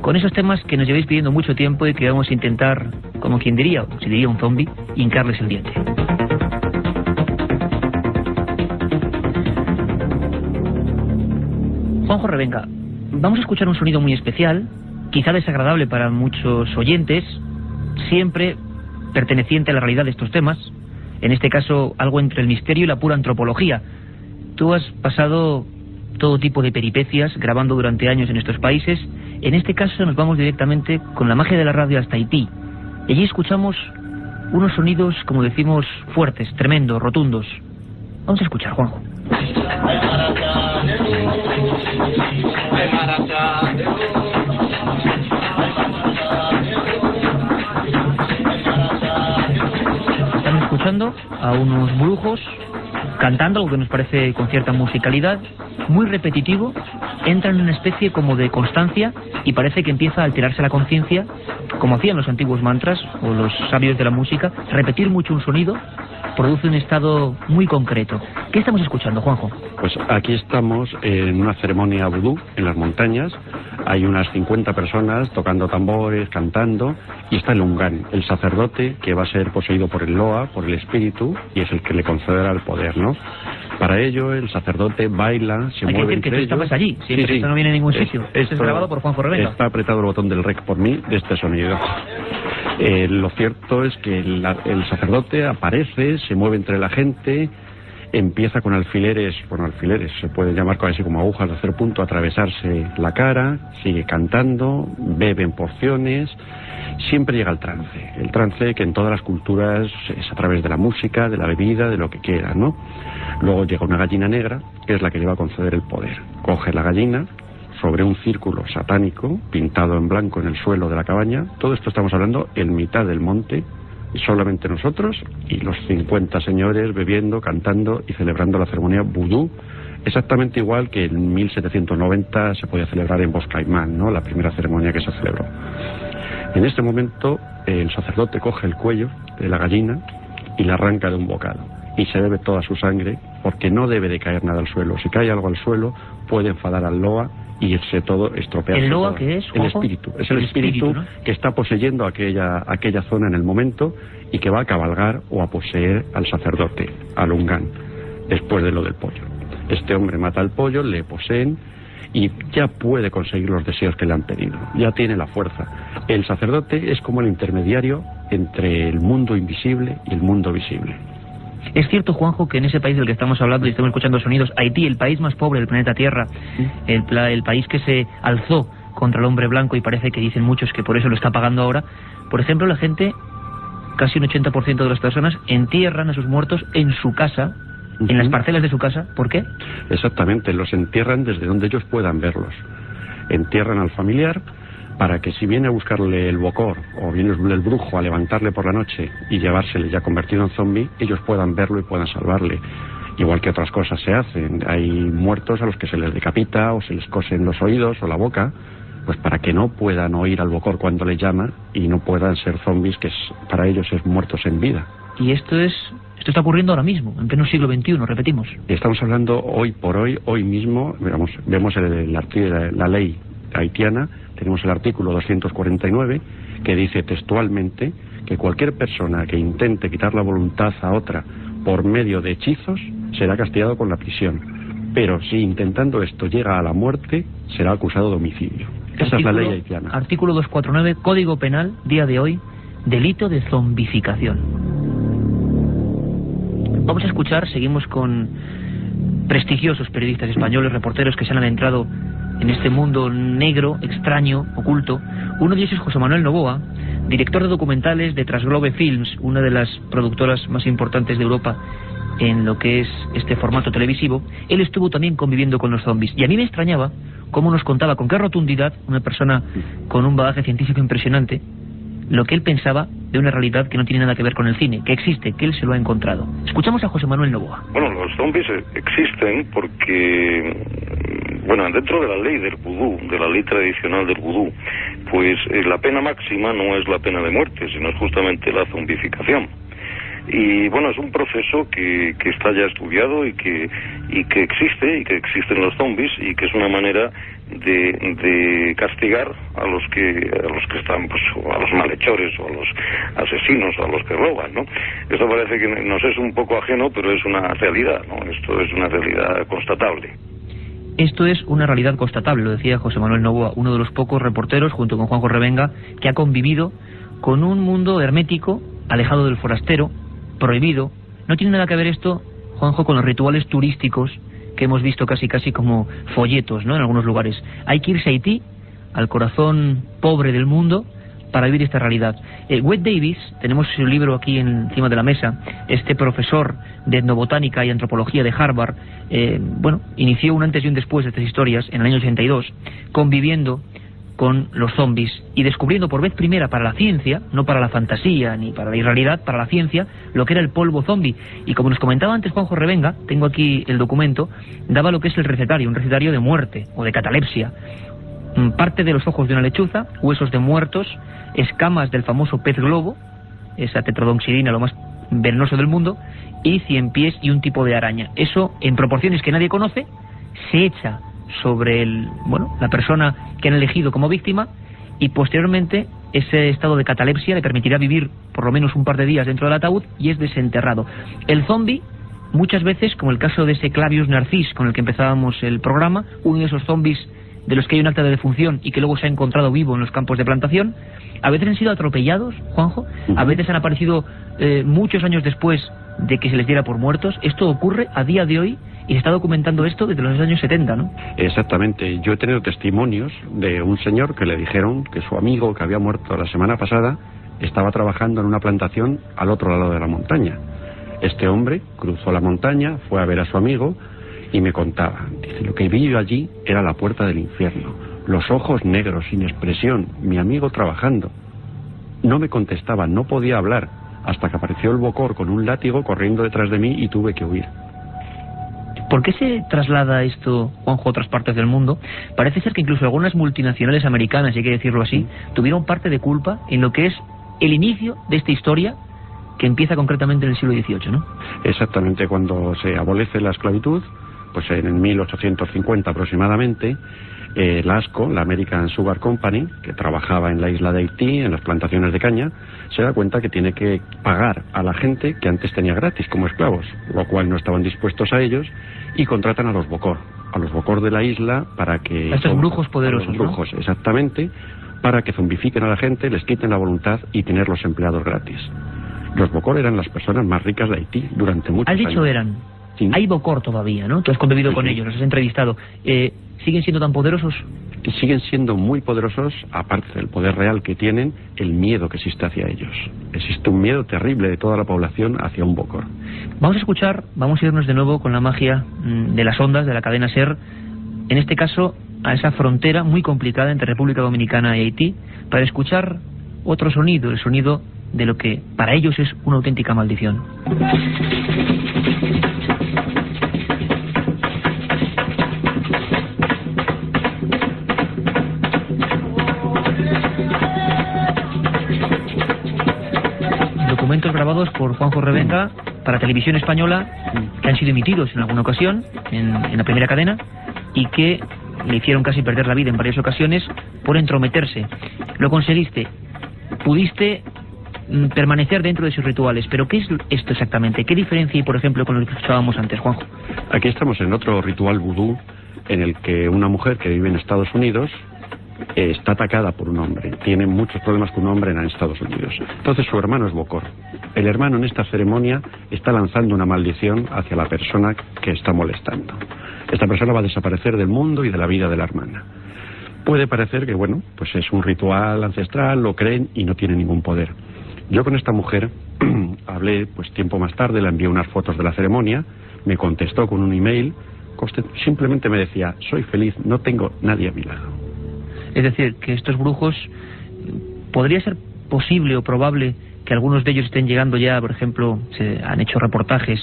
con esos temas que nos lleváis pidiendo mucho tiempo y que vamos a intentar, como quien diría, si diría un zombie, hincarles el diente. Juanjo Revenga, vamos a escuchar un sonido muy especial, quizá desagradable para muchos oyentes, siempre perteneciente a la realidad de estos temas, en este caso algo entre el misterio y la pura antropología. Tú has pasado todo tipo de peripecias grabando durante años en estos países. En este caso nos vamos directamente con la magia de la radio hasta Haití. Y allí escuchamos unos sonidos, como decimos, fuertes, tremendos, rotundos. Vamos a escuchar, Juanjo. Están escuchando a unos brujos cantando, algo que nos parece con cierta musicalidad, muy repetitivo, entra en una especie como de constancia y parece que empieza a alterarse la conciencia, como hacían los antiguos mantras o los sabios de la música. Repetir mucho un sonido produce un estado muy concreto. ¿Qué estamos escuchando, Juanjo? Pues aquí estamos en una ceremonia vudú en las montañas. Hay unas 50 personas tocando tambores, cantando, y está el Ungan, el sacerdote que va a ser poseído por el Loa, por el espíritu, y es el que le concederá el poder, ¿no? Para ello, el sacerdote baila, se mueve entre ellos. Hay que decir que tú estabas allí, siempre esto no viene en ningún sitio. Esto es grabado por Juanjo Revenga. Está apretado el botón del rec por mí de este sonido. Lo cierto es que el sacerdote aparece, se mueve entre la gente, empieza con alfileres, se pueden llamar así como agujas de hacer punto, a atravesarse la cara, sigue cantando, bebe en porciones, siempre llega al trance. El trance que en todas las culturas es a través de la música, de la bebida, de lo que quiera, ¿no? Luego llega una gallina negra, que es la que le va a conceder el poder. Coge la gallina sobre un círculo satánico pintado en blanco en el suelo de la cabaña. Todo esto estamos hablando en mitad del monte, solamente nosotros y los 50 señores bebiendo, cantando y celebrando la ceremonia vudú, exactamente igual que en 1790 se podía celebrar en Boscaimán, ¿no? La primera ceremonia que se celebró. En este momento el sacerdote coge el cuello de la gallina y la arranca de un bocado y se bebe toda su sangre, porque no debe de caer nada al suelo. Si cae algo al suelo puede enfadar al Loa y irse todo, estropearse. ¿El Loa todo. qué es, El espíritu. Es el espíritu, ¿no?, que está poseyendo aquella zona en el momento y que va a cabalgar o a poseer al sacerdote, al Ungan, después de lo del pollo. Este hombre mata al pollo, le poseen y ya puede conseguir los deseos que le han pedido. Ya tiene la fuerza. El sacerdote es como el intermediario entre el mundo invisible y el mundo visible. Es cierto, Juanjo, que en ese país del que estamos hablando y estamos escuchando sonidos, Haití, el país más pobre del planeta Tierra, el país que se alzó contra el hombre blanco y parece que dicen muchos que por eso lo está pagando ahora, por ejemplo, la gente, casi un 80% de las personas, entierran a sus muertos en su casa, en las parcelas de su casa. ¿Por qué? Exactamente, los entierran desde donde ellos puedan verlos. Entierran al familiar para que si viene a buscarle el bocor o viene el brujo a levantarle por la noche y llevársele ya convertido en zombie, ellos puedan verlo y puedan salvarle. Igual que otras cosas se hacen. Hay muertos a los que se les decapita o se les cosen los oídos o la boca, pues para que no puedan oír al bocor cuando le llama y no puedan ser zombies, que para ellos es muertos en vida. Y esto está ocurriendo ahora mismo, en pleno siglo XXI, repetimos. Estamos hablando hoy por hoy, hoy mismo, vemos la ley haitiana. Tenemos el artículo 249 que dice textualmente que cualquier persona que intente quitar la voluntad a otra por medio de hechizos será castigado con la prisión. Pero si intentando esto llega a la muerte, será acusado de homicidio. Esa es la ley haitiana. Artículo 249, Código Penal, día de hoy, delito de zombificación. Vamos a escuchar, seguimos con prestigiosos periodistas españoles, reporteros que se han adentrado en este mundo negro, extraño, oculto. Uno de ellos es José Manuel Novoa, director de documentales de Transglobe Films, una de las productoras más importantes de Europa en lo que es este formato televisivo. Él estuvo también conviviendo con los zombies y a mí me extrañaba cómo nos contaba con qué rotundidad una persona con un bagaje científico impresionante lo que él pensaba de una realidad que no tiene nada que ver con el cine, que existe, que él se lo ha encontrado. Escuchamos a José Manuel Novoa. Bueno, los zombies existen porque, bueno, dentro de la ley del vudú, de la ley tradicional del vudú, pues la pena máxima no es la pena de muerte, sino es justamente la zombificación. Y bueno, es un proceso que está ya estudiado y que existe, y que existen los zombies, y que es una manera de castigar a los que están, pues, a los malhechores o a los asesinos o a los que roban, ¿no? Esto parece que nos es un poco ajeno, pero es una realidad, ¿no? Esto es una realidad constatable. Esto es una realidad constatable, lo decía José Manuel Novoa, uno de los pocos reporteros, junto con Juanjo Revenga, que ha convivido con un mundo hermético, alejado del forastero, prohibido. No tiene nada que ver esto, Juanjo, con los rituales turísticos que hemos visto casi como folletos, ¿no?, en algunos lugares. Hay que irse a Haití, al corazón pobre del mundo, para vivir esta realidad. Wade Davis, tenemos su libro aquí encima de la mesa, este profesor de etnobotánica y antropología de Harvard, inició un antes y un después de estas historias en el año 82, conviviendo con los zombies y descubriendo por vez primera para la ciencia, no para la fantasía ni para la irrealidad, para la ciencia, lo que era el polvo zombie. Y como nos comentaba antes Juanjo Revenga, tengo aquí el documento, daba lo que es el recetario, un recetario de muerte o de catalepsia. Parte de los ojos de una lechuza, huesos de muertos, escamas del famoso pez globo, esa tetrodonxilina, lo más venenoso del mundo, y 100 pies y un tipo de araña. Eso, en proporciones que nadie conoce, se echa sobre la persona que han elegido como víctima, y posteriormente ese estado de catalepsia le permitirá vivir por lo menos un par de días dentro del ataúd y es desenterrado. El zombie, muchas veces, como el caso de ese Clavius Narcis con el que empezábamos el programa, uno de esos zombies de los que hay un acta de defunción y que luego se ha encontrado vivo en los campos de plantación, a veces han sido atropellados, Juanjo, a veces han aparecido muchos años después de que se les diera por muertos. Esto ocurre a día de hoy y se está documentando esto desde los años 70, ¿no? Exactamente. Yo he tenido testimonios de un señor que le dijeron que su amigo, que había muerto la semana pasada, estaba trabajando en una plantación al otro lado de la montaña. Este hombre cruzó la montaña, fue a ver a su amigo y me contaba, dice, lo que vi yo allí era la puerta del infierno, los ojos negros, sin expresión, mi amigo trabajando. No me contestaba, no podía hablar, hasta que apareció el Bokor con un látigo corriendo detrás de mí y tuve que huir. ¿Por qué se traslada esto, Juanjo, a otras partes del mundo? Parece ser que incluso algunas multinacionales americanas, si hay que decirlo así, tuvieron parte de culpa en lo que es el inicio de esta historia que empieza concretamente en el siglo XVIII, ¿no? Exactamente, cuando se abolece la esclavitud, pues en 1850 aproximadamente, la ASCO, la American Sugar Company, que trabajaba en la isla de Haití, en las plantaciones de caña, se da cuenta que tiene que pagar a la gente que antes tenía gratis como esclavos, lo cual no estaban dispuestos a ellos, y contratan a los Bokor de la isla para que... A estos brujos poderosos, a los brujos, ¿no? Exactamente, para que zombifiquen a la gente, les quiten la voluntad y tener los empleados gratis. Los Bokor eran las personas más ricas de Haití durante muchos años. ¿Has dicho eran? Sí. Hay Bokor todavía, ¿no? Tú has convivido con ellos, los has entrevistado. ¿Siguen siendo tan poderosos? Y siguen siendo muy poderosos, aparte del poder real que tienen, el miedo que existe hacia ellos. Existe un miedo terrible de toda la población hacia un Bokor. Vamos a irnos de nuevo con la magia de las ondas, de la cadena SER, en este caso a esa frontera muy complicada entre República Dominicana y Haití, para escuchar otro sonido, el sonido de lo que para ellos es una auténtica maldición. Documentos grabados por Juanjo Revenga para Televisión Española, que han sido emitidos en alguna ocasión en la primera cadena y que le hicieron casi perder la vida en varias ocasiones por entrometerse. Lo conseguiste, pudiste permanecer dentro de sus rituales, pero ¿qué es esto exactamente? ¿Qué diferencia hay, por ejemplo, con lo que escuchábamos antes, Juanjo? Aquí estamos en otro ritual vudú en el que una mujer que vive en Estados Unidos está atacada por un hombre, tiene muchos problemas con un hombre en Estados Unidos. Entonces su hermano es Bokor. El hermano en esta ceremonia está lanzando una maldición hacia la persona que está molestando. Esta persona va a desaparecer del mundo y de la vida de la hermana. Puede parecer que, bueno, pues es un ritual ancestral, lo creen y no tiene ningún poder. Yo con esta mujer hablé pues tiempo más tarde, le envié unas fotos de la ceremonia, me contestó con un email, simplemente me decía, soy feliz, no tengo nadie a mi lado. Es decir, que estos brujos, ¿podría ser posible o probable que algunos de ellos estén llegando ya, por ejemplo, se han hecho reportajes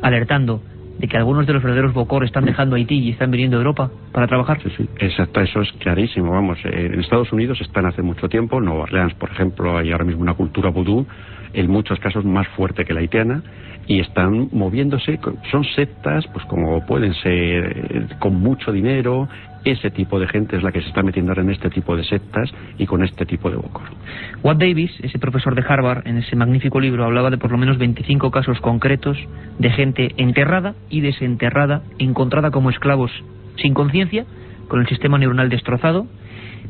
alertando de que algunos de los verdaderos Bokor están dejando Haití y están viniendo a Europa para trabajar? Sí, sí, exacto, eso es clarísimo, vamos, en Estados Unidos están hace mucho tiempo, en Nueva Orleans, por ejemplo, hay ahora mismo una cultura vudú, en muchos casos más fuerte que la haitiana, y están moviéndose, son sectas, pues como pueden ser, con mucho dinero. Ese tipo de gente es la que se está metiendo ahora en este tipo de sectas y con este tipo de Bokor. Watt Davis, ese profesor de Harvard, en ese magnífico libro hablaba de por lo menos 25 casos concretos de gente enterrada y desenterrada, encontrada como esclavos sin conciencia, con el sistema neuronal destrozado,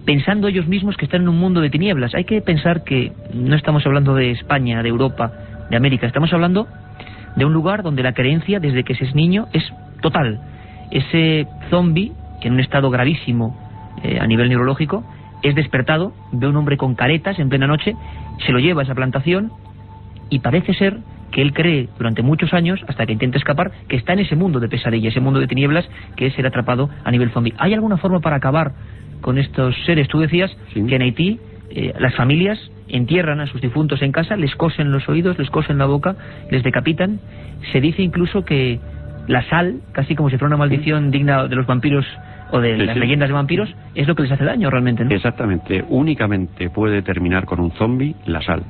pensando ellos mismos que están en un mundo de tinieblas. Hay que pensar que no estamos hablando de España, de Europa, de América, estamos hablando de un lugar donde la creencia, desde que se es niño, es total. Ese zombie, que en un estado gravísimo a nivel neurológico, es despertado, ve a un hombre con caretas en plena noche, se lo lleva a esa plantación y parece ser que él cree durante muchos años, hasta que intenta escapar, que está en ese mundo de pesadilla, ese mundo de tinieblas, que es ser atrapado a nivel zombie. ¿Hay alguna forma para acabar con estos seres. Tú decías que en Haití las familias entierran a sus difuntos en casa, les cosen los oídos, les cosen la boca, les decapitan. Se dice incluso que la sal, casi como si fuera una maldición digna de los vampiros o de las leyendas de vampiros, es lo que les hace daño realmente, ¿no? Exactamente. Únicamente puede terminar con un zombi la sal.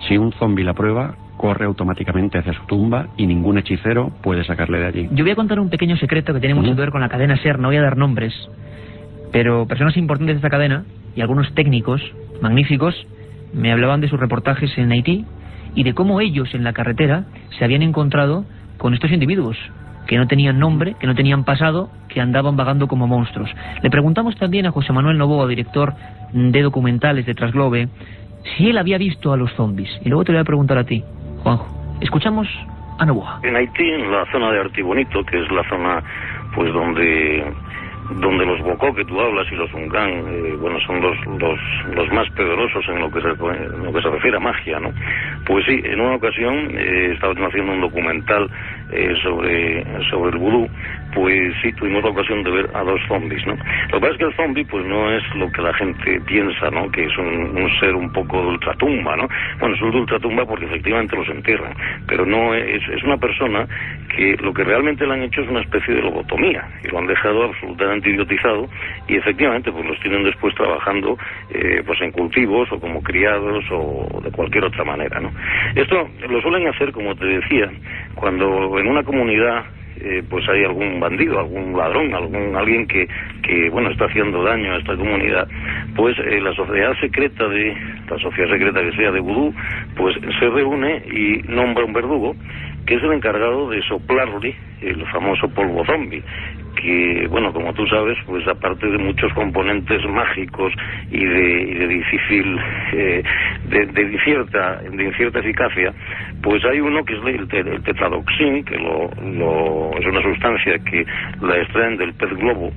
Si un zombi la prueba, corre automáticamente hacia su tumba y ningún hechicero puede sacarle de allí. Yo voy a contar un pequeño secreto que tiene mucho que ver con la cadena SER. No voy a dar nombres, pero personas importantes de esta cadena y algunos técnicos magníficos me hablaban de sus reportajes en Haití y de cómo ellos en la carretera se habían encontrado con estos individuos que no tenían nombre, que no tenían pasado, que andaban vagando como monstruos. Le preguntamos también a José Manuel Novoa, director de documentales de Trasglobe, si él había visto a los zombies. Y luego te lo voy a preguntar a ti, Juanjo. Escuchamos a Novoa. En Haití, en la zona de Artibonito, que es la zona pues donde los Bocó que tú hablas y los Ungán, bueno, son los más poderosos en lo que se refiere a magia, ¿no? Pues sí, en una ocasión estaban haciendo un documental sobre el vudú, pues sí, tuvimos la ocasión de ver a dos zombies, ¿no? Lo que pasa es que el zombie pues no es lo que la gente piensa, ¿no? Que es un ser un poco de ultratumba, ¿no? Bueno, es un de ultratumba porque efectivamente los entierran, pero no es una persona que lo que realmente le han hecho es una especie de lobotomía y lo han dejado absolutamente idiotizado y efectivamente pues los tienen después trabajando pues en cultivos o como criados o de cualquier otra manera, ¿no? Esto lo suelen hacer, como te decía, cuando en una comunidad pues hay algún bandido, algún ladrón, alguien que bueno, está haciendo daño a esta comunidad, pues la sociedad secreta que sea de vudú, pues se reúne y nombra un verdugo que es el encargado de soplarle el famoso polvo zombie, que, bueno, como tú sabes, pues aparte de muchos componentes mágicos y de difícil, de incierta eficacia, pues hay uno que es el tetradoxin, que es una sustancia que la extraen del pez globo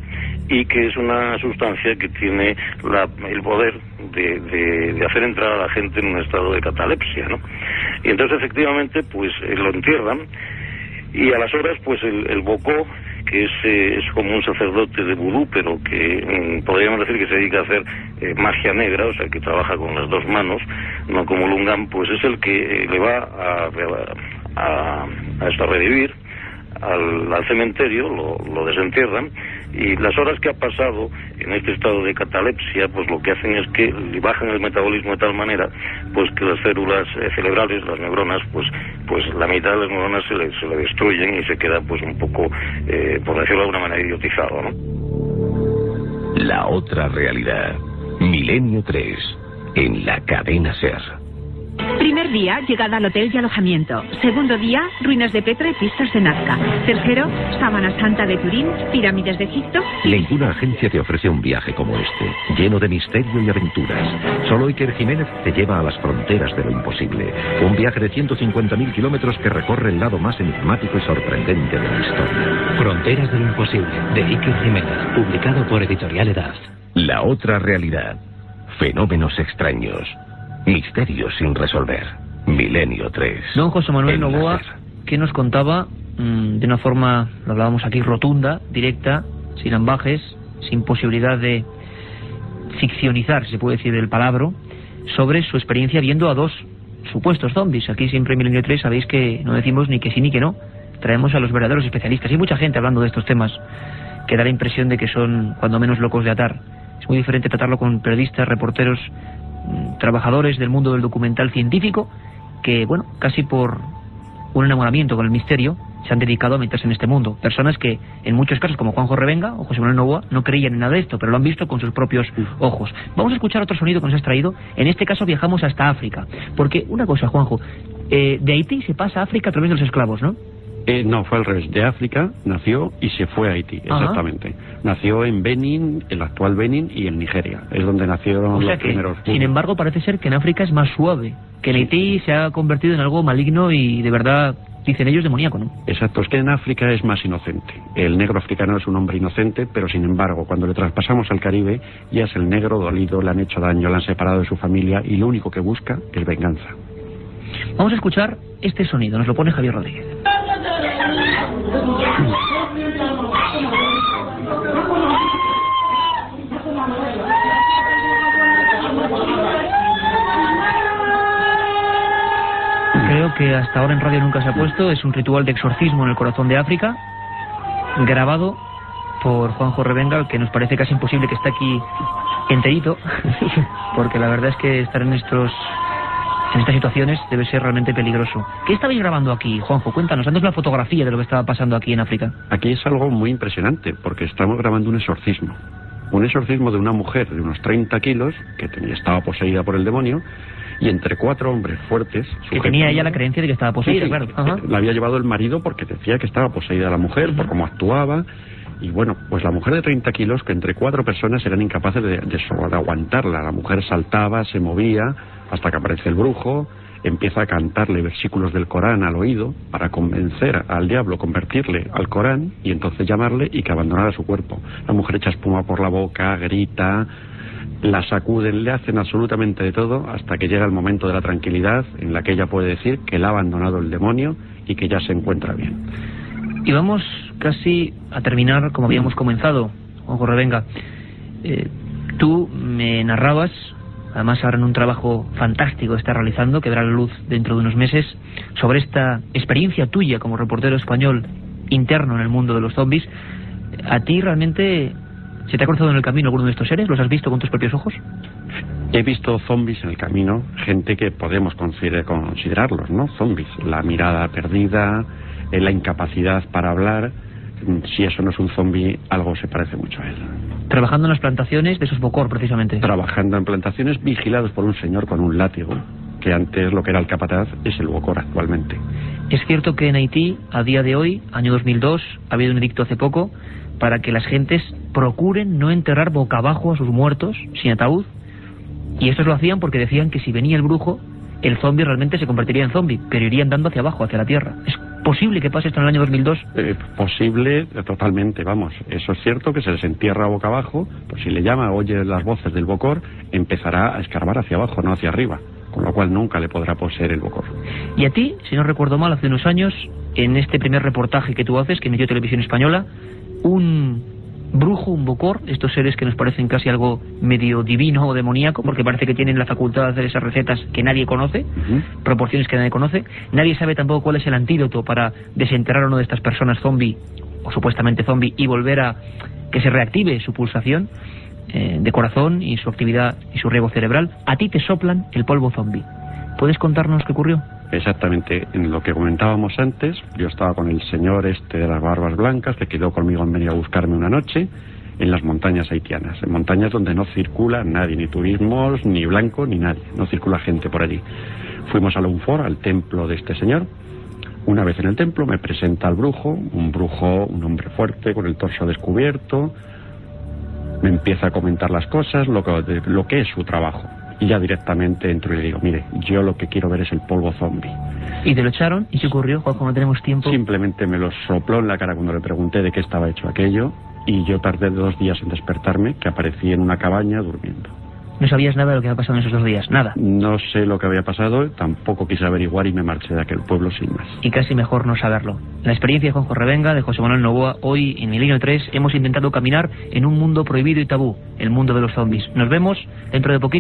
y que es una sustancia que tiene el poder de hacer entrar a la gente en un estado de catalepsia, ¿no? Y entonces efectivamente pues lo entierran y a las horas pues el Bocó, que es como un sacerdote de vudú, pero que podríamos decir que se dedica a hacer magia negra, o sea, que trabaja con las dos manos, no como Lungán, pues es el que le va a revivir al cementerio, lo desentierran, y las horas que ha pasado en este estado de catalepsia, pues lo que hacen es que le bajan el metabolismo de tal manera pues que las células cerebrales, las neuronas, pues la mitad de las neuronas se le destruyen y se queda pues un poco, por decirlo de alguna manera, idiotizado, ¿no? La otra realidad. Milenio 3, en la cadena SER. Primer día, llegada al hotel y alojamiento. Segundo día, ruinas de Petra y pistas de Nazca. Tercero, Sábana Santa de Turín, pirámides de Egipto. Ninguna agencia te ofrece un viaje como este, lleno de misterio y aventuras. Solo Iker Jiménez te lleva a las fronteras de lo imposible. Un viaje de 150.000 kilómetros que recorre el lado más enigmático y sorprendente de la historia. Fronteras de lo imposible, de Iker Jiménez, publicado por Editorial Edad. La otra realidad. Fenómenos extraños. Misterios sin resolver. Milenio 3. Don José Manuel Novoa, que nos contaba de una forma, lo hablábamos aquí, rotunda, directa, sin ambajes, sin posibilidad de ficcionizar, se puede decir, el palabra, sobre su experiencia viendo a dos supuestos zombies. Aquí siempre en Milenio 3 sabéis que no decimos ni que sí ni que no. Traemos a los verdaderos especialistas. Y hay mucha gente hablando de estos temas que da la impresión de que son, cuando menos, locos de atar. Es muy diferente tratarlo con periodistas, reporteros, trabajadores del mundo del documental científico que, bueno, casi por un enamoramiento con el misterio se han dedicado a meterse en este mundo. Personas que, en muchos casos, como Juanjo Revenga o José Manuel Novoa, no creían en nada de esto, pero lo han visto con sus propios ojos. Vamos a escuchar otro sonido que nos has traído. En este caso viajamos hasta África. Porque, una cosa, Juanjo, de Haití se pasa a África a través de los esclavos, ¿no? No, fue al revés. De África nació y se fue a Haití, exactamente. Nació en Benín, el actual Benín, y en Nigeria. Es donde nacieron los primeros. Sin embargo, parece ser que en África es más suave. Que en Haití se ha convertido en algo maligno y, de verdad, dicen ellos, demoníaco, ¿no? Exacto, es que en África es más inocente. El negro africano es un hombre inocente, pero sin embargo, cuando le traspasamos al Caribe, ya es el negro dolido, le han hecho daño, le han separado de su familia y lo único que busca es venganza. Vamos a escuchar este sonido, nos lo pone Javier Rodríguez. primero que hasta ahora en radio nunca se ha puesto, es un ritual de exorcismo en el corazón de África, grabado por Juanjo Revenga, que nos parece casi imposible que esté aquí enterito, porque la verdad es que estar en estas situaciones debe ser realmente peligroso. ¿Qué estabais grabando aquí, Juanjo? Cuéntanos, haznos la fotografía de lo que estaba pasando aquí en África. Aquí es algo muy impresionante, porque estamos grabando un exorcismo. Un exorcismo de una mujer de unos 30 kilos, que estaba poseída por el demonio, y entre 4 hombres fuertes... Que tenía ella la creencia de que estaba poseída, sí, claro. La había llevado el marido porque decía que estaba poseída la mujer, por cómo actuaba. Y bueno, pues la mujer de 30 kilos, que entre 4 personas eran incapaces de aguantarla. La mujer saltaba, se movía, hasta que aparece el brujo, empieza a cantarle versículos del Corán al oído para convencer al diablo, convertirle al Corán y entonces llamarle y que abandonara su cuerpo. La mujer echa espuma por la boca, grita, la sacuden, le hacen absolutamente de todo hasta que llega el momento de la tranquilidad en la que ella puede decir que la ha abandonado el demonio y que ya se encuentra bien. Y vamos casi a terminar como habíamos comenzado, Juanjo Revenga. Tú me narrabas, además ahora en un trabajo fantástico que estás realizando, que verá la luz dentro de unos meses, sobre esta experiencia tuya como reportero español interno en el mundo de los zombies. ¿A ti realmente se te ha cruzado en el camino alguno de estos seres? ¿Los has visto con tus propios ojos? He visto zombies en el camino, gente que podemos considerarlos, ¿no? Zombies, la mirada perdida, la incapacidad para hablar. Si eso no es un zombie, algo se parece mucho a él. Trabajando en las plantaciones de esos Bokor, precisamente. Trabajando en plantaciones vigilados por un señor con un látigo, que antes lo que era el capataz es el Bokor actualmente. Es cierto que en Haití, a día de hoy, año 2002, ha habido un edicto hace poco para que las gentes procuren no enterrar boca abajo a sus muertos sin ataúd, y estos lo hacían porque decían que si venía el brujo, el zombie realmente se convertiría en zombie, pero iría andando hacia abajo, hacia la tierra. ¿Es posible que pase esto en el año 2002? Posible, totalmente, vamos. Eso es cierto, que se les entierra boca abajo, pues si le llama, oye las voces del Bokor, empezará a escarbar hacia abajo, no hacia arriba, con lo cual nunca le podrá poseer el Bokor. Y a ti, si no recuerdo mal, hace unos años, en este primer reportaje que tú haces, que emitió Televisión Española, un brujo, un Bokor, estos seres que nos parecen casi algo medio divino o demoníaco, porque parece que tienen la facultad de hacer esas recetas que nadie conoce, proporciones que nadie conoce. Nadie sabe tampoco cuál es el antídoto para desenterrar a una de estas personas zombie, o supuestamente zombie, y volver a que se reactive su pulsación de corazón y su actividad y su riego cerebral. A ti te soplan el polvo zombie. ¿Puedes contarnos qué ocurrió? Exactamente, en lo que comentábamos antes, yo estaba con el señor de las barbas blancas, que quedó conmigo en venir a buscarme una noche en las montañas haitianas, en montañas donde no circula nadie, ni turismos, ni blanco, ni nadie, no circula gente por allí. Fuimos a Lunfor, al templo de este señor. Una vez en el templo me presenta al brujo, un hombre fuerte con el torso descubierto, me empieza a comentar las cosas, lo que es su trabajo. Y ya directamente entro y le digo, mire, yo lo que quiero ver es el polvo zombie. ¿Y te lo echaron? ¿Y qué ocurrió, Juanjo? No tenemos tiempo. Simplemente me lo sopló en la cara cuando le pregunté de qué estaba hecho aquello, y yo tardé 2 días en despertarme, que aparecí en una cabaña durmiendo. ¿No sabías nada de lo que había pasado en esos 2 días? Nada. No sé lo que había pasado, tampoco quise averiguar y me marché de aquel pueblo sin más. Y casi mejor no saberlo. La experiencia de Juanjo Revenga, de José Manuel Novoa. Hoy en Milenio 3 hemos intentado caminar en un mundo prohibido y tabú, el mundo de los zombies. Nos vemos dentro de poquito.